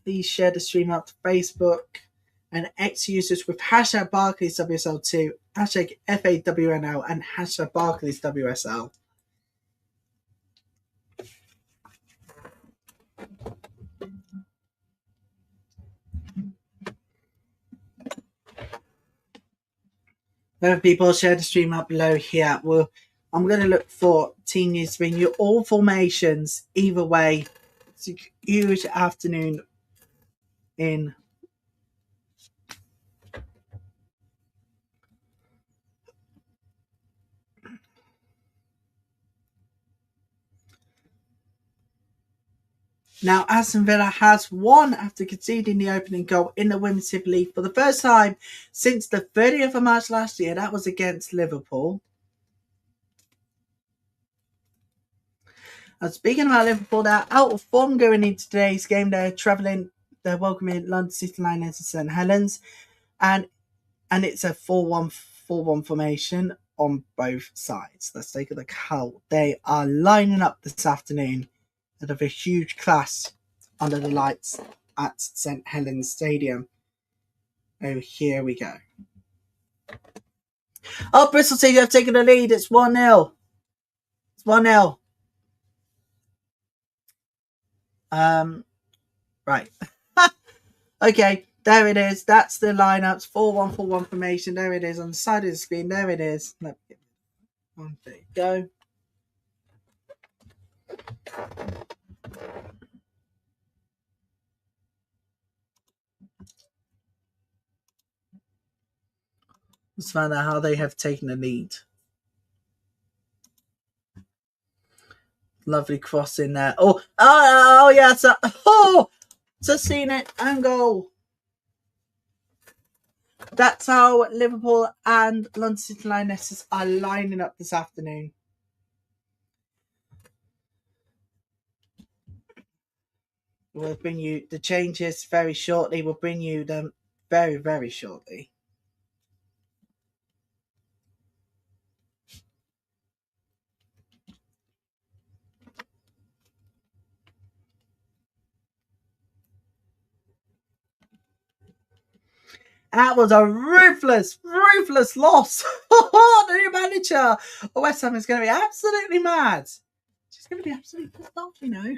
please share the stream out to Facebook and X users with hashtag Barclays WSL2, hashtag FAWNL, and hashtag Barclays WSL. Whether people share the stream up below here. Well, I'm going to look for team news to bring you all formations. Either way, it's a huge afternoon in. Now, Aston Villa has won after conceding the opening goal in the Women's Super League for the first time since the 30th of March last year. That was against Liverpool. And speaking about Liverpool, they're out of form going into today's game. They're welcoming London City Lionesses and St Helens. And it's a 4-1-4-1 formation on both sides. Let's take a look how they are lining up this afternoon. Out of a huge class under the lights at St Helens Stadium. Oh, here we go. Oh, Bristol City have taken the lead. It's 1-0. It's 1-0. Right. Okay, there it is. That's the lineups. 4-1-4-1 formation. There it is on the side of the screen. There it is. There you go. Let's find out how they have taken the lead. Lovely cross in there. Oh yeah, just seen it and goal. That's how Liverpool and London City Lionesses are lining up this afternoon. We'll bring you the changes very shortly. We'll bring you them very, very shortly. That was a ruthless loss. The new manager of West Ham is going to be absolutely mad. She's going to be absolutely pissed off, you know.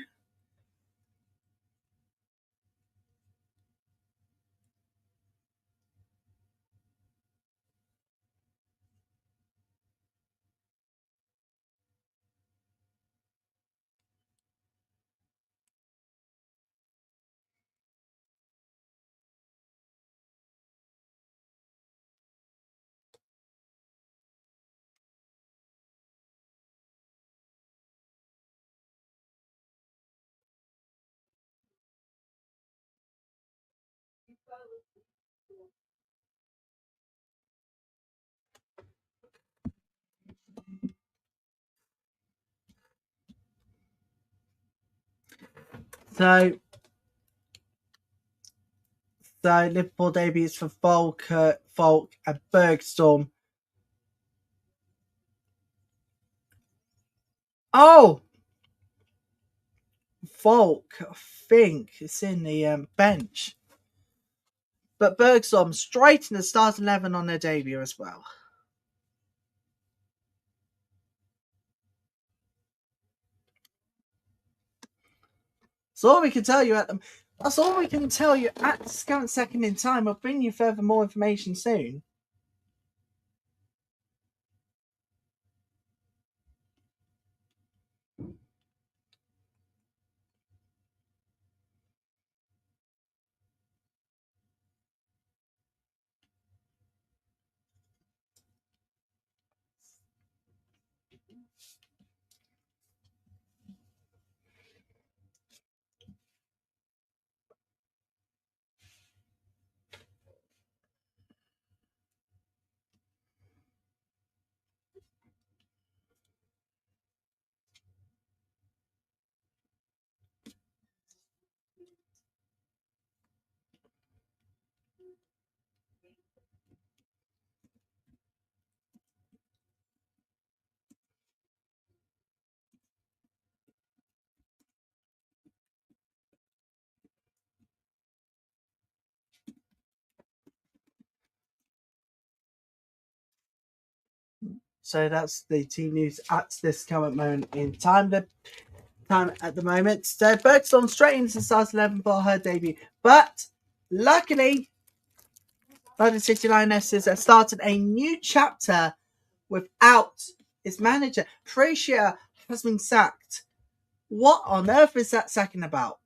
So Liverpool debuts for Falk and Bergstorm. Oh! Falk, I think, it's in the bench. But Bergstorm straight in the start 11 on their debut as well. That's all we can tell you at them. That's all we can tell you at this current second in time. I'll bring you further more information soon. So that's the team news at this current moment in time. The time at the moment. So Berg's on straight into the start 11 for her debut. But luckily, London City Lionesses have started a new chapter without its manager. Frazier has been sacked. What on earth is that sacking about?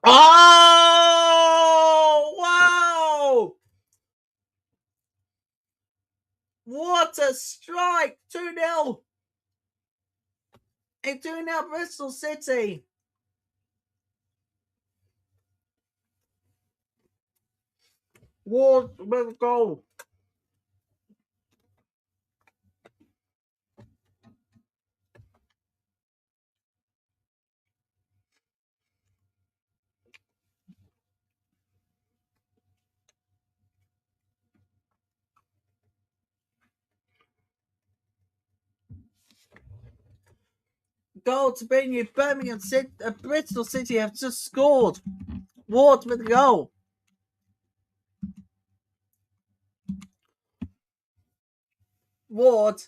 Oh, wow! What a strike! 2-0. It's 2-0 Bristol City. Ward with a goal. Goal to bring you Birmingham City. Bristol City have just scored. Ward with a goal. Ward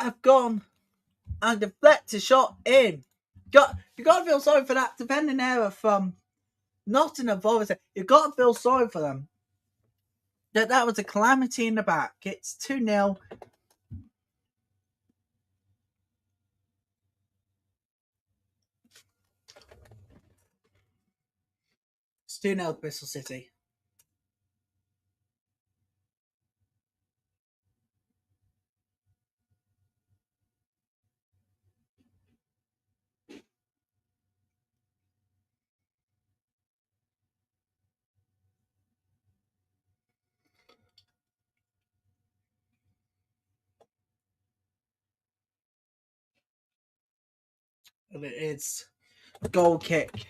have gone and deflected shot in. You got to feel sorry for that defending error from Nottingham Forest. You got to feel sorry for them. That was a calamity in the back. It's 2-0. It's 2-0 Bristol City. And it is goal kick.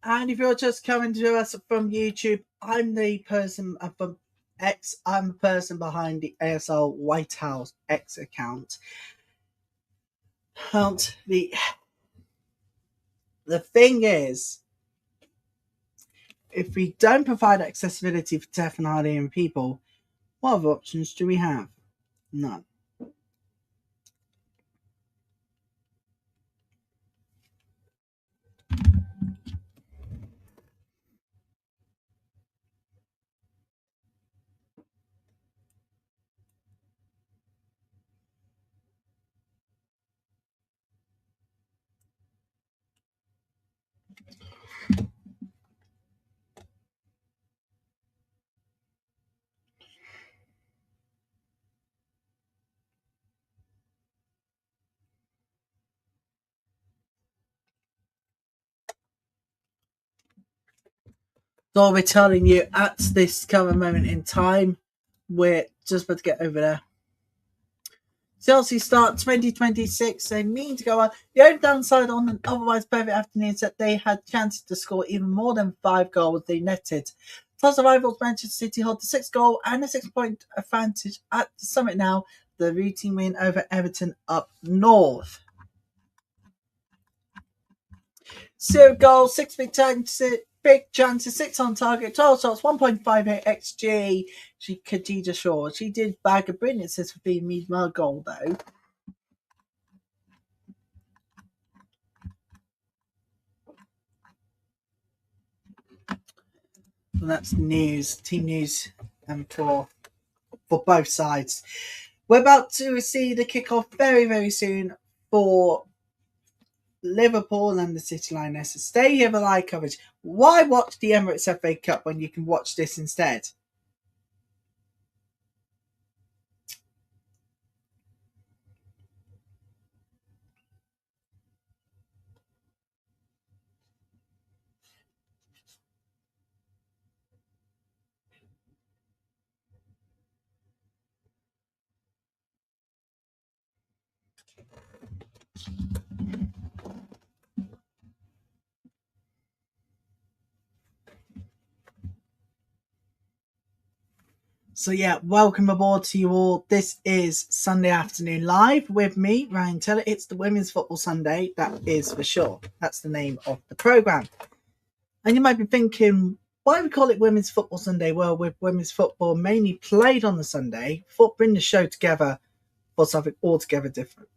And if you're just coming to us from YouTube, I'm the person from X. I'm the person behind the ASL White House X account. The thing is, if we don't provide accessibility for deaf and hard hearing people, what other options do we have? None. So we're telling you at this current moment in time, we're just about to get over there. Chelsea start 2026. They mean to go on. The only downside on an otherwise perfect afternoon is that they had chances to score even more than 5 goals they netted. Plus, the rivals Manchester City hold the 6 goal and a 6-point advantage at the summit now. The routine win over Everton up north. 0 goals, 6 big chances, 6 on target, 12 shots, 1.58 XG. Khadija Shaw. She did bag a brilliant assist for being Meadmar goal though. And that's news, team news, and for both sides. We're about to see the kickoff very, very soon for Liverpool and the City Lionesses. Stay here for live coverage. Why watch the Emirates FA Cup when you can watch this instead? So yeah, welcome aboard to you all. This is Sunday Afternoon Live with me, Ryan Teller. It's the Women's Football Sunday, that is for sure. That's the name of the programme. And you might be thinking, why we call it Women's Football Sunday? Well, with women's football mainly played on the Sunday, thought bring the show together for something altogether different.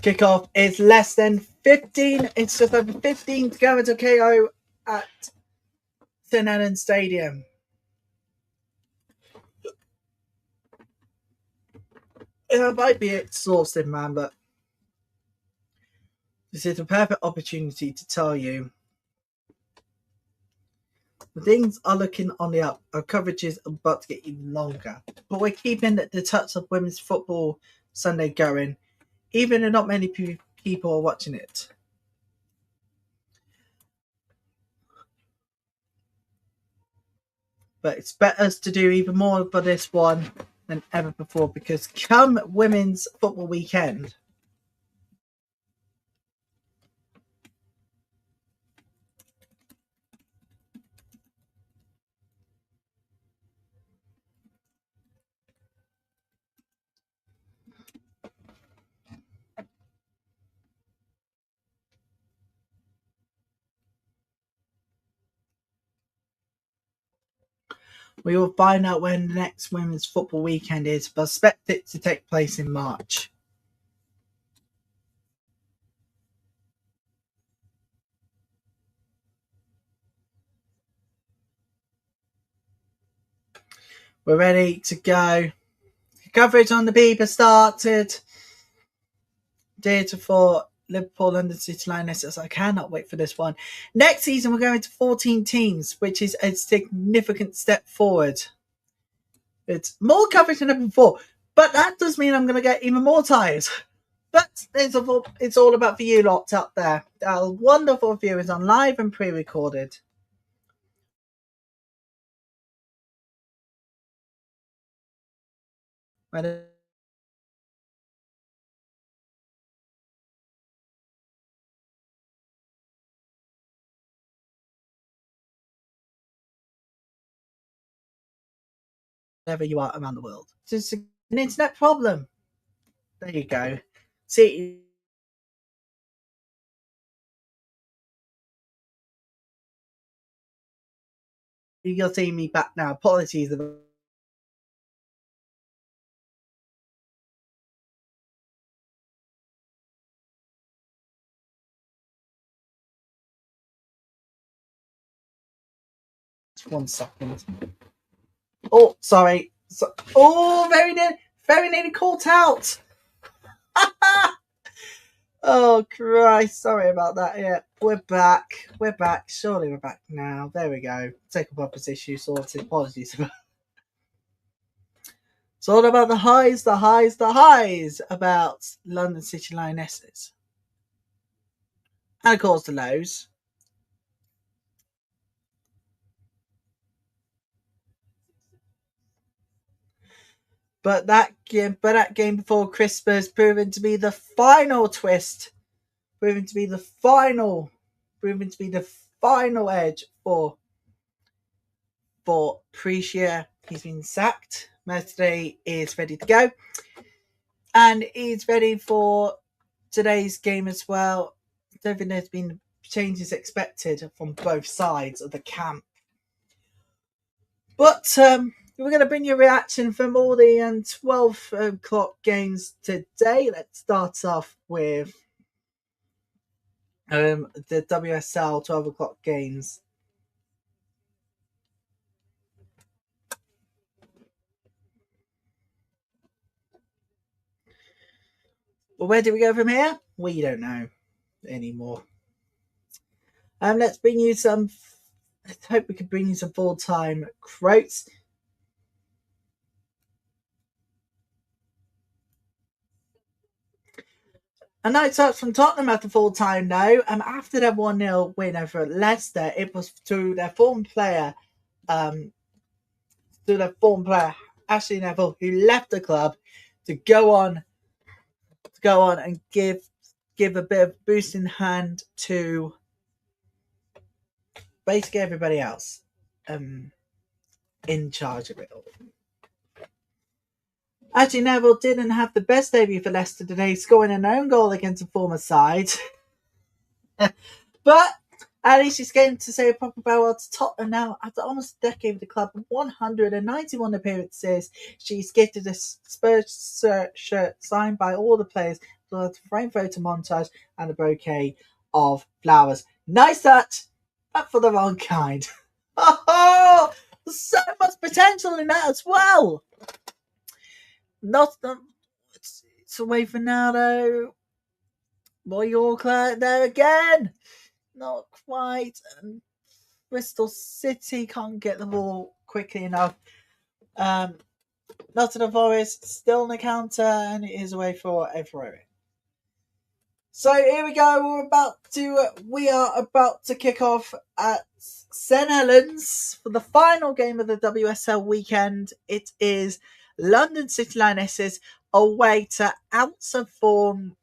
Kickoff is less than 15. It's just over 15 to go into KO at St Helens Stadium. It might be exhausting, man, but this is a perfect opportunity to tell you the things are looking on the up. Our coverage is about to get even longer, but we're keeping the touch of Women's Football Sunday going, even if not many people are watching it. But it's better to do even more for this one than ever before, because come Women's Football Weekend, we will find out when the next Women's Football Weekend is, but expect it to take place in March. We're ready to go. Coverage on the beep has started. Data for Liverpool, London City Lionesses. I cannot wait for this one. Next season, we're going to 14 teams, which is a significant step forward. It's more coverage than ever before, but that does mean I'm going to get even more tired. But it's all about for you lot out there. Our wonderful viewers on live and pre-recorded. Whenever you are around the world. It's just an internet problem. There you go. See, you're seeing me back now. Apologies. Just 1 second. Oh, sorry. Oh, very nearly caught out. Oh, Christ. Sorry about that. Yeah, we're back. Surely we're back now. There we go. Take up our position sorted. Apologies. It's all about the highs about London City Lionesses. And of course the lows. But that game before Christmas proven to be the final twist, proven to be the final edge for Precia. He's been sacked. Mercedes is ready to go, and he's ready for today's game as well. I don't think there's been changes expected from both sides of the camp. But we're going to bring you a reaction from all the 12 o'clock games today. Let's start off with the WSL 12 o'clock games. Well, where do we go from here? We don't know anymore. Let's bring you some. I hope we can bring you some full-time quotes. A night out from Tottenham at the full time now. After their 1-0 win over Leicester, it was to their former player, Ashley Neville, who left the club to go on and give a bit of boosting hand to basically everybody else in charge of it all. Ashley Neville didn't have the best debut for Leicester today, scoring an own goal against a former side. But at least she's getting to say a proper farewell to Tottenham now. After almost a decade with the club, 191 appearances, she's gifted a Spurs shirt signed by all the players, with a frame photo montage and a bouquet of flowers. Nice touch, but for the wrong kind. Oh, there's so much potential in that as well. It's away for now though. Boy, York there again. Not quite. Bristol City can't get the ball quickly enough. Nottingham Forest still on the counter, and it is away for a throw-in. So here we go. We are about to kick off at St Helens for the final game of the WSL weekend. It is London City Lionesses away to out of form.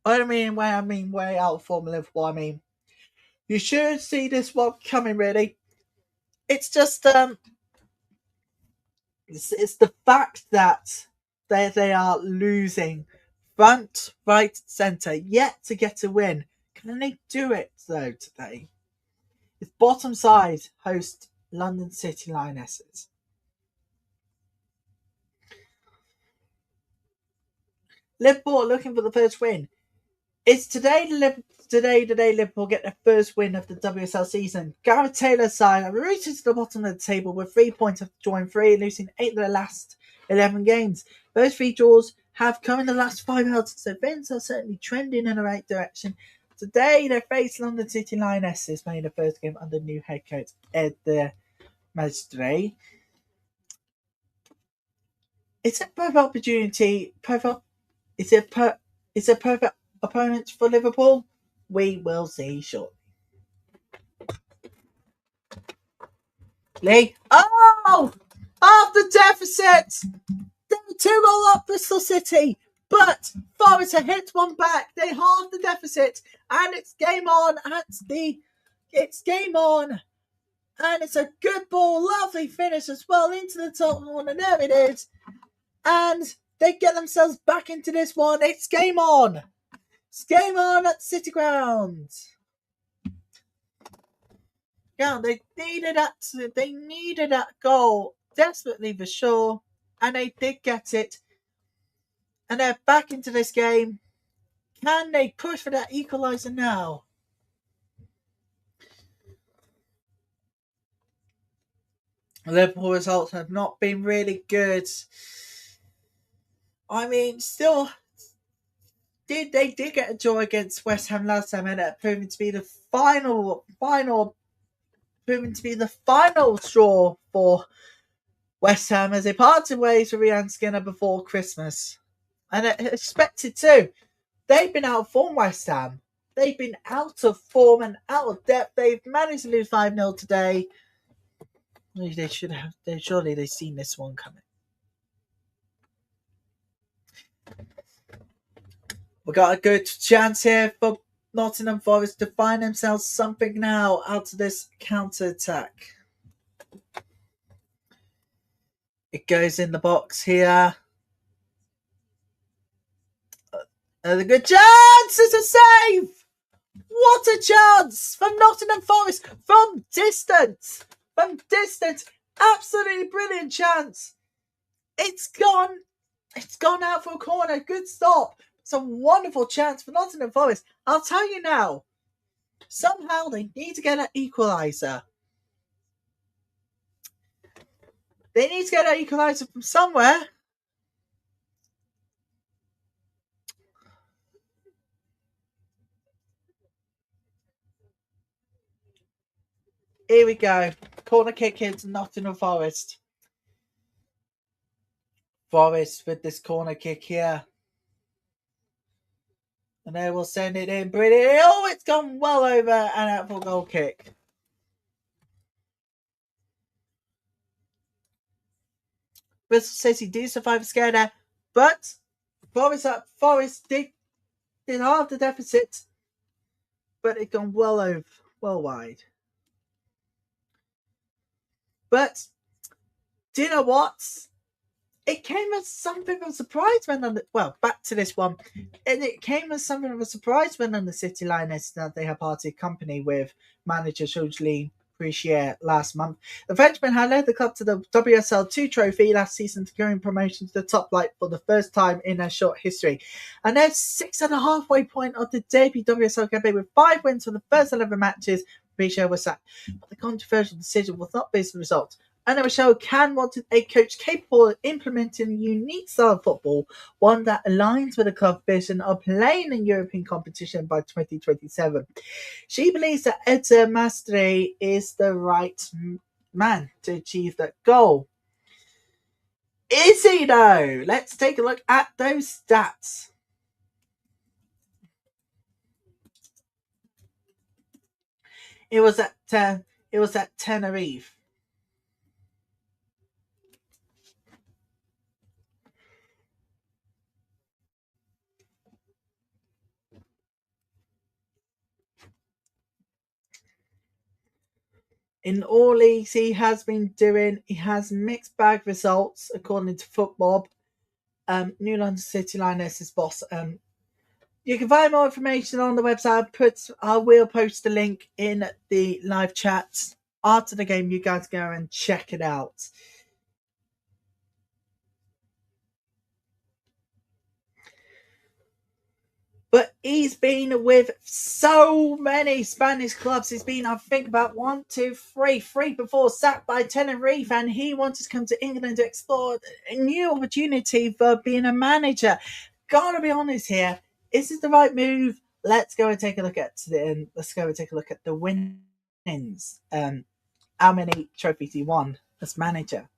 I don't mean way out of form Liverpool. I mean, you should see this one coming, really. It's just it's the fact that they are losing front, right, centre, yet to get a win. Can they do it though today? It's bottom side host London City Lionesses. Liverpool looking for the first win. It's today Liverpool get their first win of the WSL season. Gareth Taylor's side are rooted to the bottom of the table with 3 points after drawing 3 and losing 8 of their last 11 games. Those 3 draws have come in the last 5 rounds, so things are certainly trending in the right direction. Today they face London City Lionesses, playing the first game under new head coach Ed Mestre. It's a perfect opportunity. It's a perfect opponent for Liverpool. We will see shortly. Lee. Oh! Half the deficit! They were 2-0 up Bristol City, but Forest have hit one back. They halved the deficit, and it's game on. It's game on. And it's a good ball, lovely finish as well into the top one, and there it is. And they get themselves back into this one. It's game on. It's game on at City Ground. Yeah, they needed that goal desperately for sure, and they did get it. And they're back into this game. Can they push for that equaliser now? Liverpool results have not been really good. I mean, still, they did get a draw against West Ham last time, and it proving to be the final straw for West Ham as they parted ways with Rhian Skinner before Christmas. And expected to. They've been out of form, West Ham. They've been out of form and out of depth. They've managed to lose 5-0 today. They should have. Surely they've seen this one coming. We got a good chance here for Nottingham Forest to find themselves something now out of this counter-attack. It goes in the box here. A good chance! It's a save! What a chance from Nottingham Forest from distance! Absolutely brilliant chance. It's gone. It's gone out for a corner. Good stop. It's a wonderful chance for Nottingham Forest. I'll tell you now. Somehow they need to get an equaliser. They need to get an equaliser from somewhere. Here we go. Corner kick into Nottingham Forest. Forest with this corner kick here. And they will send it in. Brilliant. Oh, it's gone well over and out for a goal kick. Bristol City do survive a scare there. But Forest did half the deficit. But it's gone well over, well wide. But do you know what? It came as something of a surprise when back to this one. And it came as something of a surprise when London City Lionesses that they have parted company with manager Jules Prichier last month. The Frenchman had led the club to the WSL2 trophy last season, securing promotion to the top flight for the first time in their short history. And they're 6 at the halfway point of the debut WSL campaign with 5 wins for the first 11 matches. Prichier was sacked. But the controversial decision was not based on the result. And Michelle Can wanted a coach capable of implementing a unique style of football, one that aligns with the club's vision of playing in European competition by 2027. She believes that Edzer Mastre is the right man to achieve that goal. Is he though? Let's take a look at those stats. It was at Tenerife. In all leagues he has been doing, he has mixed bag results according to Footmob. New London City Lionesses boss. You can find more information on the website. I will post the link in the live chat after the game. You guys go and check it out. But he's been with so many Spanish clubs. He's been, I think, about 1, 2, 3 before sacked by Tenerife, and he wanted to come to England to explore a new opportunity for being a manager. Gotta be honest here. Is this the right move? Let's go and take a look at the winnings. How many trophies he won as manager?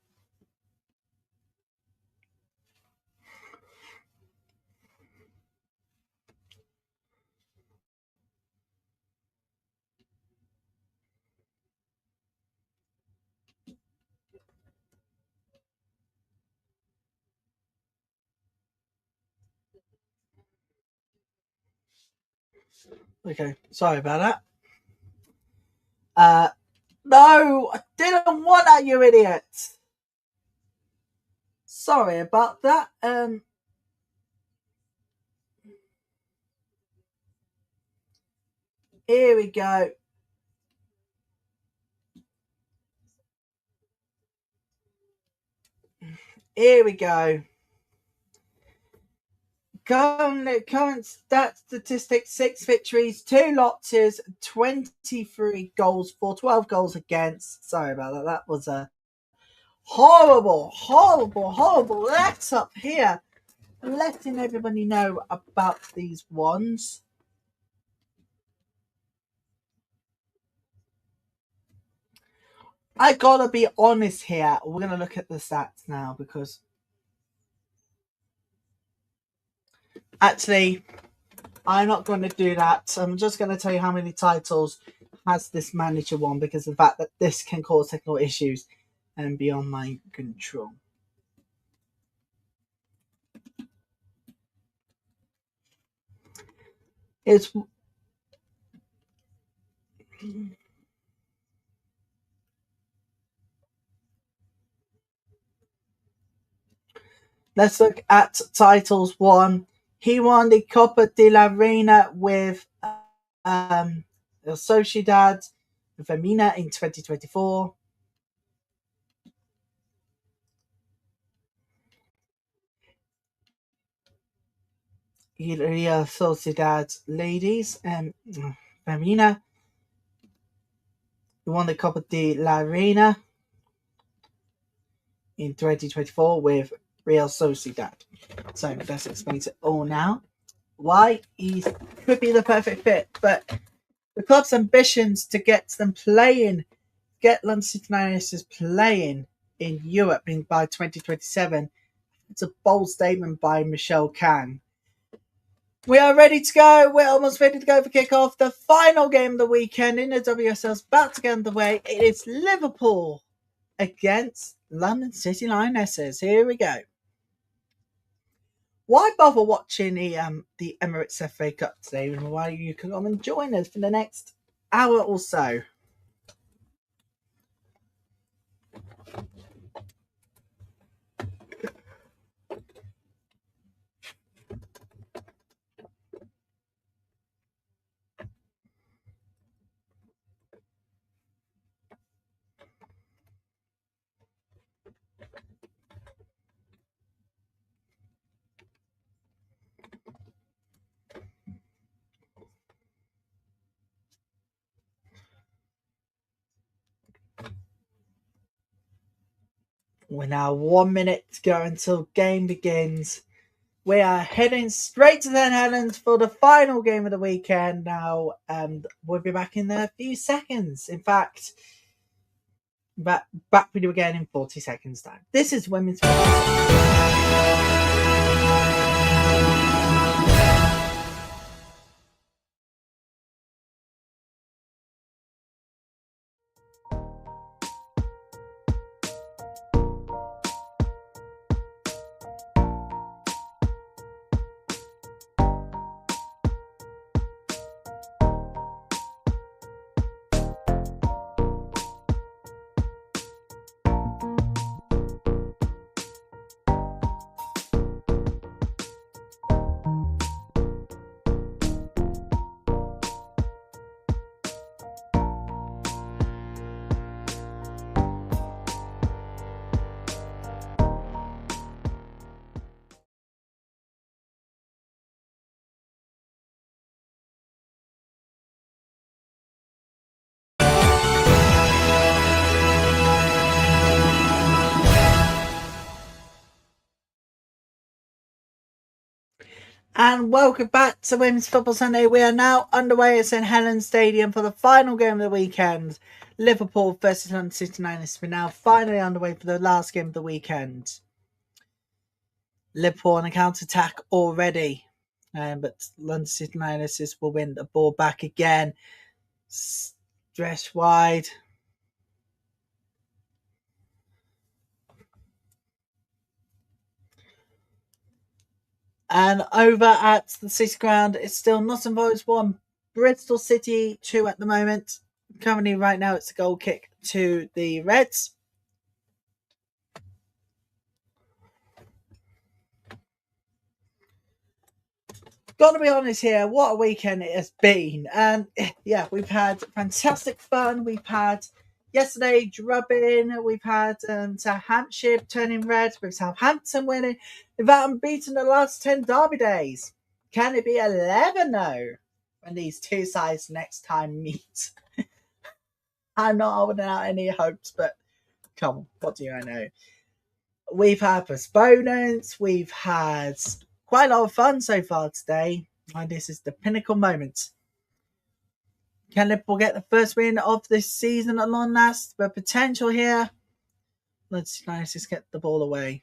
Okay, sorry about that. No, I didn't want that, you idiot. Sorry about that. Here we go. Here we go. Current stat statistics: 6 victories, 2 losses, 23 goals for, 12 goals against. Sorry about that. That was a horrible let up here. Letting everybody know about these ones. I gotta be honest here. We're gonna look at the stats now because actually I'm not going to do that. I'm just going to tell you how many titles has this manager won because of the fact that this can cause technical issues and beyond my control. It's Let's look at titles won. He won the Copa de la Reina with Sociedad Femina in 2024. Real Sociedad ladies, Femina, won the Copa de la Reina in 2024 with Real Sociedad. So that explains it all now. Why he could be the perfect fit, but the club's ambitions to get London City Lionesses playing in Europe by 2027. It's a bold statement by Michelle Kang. We are ready to go. We're almost ready to go for kickoff. The final game of the weekend in the WSL is about to get underway. It is Liverpool against London City Lionesses. Here we go. Why bother watching the Emirates FA Cup today when why you can come and join us for the next hour or so? We're now 1 minute to go until game begins. We are heading straight to St Helens for the final game of the weekend now, and we'll be back in a few seconds. In fact, back with you again in 40 seconds time. This is Women's And welcome back to Women's Football Sunday. We are now underway at St Helens Stadium for the final game of the weekend. Liverpool versus London City Lionesses. We're now finally underway for the last game of the weekend. Liverpool on a counter-attack already. But London City Lionesses will win the ball back again. Stretch wide. And over at the City Ground, it's still Nottingham Forest 1, Bristol City 2 at the moment. Currently, right now, it's a goal kick to the Reds. Got to be honest here, what a weekend it has been. And yeah, we've had fantastic fun. We've had yesterday drubbing. We've had Hampshire turning red with Southampton winning. We've had beaten the last 10 derby days. Can it be 11 though when these two sides next time meet? I'm not holding out any hopes, but come on, what do I know? We've had postponements. We've had quite a lot of fun so far today, and this is the pinnacle moment. Can Liverpool get the first win of this season at long last? The potential here. Let's just get the ball away.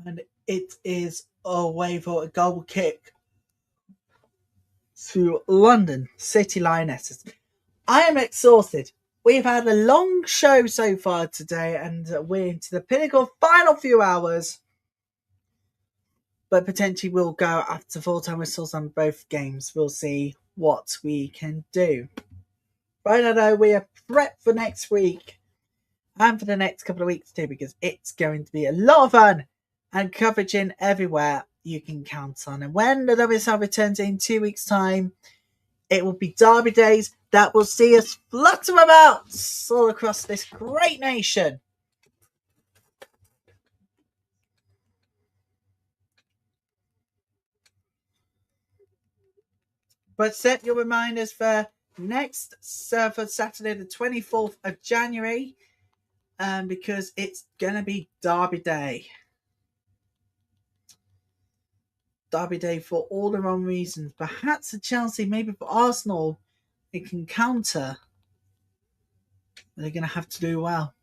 And it is away for a goal kick to London City Lionesses. I am exhausted. We've had a long show so far today, and we're into the pinnacle final few hours. But potentially we'll go after full-time whistles on both games. We'll see what we can do. Right now, we are prepped for next week and for the next couple of weeks too, because it's going to be a lot of fun and coverage in everywhere you can count on. And when the WSL returns in 2 weeks' time, it will be Derby days that will see us flutter about all across this great nation. But set your reminders for next for Saturday, the 24th of January, because it's going to be Derby Day. Derby Day for all the wrong reasons. Perhaps for Chelsea, maybe for Arsenal, it can counter. But they're going to have to do well.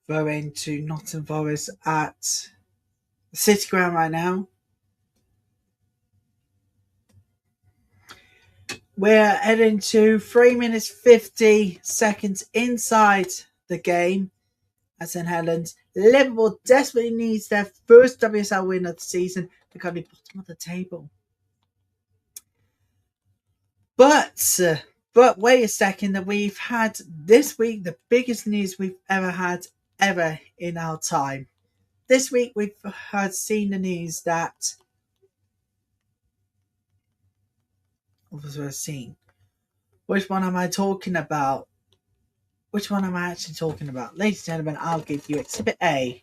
Going to Nottingham Forest at the City Ground right now. We're heading to 3 minutes 50 seconds inside the game at St Helens. Liverpool desperately needs their first WSL win of the season to come to the bottom of the table. But wait a second, that we've had this week the biggest news we've ever had in our time. This week we've seen the news that what was I seeing? Which one am I talking about? Which one am I actually talking about? Ladies and gentlemen, I'll give you Exhibit A.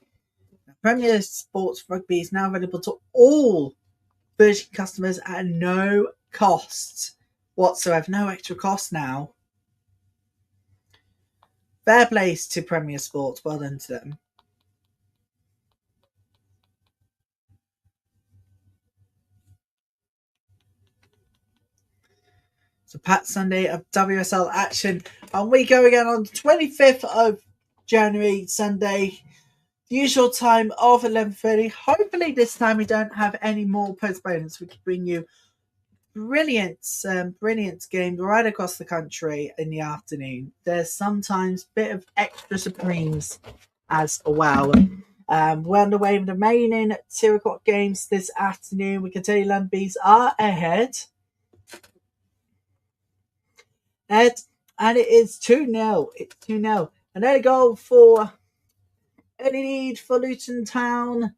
Premier Sports Rugby is now available to all Virgin customers at no cost whatsoever. No extra cost now. Fair play to Premier Sports. Well done to them. So Pat Sunday of WSL action. And we go again on the 25th of January, Sunday. The usual time of 11:30. Hopefully this time we don't have any more postponements. We can bring you brilliant games right across the country in the afternoon. There's sometimes a bit of extra supremes as well. We're underway with the remaining 2 o'clock games this afternoon. We can tell you London Bees are ahead. And it is 2-0. It's 2-0. And then a goal for any need for Luton Town.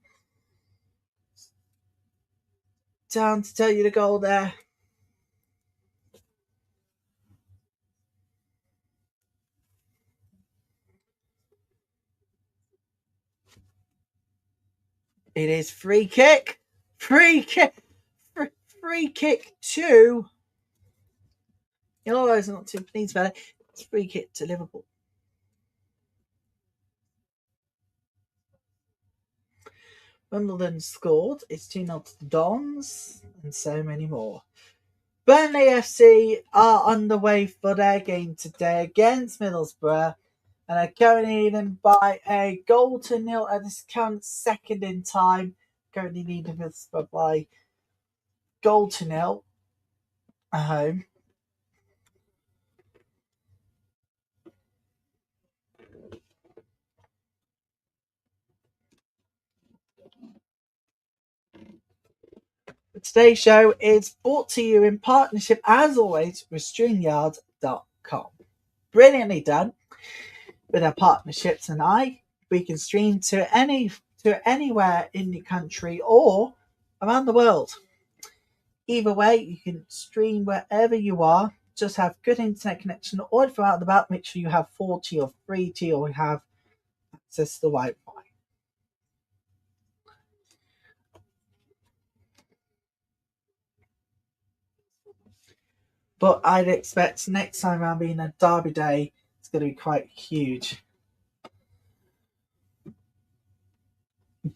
Down to tell you the goal there. It is free kick to it's not too pleased about it. It's free kick to Liverpool. Wimbledon scored. It's 2-0 to the Dons, and so many more. Burnley FC are underway for their game today against Middlesbrough, and are currently leading by a 0-0 at this current second in time. Currently leading Middlesbrough by 0-0 at home. Today's show is brought to you in partnership, as always, with StreamYard.com. Brilliantly done with our partnership tonight. We can stream to anywhere in the country or around the world. Either way, you can stream wherever you are. Just have good internet connection, or if you're out and about, make sure you have 4G or 3G, or have access to the Wi-Fi. But I'd expect next time around, being a Derby day, it's going to be quite huge.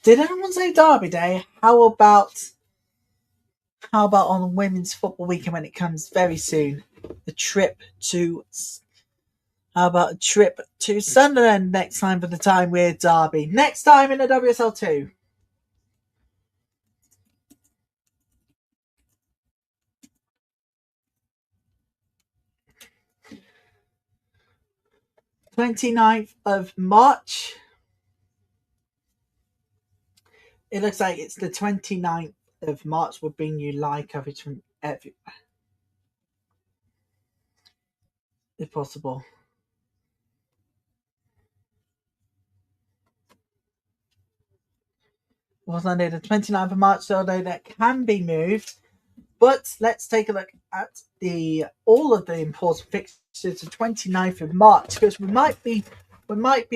Did anyone say Derby Day? How about on Women's Football Weekend when it comes very soon? The trip to How about a trip to Sunderland next time for the time we're Derby? Next time in the WSL2. March. It looks like it's the 29th of March. We'll bring you live coverage from everywhere, if possible. Was Sunday the 29th of March, so that can be moved. But let's take a look at all of the important fixtures the 29th of March, because we might be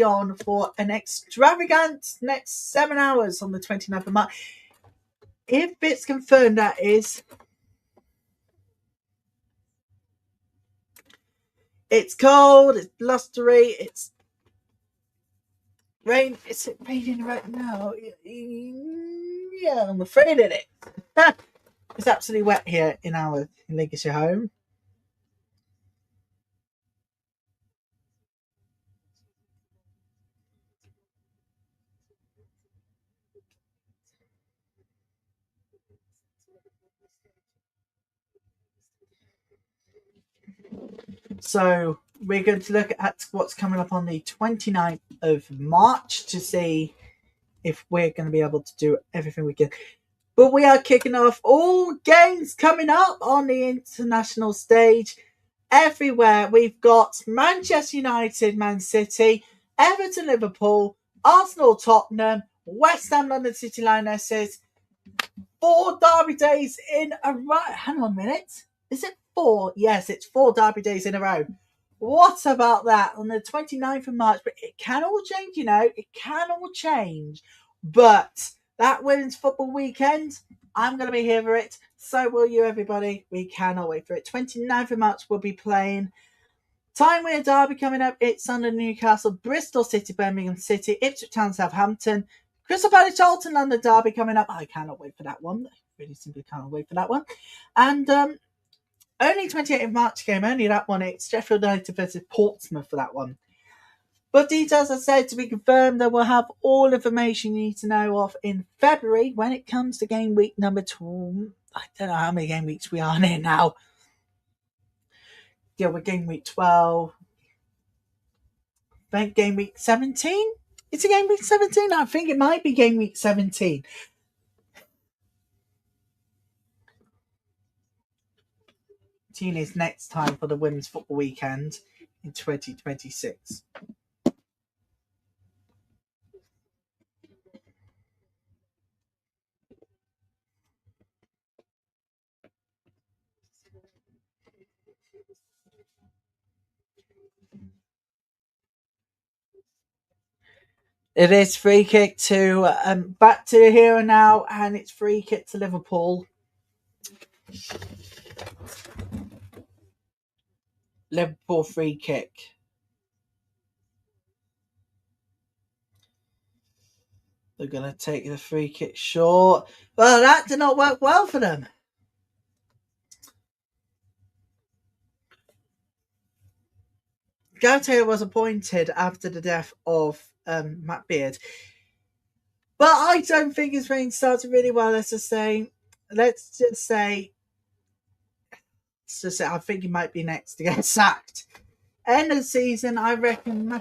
on for an extravagant next 7 hours on the 29th of March. If it's confirmed, that is. It's cold, it's blustery, it's rain. Is it raining right now? Yeah, I'm afraid it is. It's absolutely wet here in Lancashire home. So we're going to look at what's coming up on the 29th of March to see if we're going to be able to do everything we can. But we are kicking off all games coming up on the international stage. Everywhere we've got Manchester United, Man City, Everton, Liverpool, Arsenal, Tottenham, West Ham, London City Lionesses. 4 derby days in a row. Hang on a minute. Is it 4? Yes, it's 4 derby days in a row. What about that on the 29th of March? But it can all change, you know. It can all change. But that women's football weekend, I'm going to be here for it. So will you, everybody. We cannot wait for it. 29th of March, we'll be playing Time We're Derby coming up. It's Sunderland, Newcastle, Bristol City, Birmingham City, Ipswich Town, Southampton, Crystal Palace, Charlton, London Derby coming up. I cannot wait for that one. I really simply cannot wait for that one. And only 28th of March game, only that one. It's Sheffield United versus Portsmouth for that one. But details, as I said, to be confirmed, that we'll have all information you need to know of in February when it comes to game week number 2. I don't know how many game weeks we are in here now. Yeah, we're game week 12. I think game week 17? It's a game week 17? I think it might be game week 17. Tune is next time for the women's football weekend in 2026. It is free kick to back to here and now, and it's free kick to Liverpool. Liverpool free kick. They're going to take the free kick short. Well, that did not work well for them. Gareth Taylor was appointed after the death of Matt Beard. But I don't think his reign started really well, let's just say. I think he might be next to get sacked. End of the season, I reckon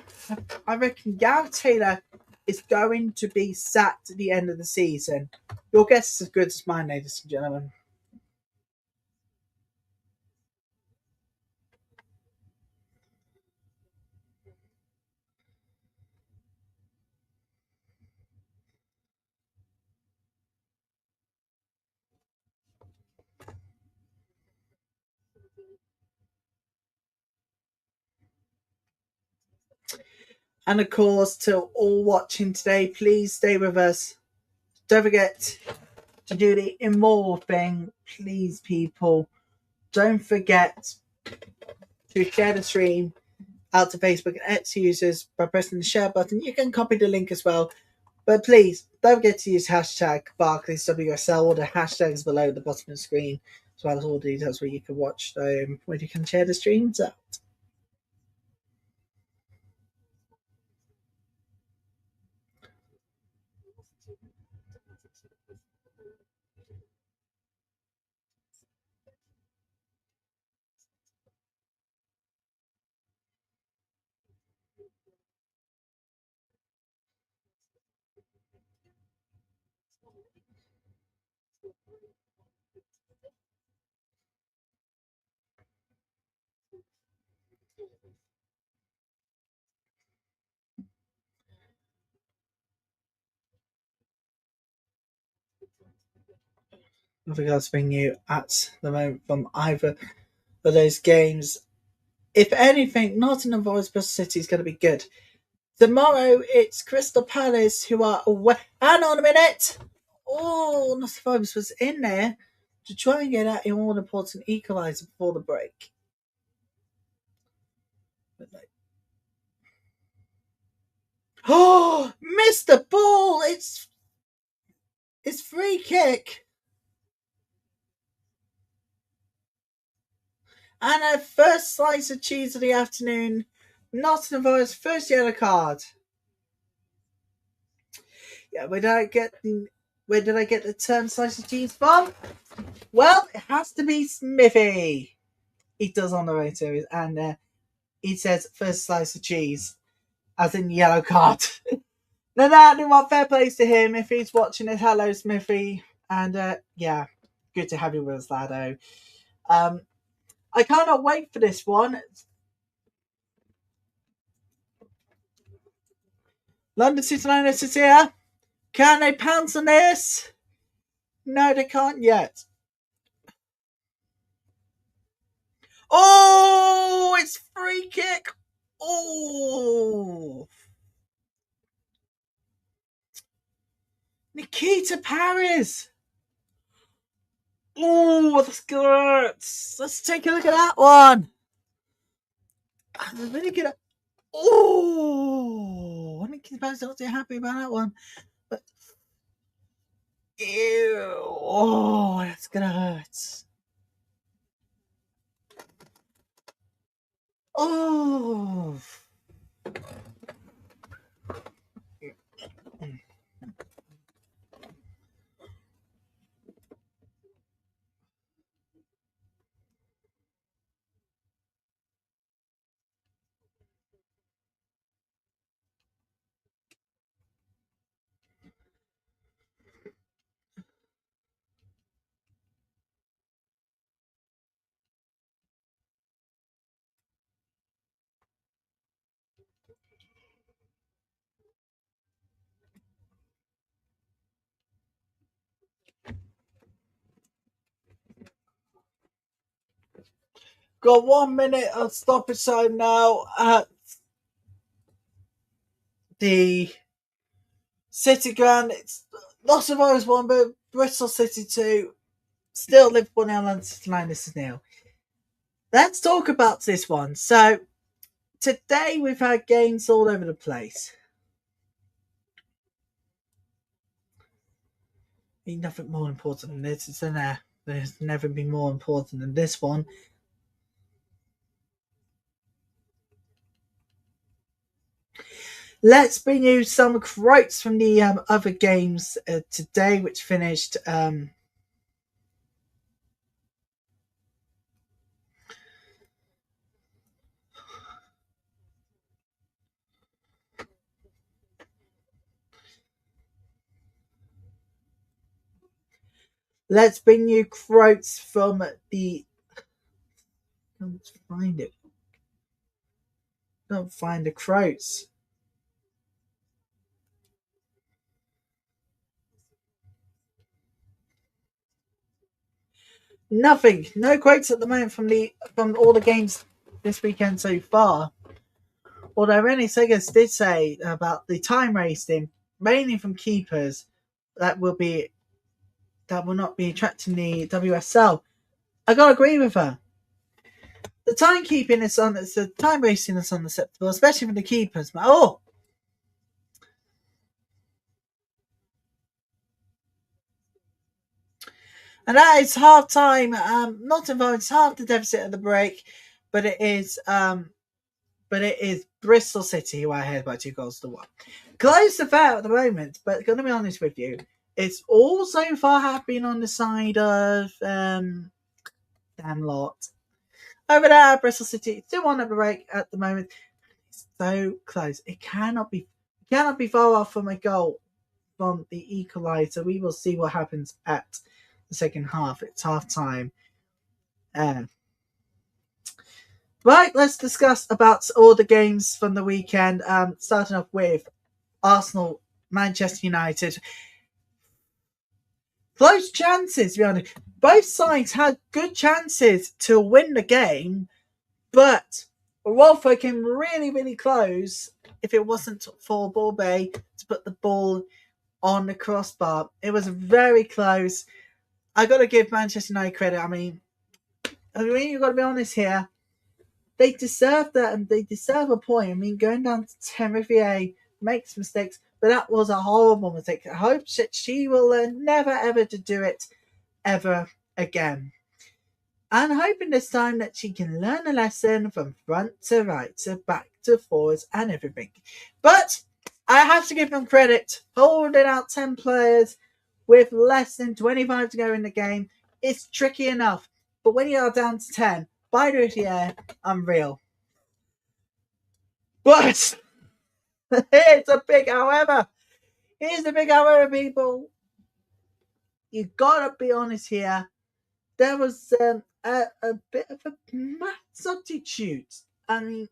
Gareth Taylor is going to be sacked at the end of the season. Your guess is as good as mine, ladies and gentlemen. And of course, to all watching today, please stay with us. Don't forget to do the immoral thing. Please, people, don't forget to share the stream out to Facebook and X users by pressing the share button. You can copy the link as well. But please, don't forget to use hashtag Barclays WSL or the hashtags below the bottom of the screen, as well as all the details where you can watch where you can share the streams out. with regards to being new at the moment from either of those games. If anything, Nottingham Forest Bristol City is going to be good. Tomorrow, it's Crystal Palace who are away. Hang on a minute! Oh, Nottingham Forest was in there to try and get out an all-important equaliser before the break. Oh, missed the ball! It's free kick. And our first slice of cheese of the afternoon. Nottingham Forest first yellow card. Yeah, where did I get the term slice of cheese from? Well, it has to be Smithy. He does on the radio, and he says first slice of cheese, as in yellow card. No, fair plays to him if he's watching it. Hello, Smithy, and yeah, good to have you with us, Lado. I cannot wait for this one. London City Lionesses here. Can they pounce on this? No, they can't yet. Oh, it's free kick. Oh. Nikita Paris. Oh, that's good. Let's take a look at that one. I'm really good. Oh, I think Nikita Paris not too happy about that one. But ew. Oh, that's gonna hurt. Oh. Got 1 minute of stoppage time now at the City Ground. It's lots of Irish 1, but Bristol City 2. Still Liverpool now, London City Lionesses now. Let's talk about this one. So, today we've had games all over the place. Nothing more important than this, isn't there? There's never been more important than this one. Let's bring you some quotes from the other games today, which finished. Let's bring you quotes from the. Don't find it. Don't find the quotes. Nothing. No quotes at the moment from all the games this weekend so far. Although Rennie Segers did say about the time wasting, mainly from keepers, that will not be attracting the WSL. I gotta agree with her. The timekeeping the time wasting is unacceptable, especially for the keepers. Oh, and that is half time. Not involved. It's half the deficit of the break, but it is Bristol City who are ahead by 2-1. Close affair at the moment, but going to be honest with you, it's all so far have been on the side of damn lot. Over there, Bristol City 2-1 at the break at the moment. It's so close. It cannot be far off from a goal from the equaliser. We will see what happens at the second half. It's half time. Right, let's discuss about all the games from the weekend. Starting off with Arsenal, Manchester United. close chances, to be honest. Both sides had good chances to win the game, but Rodford came really, really close if it wasn't for Borbay to put the ball on the crossbar. It was very close. I got to give Manchester United credit. I mean, you've got to be honest here. They deserve that, and they deserve a point. I mean, going down to 10 with VA makes mistakes, but that was a horrible mistake. I hope that she will learn never ever to do it ever again. And hoping this time that she can learn a lesson from front to right to back to forwards and everything. But I have to give them credit. Holding out 10 players with less than 25 to go in the game is tricky enough. But when you are down to 10, by the air, unreal. But here's a big however. Here's the big however, people. You gotta be honest here. There was a bit of a mad substitute. I mean,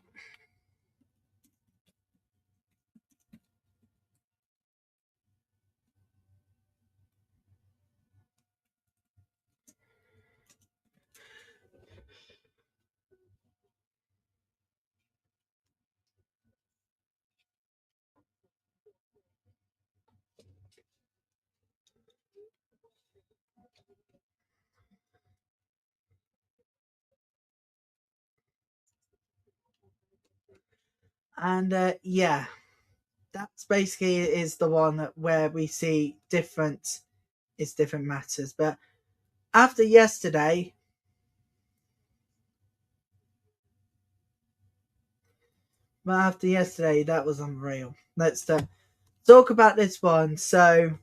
and yeah, that's basically is the one where we see different matters. But after yesterday, that was unreal. Let's talk about this one. So,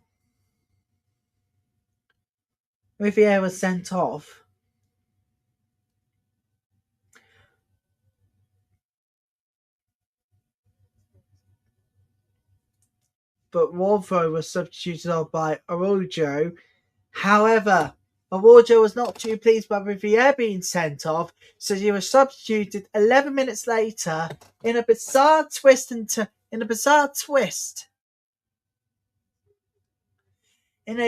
Riviere was sent off. But Wardrow was substituted off by Araujo. However, Araujo was not too pleased by Riviere being sent off, so he was substituted 11 minutes later in a bizarre twist. In a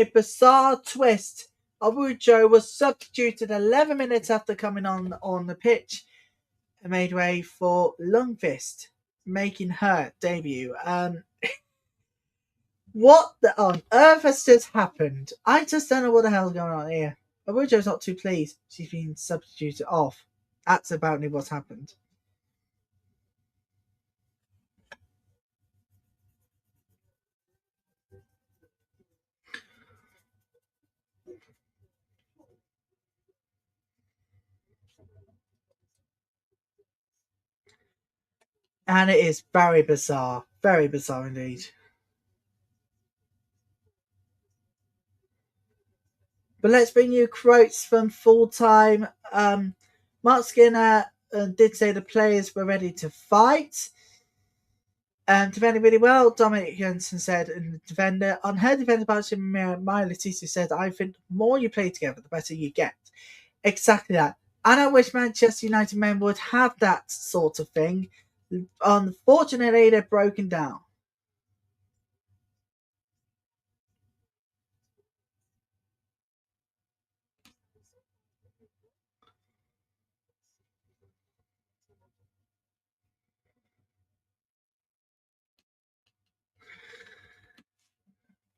bizarre twist, Araujo was substituted 11 minutes after coming on the pitch and made way for Lundqvist, making her debut. What on earth has just happened? I just don't know what the hell's going on here. Araujo's not too pleased. She's been substituted off. That's apparently what's happened. And it is very bizarre. Very bizarre indeed. But let's bring you quotes from full time. Mark Skinner did say the players were ready to fight. Defending really well, Dominic Jensen said in the defender. On her defender partnership, Maya Letizia said, I think the more you play together, the better you get. Exactly that. And I wish Manchester United men would have that sort of thing. Unfortunately, they're broken down.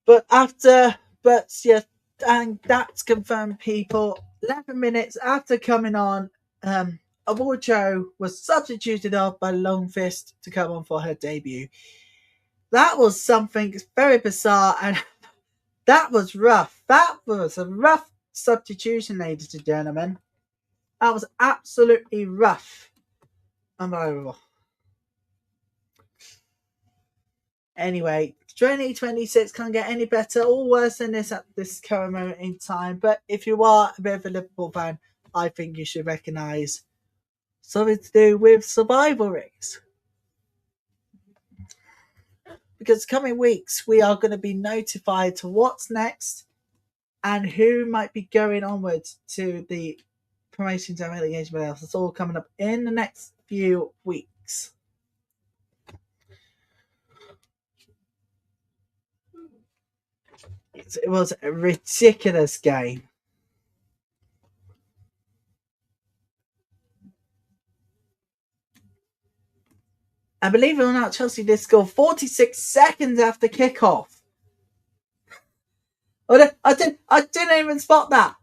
But yeah, and that's confirmed, people. 11 minutes after coming on, Awarcho was substituted off by Lundqvist to come on for her debut. That was something very bizarre, and that was rough. That was a rough substitution, ladies and gentlemen. That was absolutely rough. Unbelievable. Anyway, 2026 can't get any better or worse than this at this current moment in time. But if you are a bit of a Liverpool fan, I think you should recognise something to do with survival rates. Because coming weeks, we are going to be notified to what's next and who might be going onwards to the promotions and relegation playoffs. It's all coming up in the next few weeks. It was a ridiculous game. And believe it or not, Chelsea did score 46 seconds after kickoff. I didn't even spot that.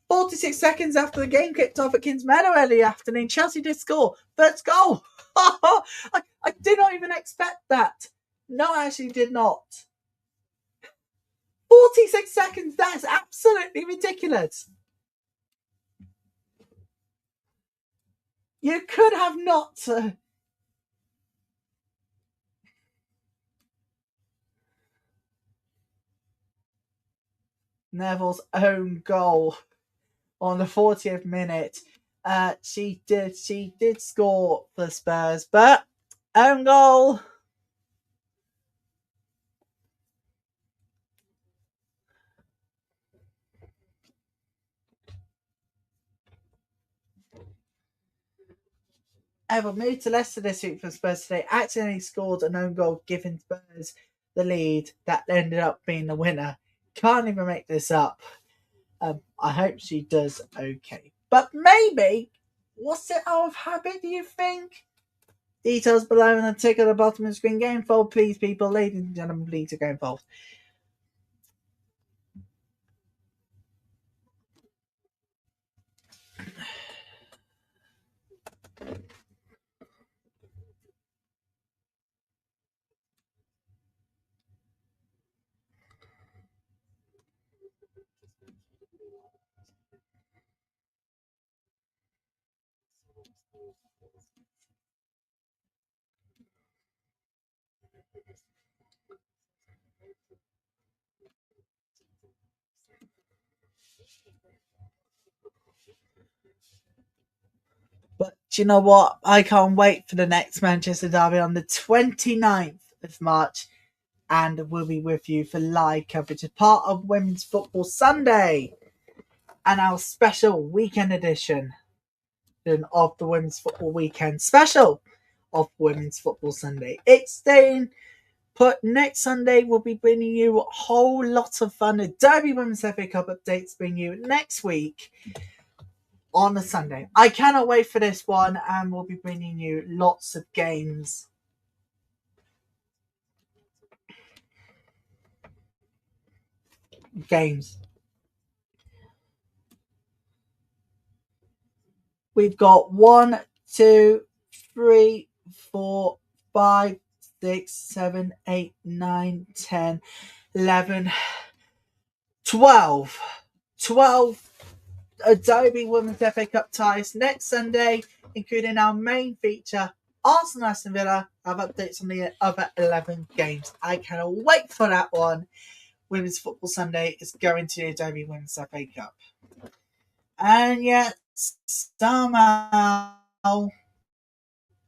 46 seconds after the game kicked off at Kings Meadow early afternoon, Chelsea did score. First goal. I did not even expect that. No, I actually did not. 46 seconds. That's absolutely ridiculous. You could have not. Neville's own goal on the 40th minute. She did score for Spurs, but own goal. Everton moved to Leicester this week from Spurs today. Accidentally scored an own goal, giving Spurs the lead that ended up being the winner. Can't even make this up. I hope she does okay. But maybe, what's it out of habit, do you think? Details below and the tick at the bottom of the screen. Get involved, please, people. Ladies and gentlemen, please get involved. But do you know what? I can't wait for the next Manchester Derby on the 29th of March. And we'll be with you for live coverage as part of Women's Football Sunday and our special weekend edition of the Women's Football Weekend special of Women's Football Sunday. It's staying put. Next Sunday, we'll be bringing you a whole lot of fun. The Derby Women's FA Cup updates bring you next week on a Sunday. I cannot wait for this one, and we'll be bringing you lots of games. We've got 1, 2, 3, 4, 5, 6, 7, 8, 9, 10, 11, 12. 12 Adobe Women's FA Cup ties next Sunday, including our main feature, Arsenal Aston Villa. Have updates on the other 11 games. I cannot wait for that one. Women's Football Sunday is going to the Adobe Women's FA Cup. And yet, somehow,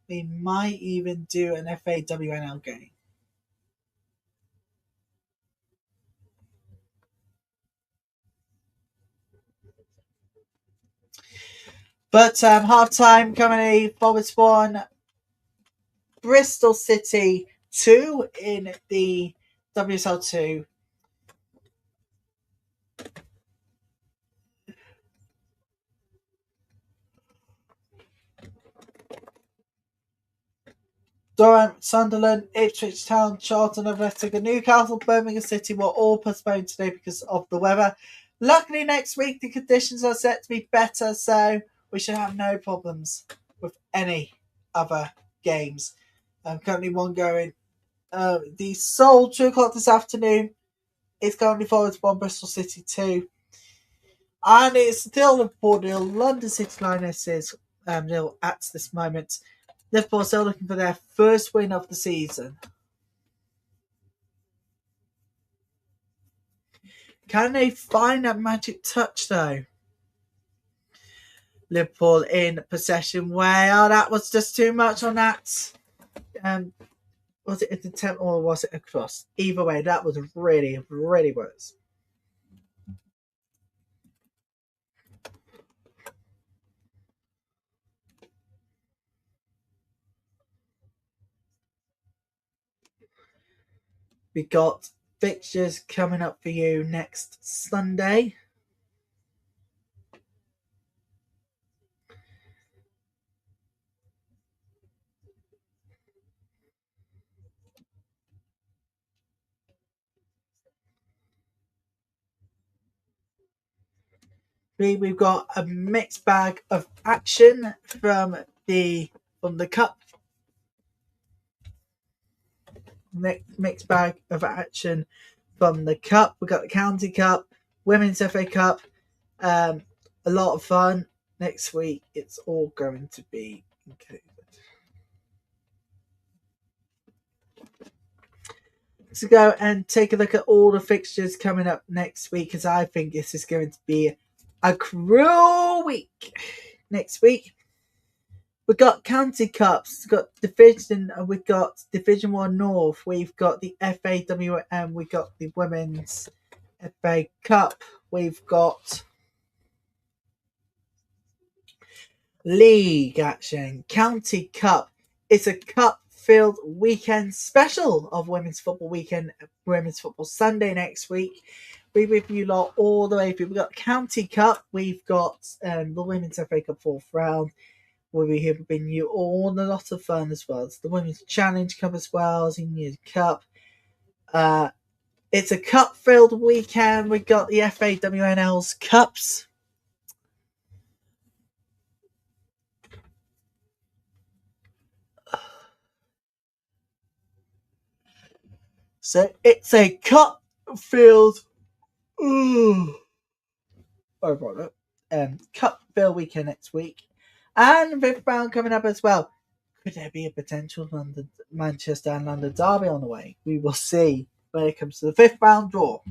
we might even do an FA WNL game. But half time coming Forest 1, Bristol City 2 in the WSL2. Durham, Sunderland, Ipswich Town, Charlton, Athletic, and Newcastle, Birmingham City were all postponed today because of the weather. Luckily, next week the conditions are set to be better, so we should have no problems with any other games. Currently one going. The Seoul 2 o'clock this afternoon is currently forward 1, Bristol City 2. And it's still Liverpool nil, London City Lionesses nil at this moment. Liverpool still looking for their first win of the season. Can they find that magic touch though? Liverpool in possession. Well, that was just too much on that. Was it an attempt or was it a cross? Either way, that was really, really worse. We got fixtures coming up for you next Sunday. We've got a mixed bag of action from the cup. Mixed bag of action from the cup. We've got the county cup, women's FA Cup. A lot of fun next week. It's all going to be included. To go and take a look at all the fixtures coming up next week, as I think this is going to be a cruel week next week. We've got county cups, we've got Division 1 North, we've got the FAWM, we've got the Women's FA Cup, we've got league action, county cup. It's a cup-filled weekend special of Women's Football Weekend, Women's Football Sunday next week. We review lot all the way through. We've got County Cup, we've got the Women's FA Cup 4th round, where we have been you all a lot of fun as well. It's the Women's Challenge Cup as well, Senior Cup. It's a cup-filled weekend. We've got the FAWNL's Cups. So it's a cup-filled cup-filled weekend next week. And fifth round coming up as well. Could there be a potential Manchester and London derby on the way? We will see when it comes to the fifth round draw.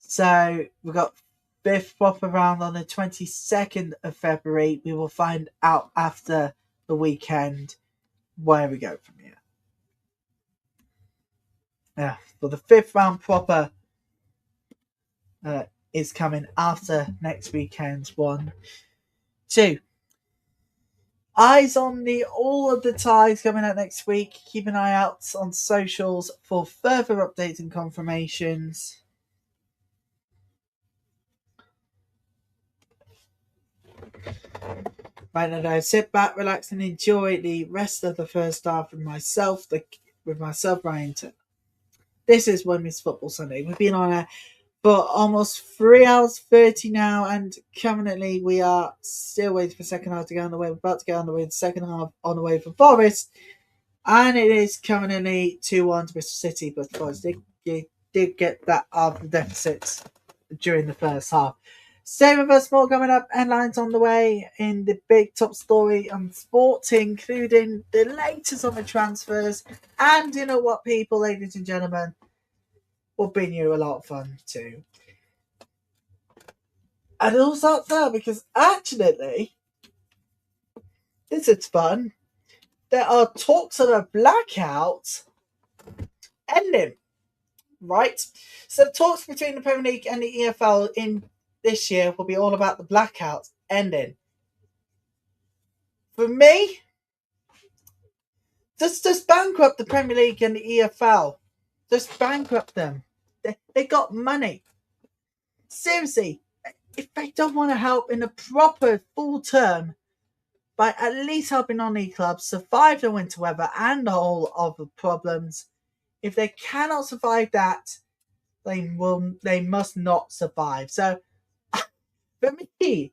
So we've got fifth proper round on the 22nd of February. We will find out after the weekend where we go from here. Yeah, for the fifth round proper is coming after next weekend's one. 2. Eyes on all of the ties coming out next week. Keep an eye out on socials for further updates and confirmations. Right now, sit back, relax, and enjoy the rest of the first half with myself, Ryan. This is Women's Football Sunday. We've been on air for almost 3 hours 30 now, and currently we are still waiting for the second half to go on the way. We're about to get on the way. The second half on the way for Forest, and it is currently 2-1 to Bristol City, but Forest did get that out of the deficits during the first half. Same with us, more coming up, headlines on the way in the big top story on sport, including the latest on the transfers. And you know what, people, ladies and gentlemen, will bring you a lot of fun too. And it all starts there because actually, this is fun. There are talks of a blackout ending, right? So the talks between the Premier League and the EFL in this year will be all about the blackout ending. For me, just bankrupt the Premier League and the EFL. Just bankrupt them. They got money. Seriously, if they don't want to help in a proper full term, by at least helping non-league clubs survive the winter weather and all of the problems, if they cannot survive that, they must not survive. So, for me,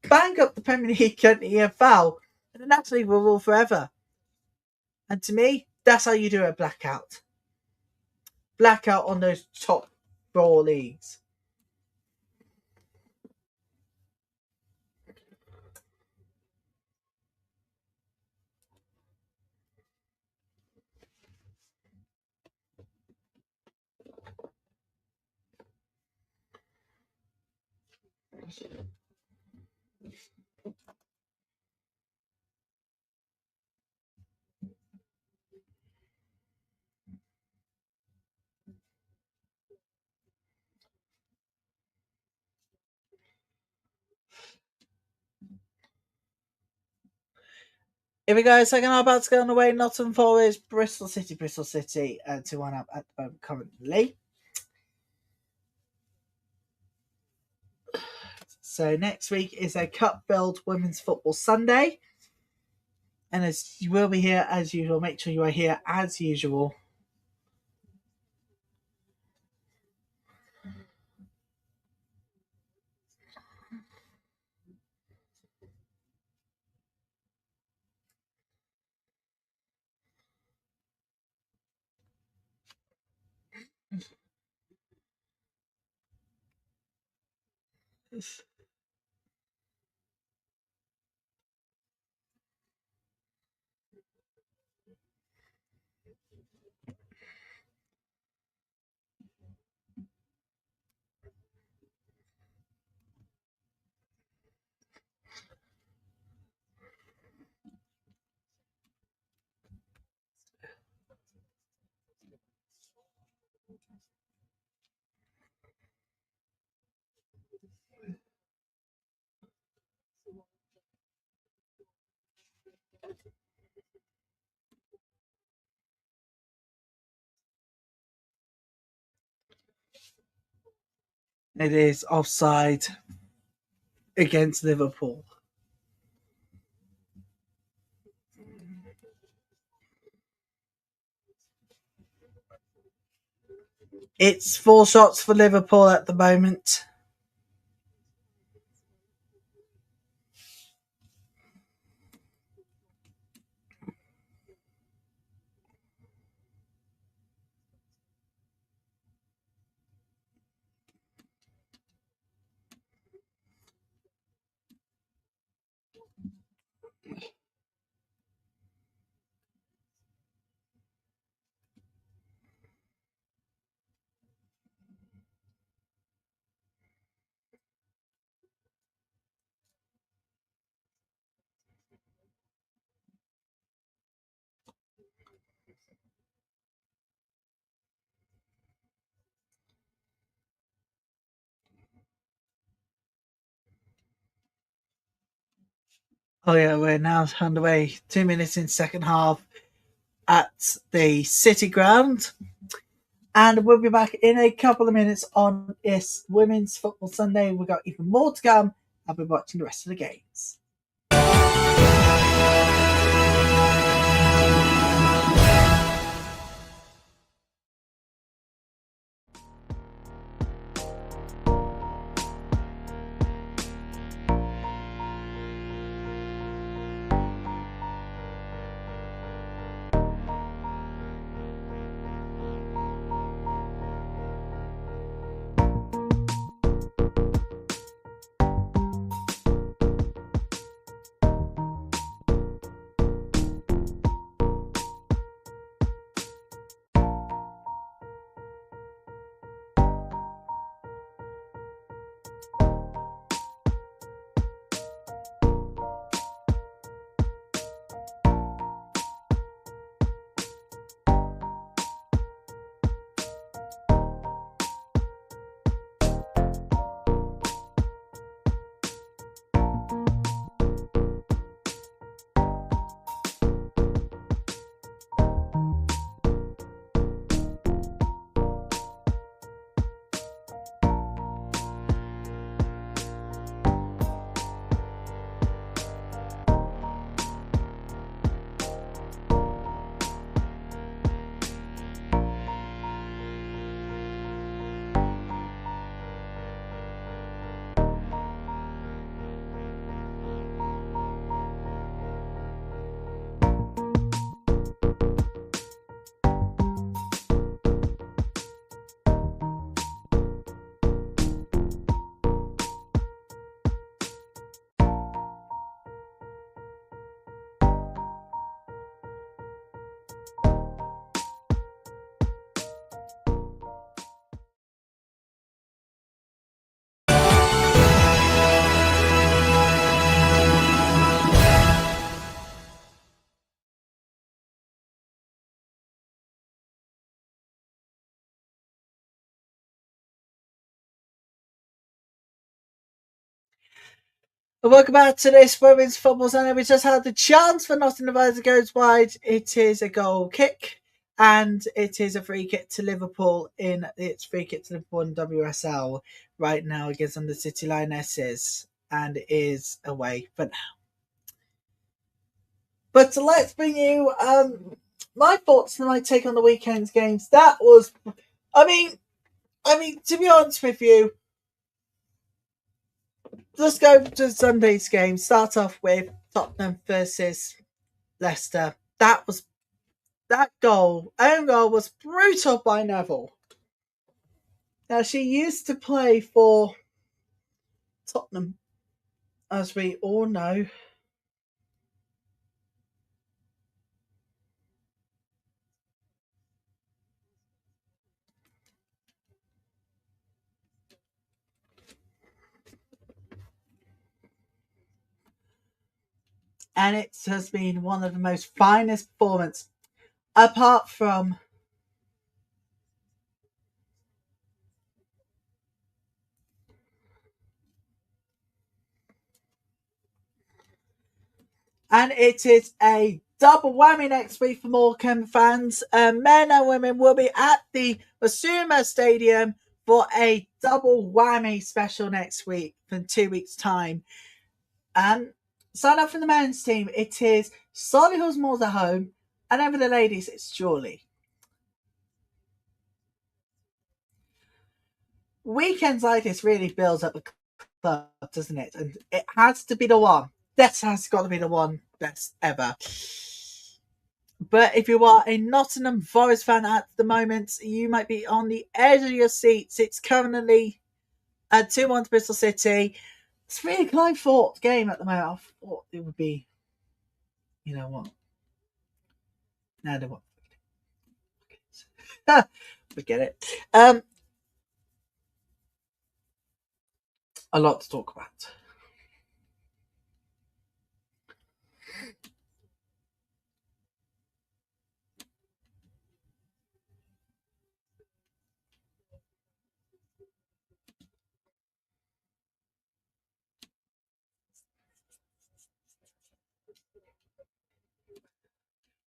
bankrupt the Premier League and the EFL, and the National League will rule forever. And to me, that's how you do a blackout. Blackout on those top 4 leagues. Here we go, second half about to go on the way. Nottingham Forest, Bristol City, 2-1 up at the moment currently. So next week is a cup-filled Women's Football Sunday. And as you will be here as usual, make sure you are here as usual. It is offside against Liverpool. It's 4 shots for Liverpool at the moment. Oh yeah, we're now underway. 2 minutes in second half at the City Ground. And we'll be back in a couple of minutes on this Women's Football Sunday. We've got even more to come. I'll be watching the rest of the games. Welcome back to this Women's Football Sunday. We just had the chance for Nottingham Forest goes wide. It is a goal kick, and it is a free kick to Liverpool in WSL right now against London City Lionesses, and is away for now. But let's bring you my thoughts and my take on the weekend's games. That was, I mean, to be honest with you, let's go to Sunday's game. Start off with Tottenham versus Leicester. That own goal was brutal by Neville. Now, she used to play for Tottenham, as we all know. And it has been one of the most finest performances, apart from and it is a double whammy next week for Morecambe fans. Men and women will be at the Emirates Stadium for a double whammy special next week in 2 weeks' time. Sign up for the men's team. It is Solihull's Moors at home, and then for the ladies, it's Jewelry. Weekends like this really builds up the club, doesn't it? And it has to be the one. That has got to be the one best ever. But if you are a Nottingham Forest fan at the moment, you might be on the edge of your seats. It's currently a 2-1 to Bristol City. It's really a close fought game at the moment. I thought it would be, you know what? No, they won't. Forget it. A lot to talk about.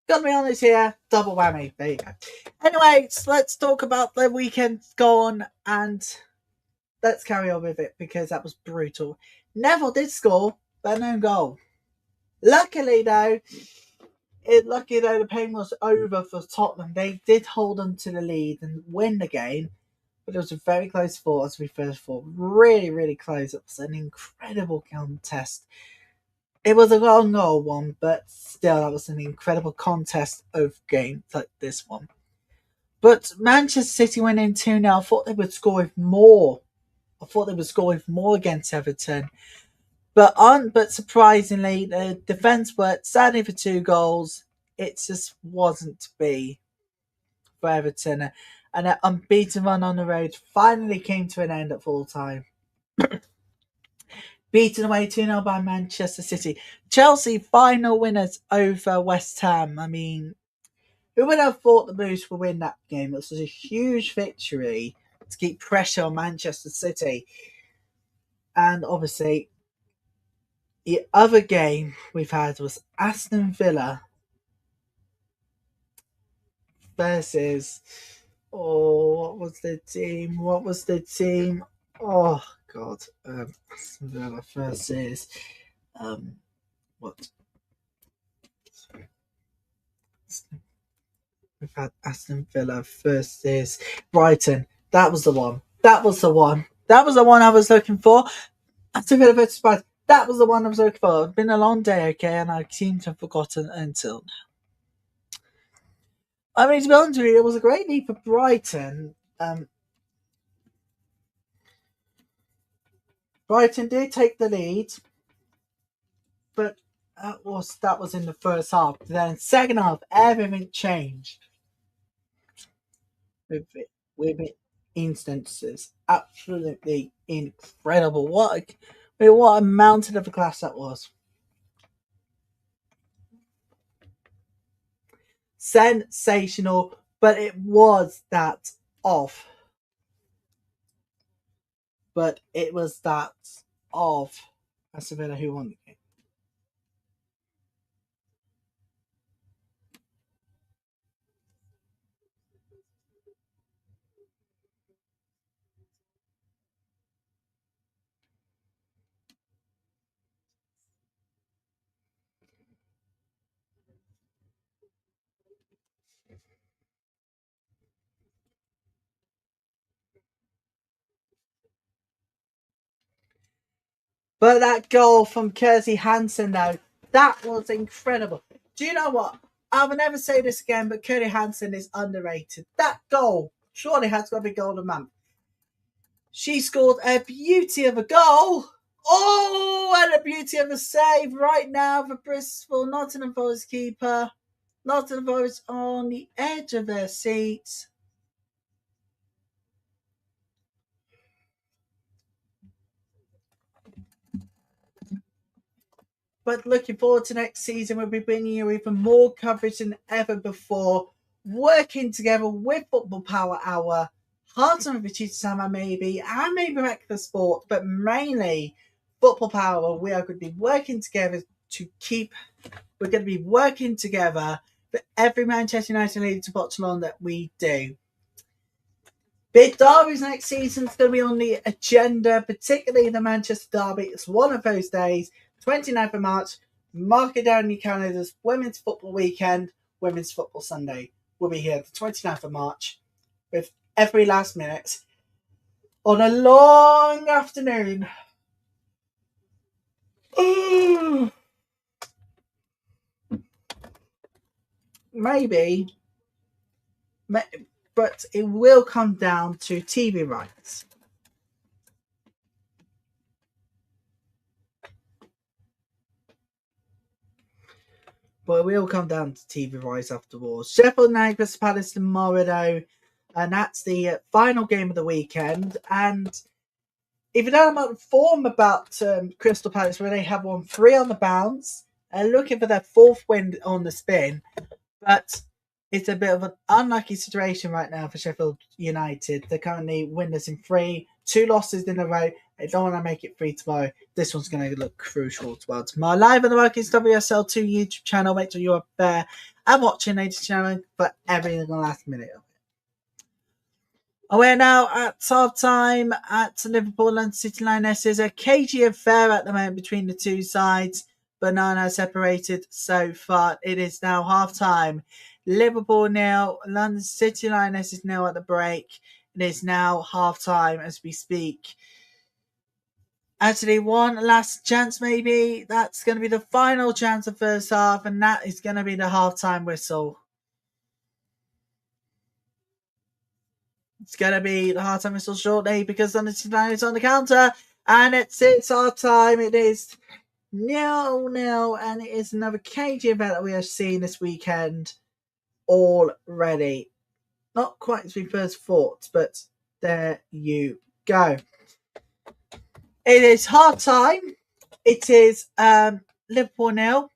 Gotta be honest here, double whammy. There you go. Anyways, let's talk about the weekend gone and let's carry on with it because that was brutal. Neville did score, but no goal. Luckily though, the pain was over for Tottenham. They did hold on to the lead and win the game, but it was a very close fought as we first thought. Really, really close. It was an incredible contest. It was a long goal one, but still, that was an incredible contest of games like this one. But Manchester City went in 2-0. I thought they would score with more. Against Everton. But surprisingly, the defence worked sadly for 2 goals. It just wasn't to be for Everton. And an unbeaten run on the road finally came to an end at full time. Beaten away 2-0 by Manchester City. Chelsea final winners over West Ham. I mean, who would have thought the Blues would win that game? It was a huge victory to keep pressure on Manchester City. And obviously, the other game we've had was Aston Villa versus... what was the team? Oh, God. Aston Villa versus... what? We've had Aston Villa versus Brighton. That was the one I was looking for. Aston Villa versus Brighton. That was the one I was looking for. It's been a long day, okay, and I seem to have forgotten until now. I mean, to be honest with you, it was a great lead for Brighton. Brighton did take the lead, but that was in the first half. Then second half, everything changed. With instances, absolutely incredible. What a mountain of a class that was. Sensational, but it was that off. Aston Villa who won the game. But that goal from Kirsty Hansen, though, that was incredible. Do you know what? I will never say this again, but Kirsty Hansen is underrated. That goal surely has got to be Golden Man. She scored a beauty of a goal. Oh, and a beauty of a save right now for Bristol. Nottingham Forest keeper. Nottingham Forest on the edge of their seats. But looking forward to next season, we'll be bringing you even more coverage than ever before. Working together with Football Power Hour, Heart of Richie Summer maybe, and maybe Back the Sport, but mainly Football Power. We are going to be working together we're going to be working together for every Manchester United league to watch along that we do. Big derbies next season is going to be on the agenda, particularly the Manchester Derby. It's one of those days, 29th of March. Mark it down in your calendars. Women's Football Weekend, Women's Football Sunday. We'll be here the 29th of March with every last minute on a long afternoon. Maybe, but it will come down to TV rights. But it will come down to TV rights afterwards. Sheffield United vs Palace tomorrow, though, and that's the final game of the weekend. And if you don't know about the form about Crystal Palace, where they have won 3 on the bounce and looking for their 4th win on the spin, but it's a bit of an unlucky situation right now for Sheffield United. They're currently winners in 3, 2 losses in a row. They don't want to make it 3 tomorrow. This one's going to look crucial as well tomorrow. Live on the Barclays WSL2 YouTube channel. Make sure you're there and watching, ladies and gentlemen, for every single last minute of it. We're now at half-time at Liverpool London City Lionesses. A cagey affair at the moment between the two sides. Banana separated so far. It is now half-time. Liverpool 0, London City Lionesses 0 at the break. It is now half-time as we speak. Actually, one last chance maybe. That's going to be the final chance of first half, and that is going to be the half-time whistle. It's going to be the half-time whistle shortly because London City is on the counter, and it's half-time. It is 0-0, and it is another cagey event that we are seeing this weekend already. Not quite as we first thought, but there you go. It is half-time. It is Liverpool 0,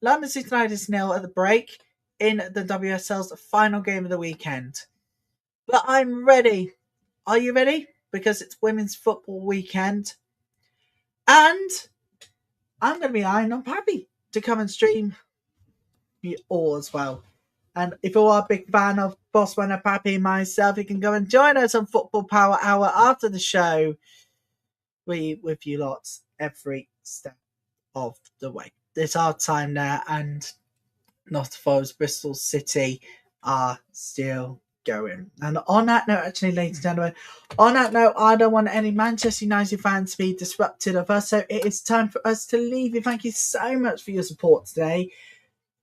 London City Lionesses 0 at the break in the WSL's final game of the weekend. But I'm ready. Are you ready? Because it's Women's Football Weekend. And I'm going to be eyeing on Pappy to come and stream you all as well. And if you are a big fan of Boss Winner Pappy and myself, you can go and join us on Football Power Hour after the show. We with you lots every step of the way. It's our time there, and Nottingham Forest, Bristol City are still going. And on that note, actually, ladies and gentlemen, on that note, I don't want any Manchester United fans to be disrupted of us, so it is time for us to leave you. Thank you so much for your support today.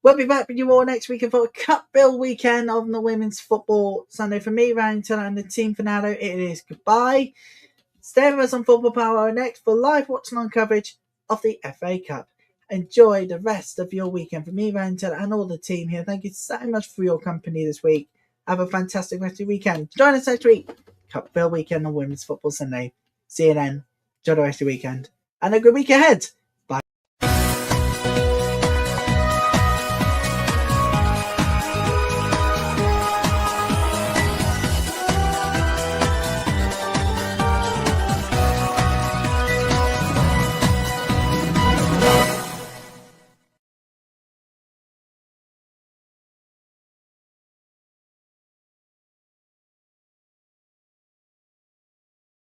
We'll be back with you all next week for a Cup Bill weekend on the Women's Football Sunday. For me, Ryan and the team for now, it is goodbye. Stay with us on Football Power next for live watch-along coverage of the FA Cup. Enjoy the rest of your weekend. From me, Ryan and all the team here, thank you so much for your company this week. Have a fantastic rest of your weekend. Join us next week. Cup Bill weekend on Women's Football Sunday. See you then. Enjoy the rest of your weekend. And a good week ahead.